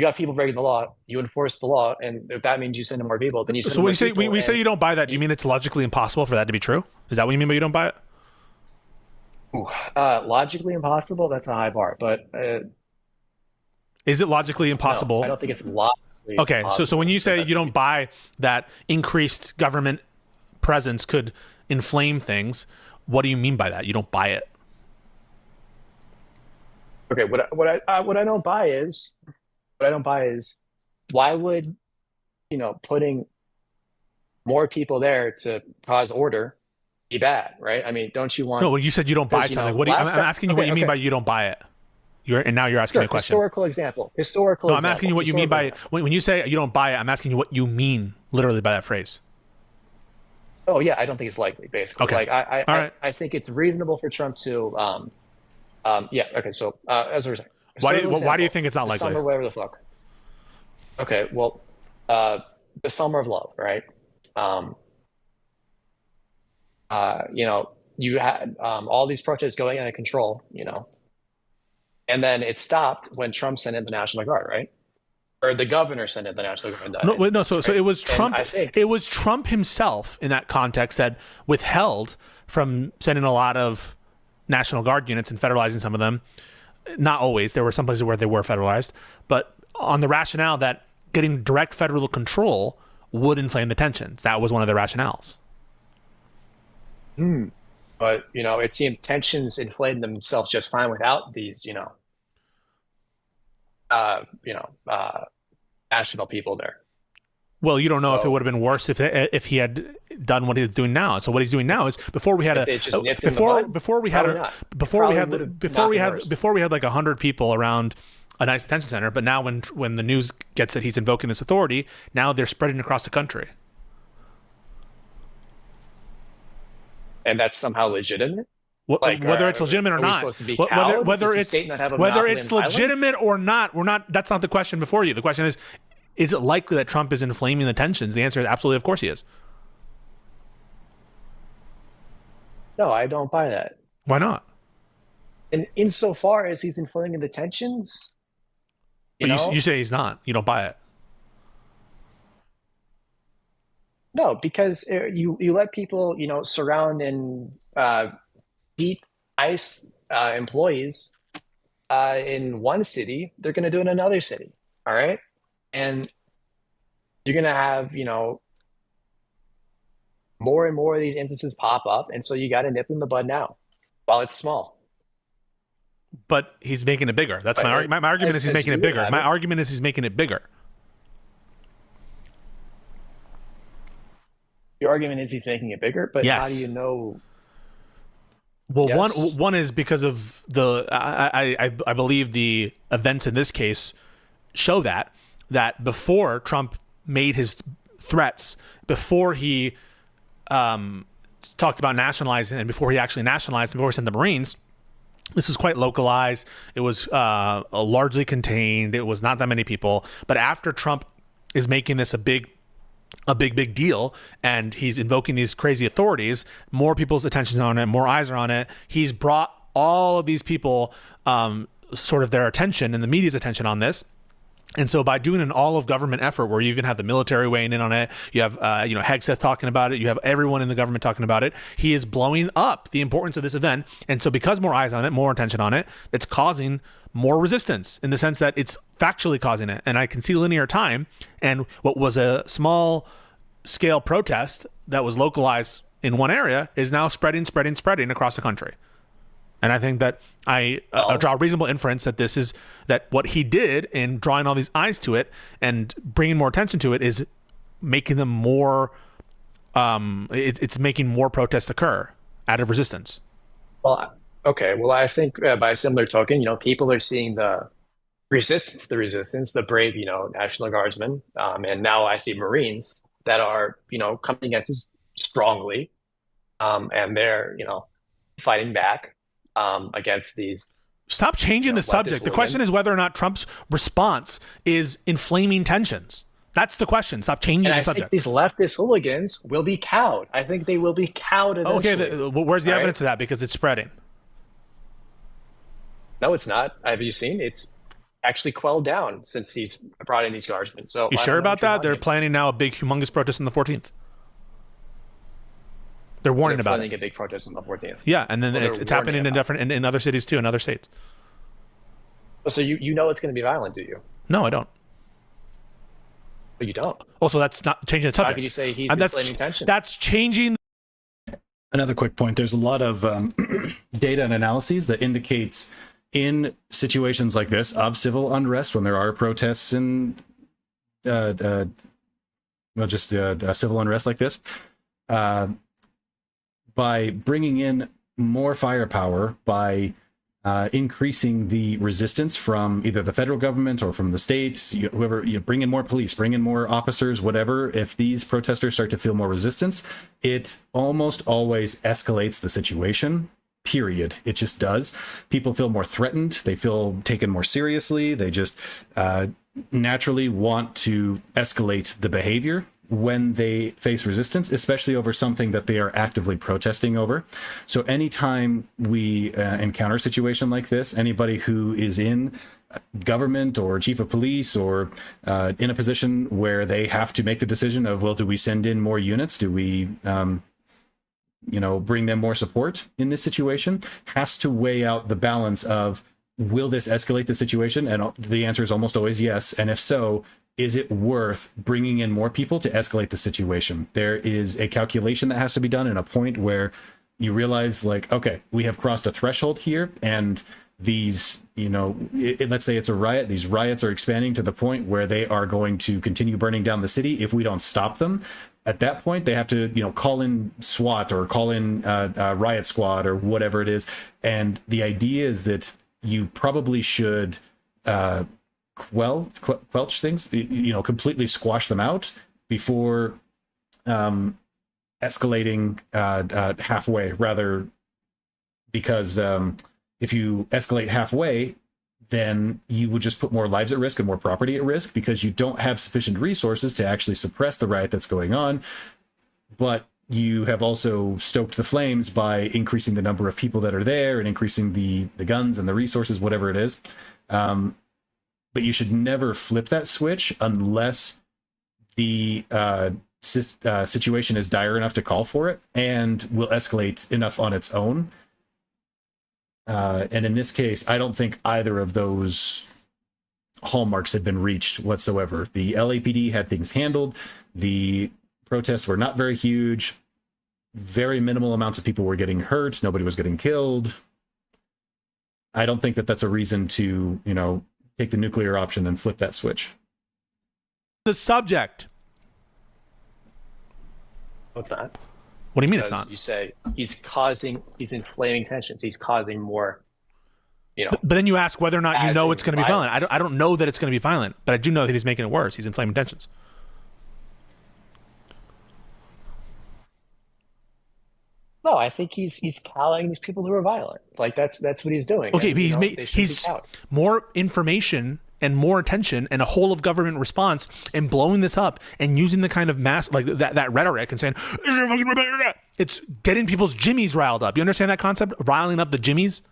got people breaking the law, you enforce the law, and if that means you send in more people, then you send in more people. So when you say you don't buy that, do you mean it's logically impossible for that to be true? Is that what you mean by you don't buy it? Logically impossible? That's a high bar, but... is it logically impossible? No, I don't think it's logically impossible. So when you say you don't buy that increased government presence could inflame things, what do you mean by that? You don't buy it? Okay, what I don't buy is... What I don't buy is, why would, putting more people there to cause order be bad, right? I mean, don't you want... No, well, you said you don't buy something. What do you, I'm asking you what you mean by you don't buy it. Now you're asking me a question. Historical example. No, I'm asking you what you mean by... When you say you don't buy it, I'm asking you what you mean literally by that phrase. Oh, yeah, I don't think it's likely, basically. Okay. I think it's reasonable for Trump to... yeah, okay, so as a result... Why do you think it's not likely? Summer, whatever the fuck. Okay, well, the summer of love, right? You had all these protests going out of control, and then it stopped when Trump sent in the National Guard, right? Or the governor sent in the National Guard. So it was Trump. It was Trump himself in that context that withheld from sending a lot of National Guard units and federalizing some of them. Not always. There were some places where they were federalized, but on the rationale that getting direct federal control would inflame the tensions. That was one of the rationales. But, it seemed tensions inflamed themselves just fine without these, national people there. Well, you don't know if it would have been worse if he had done what he's doing now. So what he's doing now is before we had like 100 people around a nice detention center, but now when the news gets that he's invoking this authority, now they're spreading across the country. And that's somehow legitimate? Whether it's legitimate or not, whether it's legitimate or not, that's not the question before you. The question is it likely that Trump is inflaming the tensions? The answer is absolutely, of course he is. No, I don't buy that. Why not? And insofar as he's inflaming the tensions, you say he's not. You don't buy it. No, because you let people, surround and beat ICE employees in one city, they're going to do it in another city. All right. And you're going to have, more and more of these instances pop up. And so you got to nip in the bud now while it's small. But he's making it bigger. That's my argument. My argument is he's making it bigger. My argument is he's making it bigger. Your argument is he's making it bigger, but yes. How do you know? Well, yes. one is because of I believe the events in this case show that before Trump made his threats, before he talked about nationalizing, and before he actually nationalized, before he sent the Marines, this was quite localized. It was largely contained. It was not that many people. But after Trump is making this a big deal, and he's invoking these crazy authorities, more people's attention's on it, more eyes are on it. He's brought all of these people sort of their attention and the media's attention on this. And so by doing an all of government effort where you even have the military weighing in on it, you have Hegseth talking about it, you have everyone in the government talking about it, he is blowing up the importance of this event. And so because more eyes on it, more attention on it, it's causing more resistance in the sense that it's factually causing it. And I can see linear time, and what was a small scale protest that was localized in one area is now spreading across the country. And I think that I draw a reasonable inference that what he did in drawing all these eyes to it and bringing more attention to it is making them more, it's making more protests occur out of resistance. Well, okay. Well, I think by a similar token, people are seeing the resistance, the brave, National Guardsmen. And now I see Marines that are, coming against us strongly. And they're, fighting back against these. Stop changing the subject. The question is whether or not Trump's response is inflaming tensions. That's the question. Stop changing the subject. I think these leftist hooligans will be cowed. I think they will be cowed eventually. Okay, where's the evidence of that? Because it's spreading. No, it's not. Have you seen? It's actually quelled down since he's brought in these guardsmen. So you sure about that? They're planning now a big, humongous protest on the 14th. They're warning about it. A big protest on the 14th. Yeah, and then it's happening in other cities too, in other states. So you know it's going to be violent, do you? No, I don't. But you don't. Also, that's not changing the subject. How can you say he's inflaming tensions? That's changing. Another quick point. There's a lot of data and analyses that indicates in situations like this of civil unrest, when there are protests and civil unrest like this, by bringing in more firepower, by increasing the resistance from either the federal government or from the state, whoever, bring in more police, bring in more officers, whatever. If these protesters start to feel more resistance, it almost always escalates the situation. Period. It just does. People feel more threatened. They feel taken more seriously. They just naturally want to escalate the behavior when they face resistance, especially over something that they are actively protesting over. So anytime we encounter a situation like this, anybody who is in government or chief of police or in a position where they have to make the decision of, well, do we send in more units? Do we bring them more support in this situation, has to weigh out the balance of, will this escalate the situation? And the answer is almost always yes. And if so, is it worth bringing in more people to escalate the situation? There is a calculation that has to be done, and a point where you realize, like, okay, we have crossed a threshold here, and these, let's say it's a riot. These riots are expanding to the point where they are going to continue burning down the city if we don't stop them. At that point, they have to, call in SWAT or call in riot squad or whatever it is. And the idea is that you probably should quelch things, completely squash them out before escalating halfway, rather, because if you escalate halfway, then you would just put more lives at risk and more property at risk, because you don't have sufficient resources to actually suppress the riot that's going on. But you have also stoked the flames by increasing the number of people that are there and increasing the guns and the resources, whatever it is. But you should never flip that switch unless the situation is dire enough to call for it and will escalate enough on its own. And in this case, I don't think either of those hallmarks had been reached whatsoever. The LAPD had things handled. The protests were not very huge. Very minimal amounts of people were getting hurt. Nobody was getting killed. I don't think that that's a reason to, take the nuclear option and flip that switch. The subject. What's that? What do you mean Because it's not? you say he's inflaming tensions. He's causing more, But then you ask whether or not you know it's going to be violent. violence. I don't know that it's going to be violent, but I do know that he's making it worse. He's inflaming tensions. No, I think he's cowing these people who are violent. Like that's what he's doing. Okay, And, but they should be he's cowed. more information and more attention and a whole of government response and blowing this up and using the kind of mass like that rhetoric and saying it's getting people's jimmies riled up. You understand that concept? Riling up the jimmies?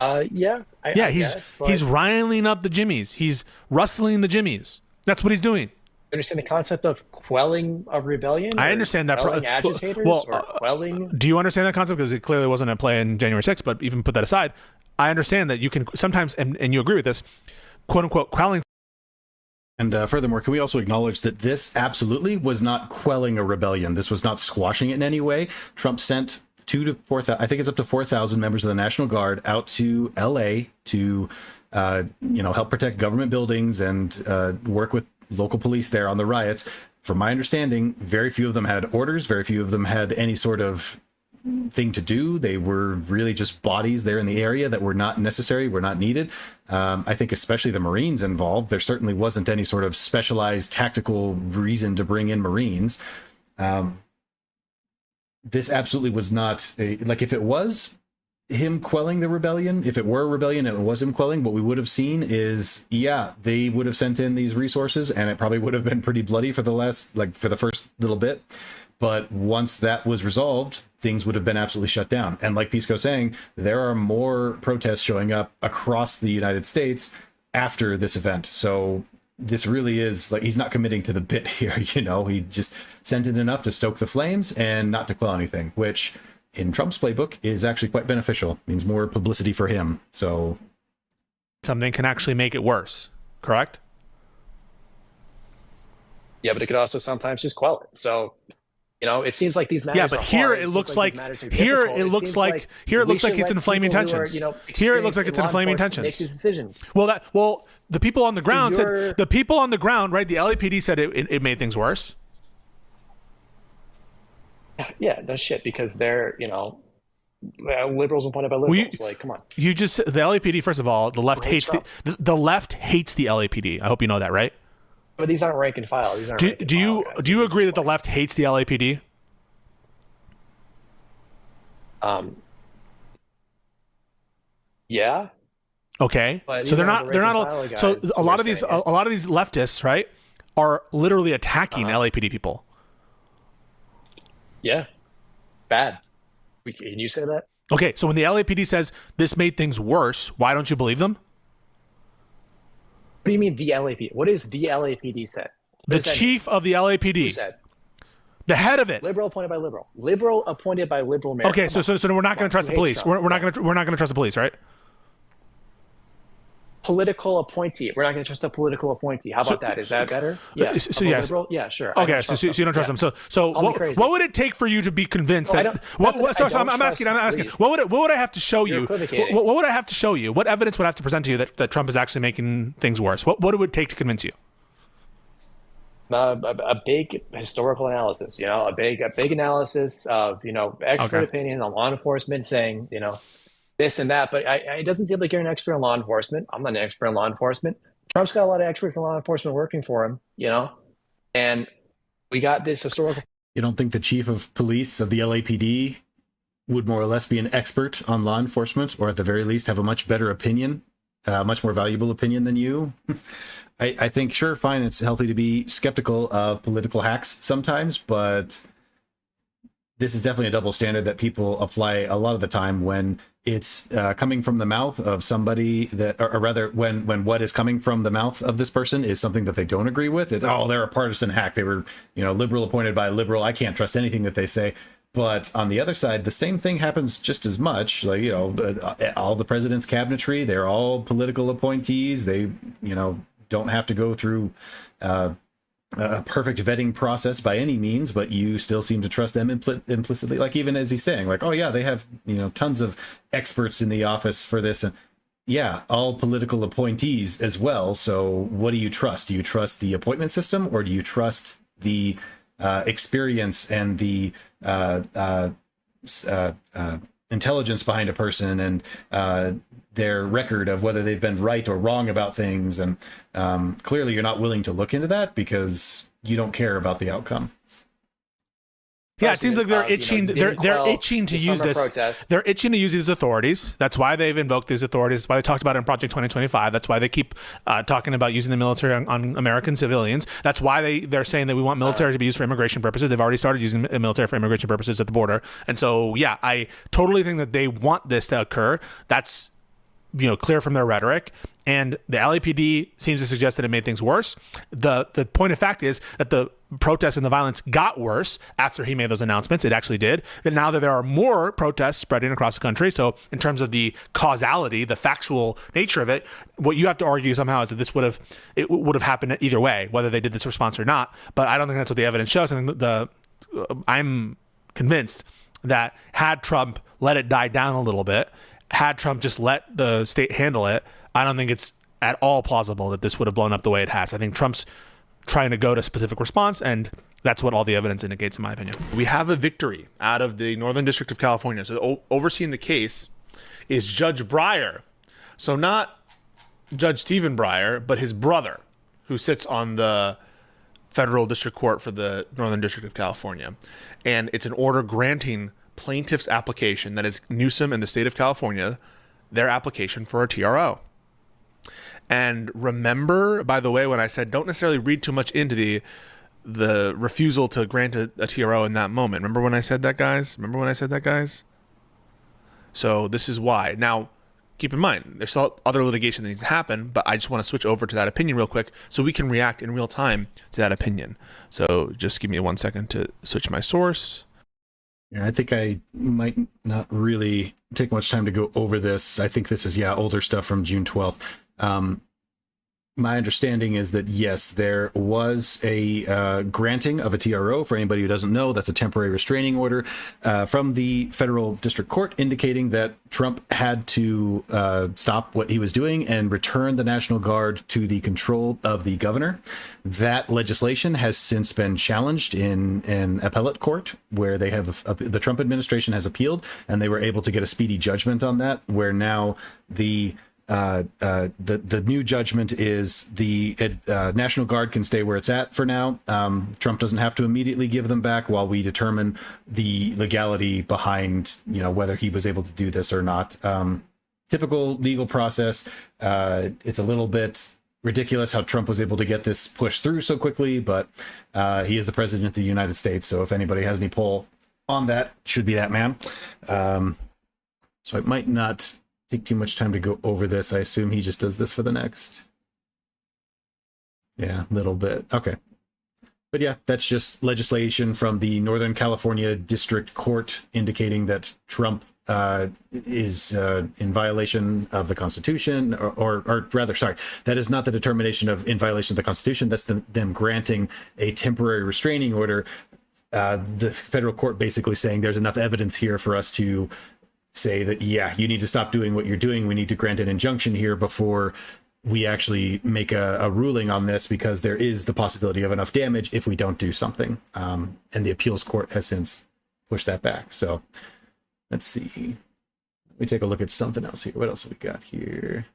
Yeah. I guess, but he's riling up the jimmies. He's rustling the jimmies. That's what he's doing. understand the concept of quelling a rebellion? I or understand that. quelling agitators or quelling. Do you understand that concept? Because it clearly wasn't at play in January 6th, but even put that aside, I understand that you can sometimes, and you agree with this, quote unquote, quelling. And furthermore, can we also acknowledge that this absolutely was not quelling a rebellion? This was not squashing it in any way. Trump sent 2,000 to 4,000, I think it's up to 4,000 members of the National Guard out to LA to, help protect government buildings and work with local police there on the riots. From my understanding, very few of them had orders. Very few of them had any sort of thing to do. They were really just bodies there in the area that were not necessary, were not needed. I think especially the Marines involved, there certainly wasn't any sort of specialized tactical reason to bring in Marines. This absolutely was not if it was him quelling the rebellion, if it were a rebellion and it was him quelling, what we would have seen is, they would have sent in these resources and it probably would have been pretty bloody for the first little bit. But once that was resolved, things would have been absolutely shut down. And like Pisco saying, there are more protests showing up across the United States after this event. So this really is he's not committing to the bit here. He just sent in enough to stoke the flames and not to quell anything, which in Trump's playbook is actually quite beneficial. It means more publicity for him. So Something can actually make it worse, correct? Yeah, but it could also sometimes just quell it. So, it seems like these matters. Yeah, but are here hard. it seems looks like like these matters are difficult. it looks seems like we should it's let inflaming people who are, tensions. Here it looks like it's experienced in law inflaming enforcement tensions. Make these decisions. Well, the people on the ground you're- said right? The LAPD said it made things worse. Yeah, no shit, because they're liberals appointed by liberals. Come on. You just the LAPD. First of all, the left Great hates Trump. the left hates the LAPD. I hope you know that, right? But these aren't rank and file. These aren't. rank and Do you file guys. do you These are agree just that the left hates the LAPD? Yeah. Okay, But so these they're aren't not the they're rank not. and file So guys a who lot are of these saying it. a lot of these leftists, right, are literally attacking LAPD people. Yeah. It's bad. Can you say that? Okay, so when the LAPD says this made things worse, why don't you believe them? What do you mean the LAPD? What is the LAPD said? What The does that mean? chief of the Who LAPD, said? the head of it. Liberal appointed by liberal. Liberal appointed by liberal mayor. Okay, Come so on. we're not going to trust the Who police. hates We're Trump? not going to trust the police, right? Political appointee. We're not going to trust a political appointee. How about that? Is that better? Yeah. so Of a yes. liberal? Yeah, sure. I Okay, don't so trust you don't trust them. them. So Call me crazy. what would it take for you to be convinced No, I that? don't- it's not that I don't I'm asking. trust What police. would I have to show You're you? equivocating. What would I have to show you? What evidence would I have to present to you that Trump is actually making things worse? What would it take to convince you? A big historical analysis, a big analysis of, expert Okay. opinion on law enforcement saying, this and that. But it doesn't seem like you're an expert in law enforcement. I'm not an expert in law enforcement. Trump's got a lot of experts in law enforcement working for him, and we got this historical. you don't think the chief of police of the LAPD would more or less be an expert on law enforcement, or at the very least have a much better opinion, much more valuable opinion than you? I think, sure, fine, it's healthy to be skeptical of political hacks sometimes, but this is definitely a double standard that people apply a lot of the time when it's coming from the mouth of somebody that, or rather, when what is coming from the mouth of this person is something that they don't agree with. They're a partisan hack. They were, liberal appointed by a liberal. I can't trust anything that they say. But on the other side, the same thing happens just as much. Like, all the president's cabinetry, they're all political appointees. They, don't have to go through a perfect vetting process by any means, but you still seem to trust them implicitly. Like, even as he's saying, like, oh yeah, they have, tons of experts in the office for this. And yeah, all political appointees as well. So what do you trust? Do you trust the appointment system, or do you trust the experience and the intelligence behind a person and their record of whether they've been right or wrong about things? And clearly you're not willing to look into that because you don't care about the outcome. Yeah, it seems like they're itching. They're itching to use this. Protests. They're itching to use these authorities. That's why they've invoked these authorities. That's why they talked about it in Project 2025. That's why they keep talking about using the military on American civilians. That's why they're saying that we want military to be used for immigration purposes. They've already started using military for immigration purposes at the border. And so, yeah, I totally think that they want this to occur. That's clear from their rhetoric. And the LAPD seems to suggest that it made things worse. The point of fact is that the protests and the violence got worse after he made those announcements. It actually did. Then now that there are more protests spreading across the country, so in terms of the causality, the factual nature of it, what you have to argue somehow is that this would have happened either way, whether they did this response or not. But I don't think that's what the evidence shows. I think I'm convinced that had Trump let it die down a little bit, had Trump just let the state handle it, I don't think it's at all plausible that this would have blown up the way it has. I think Trump's trying to go to specific response, and that's what all the evidence indicates, in my opinion. We have a victory out of the Northern District of California. So overseeing the case is Judge Breyer. So not Judge Stephen Breyer, but his brother, who sits on the federal district court for the Northern District of California. And it's an order granting plaintiff's application, that is Newsom and the state of California, their application for a TRO. And remember, by the way, when I said don't necessarily read too much into the refusal to grant a TRO in that moment. Remember when I said that, guys? So this is why. Now, keep in mind, there's still other litigation that needs to happen, but I just want to switch over to that opinion real quick so we can react in real time to that opinion. So just give me 1 second to switch my source. Yeah, I think I might not really take much time to go over this. I think this is, older stuff from June 12th. My understanding is that, yes, there was a granting of a TRO. For anybody who doesn't know, that's a temporary restraining order from the federal district court indicating that Trump had to stop what he was doing and return the National Guard to the control of the governor. That legislation has since been challenged in an appellate court where they have the Trump administration has appealed, and they were able to get a speedy judgment on that, where now the new judgment is the National Guard can stay where it's at for now. Trump doesn't have to immediately give them back while we determine the legality behind, whether he was able to do this or not. Typical legal process. It's a little bit ridiculous how Trump was able to get this pushed through so quickly, but he is the president of the United States. So if anybody has any pull on that, it should be that man. So it might not take too much time to go over this. I assume he just does this for the next. Yeah, a little bit. Okay. But yeah, that's just legislation from the Northern California District Court indicating that Trump is in violation of the Constitution, or rather, sorry, that is not the determination of in violation of the Constitution. That's them granting a temporary restraining order. The federal court basically saying there's enough evidence here for us to say that, yeah, you need to stop doing what you're doing. We need to grant an injunction here before we actually make a ruling on this, because there is the possibility of enough damage if we don't do something. And the appeals court has since pushed that back. So let's see. Let me take a look at something else here. What else have we got here?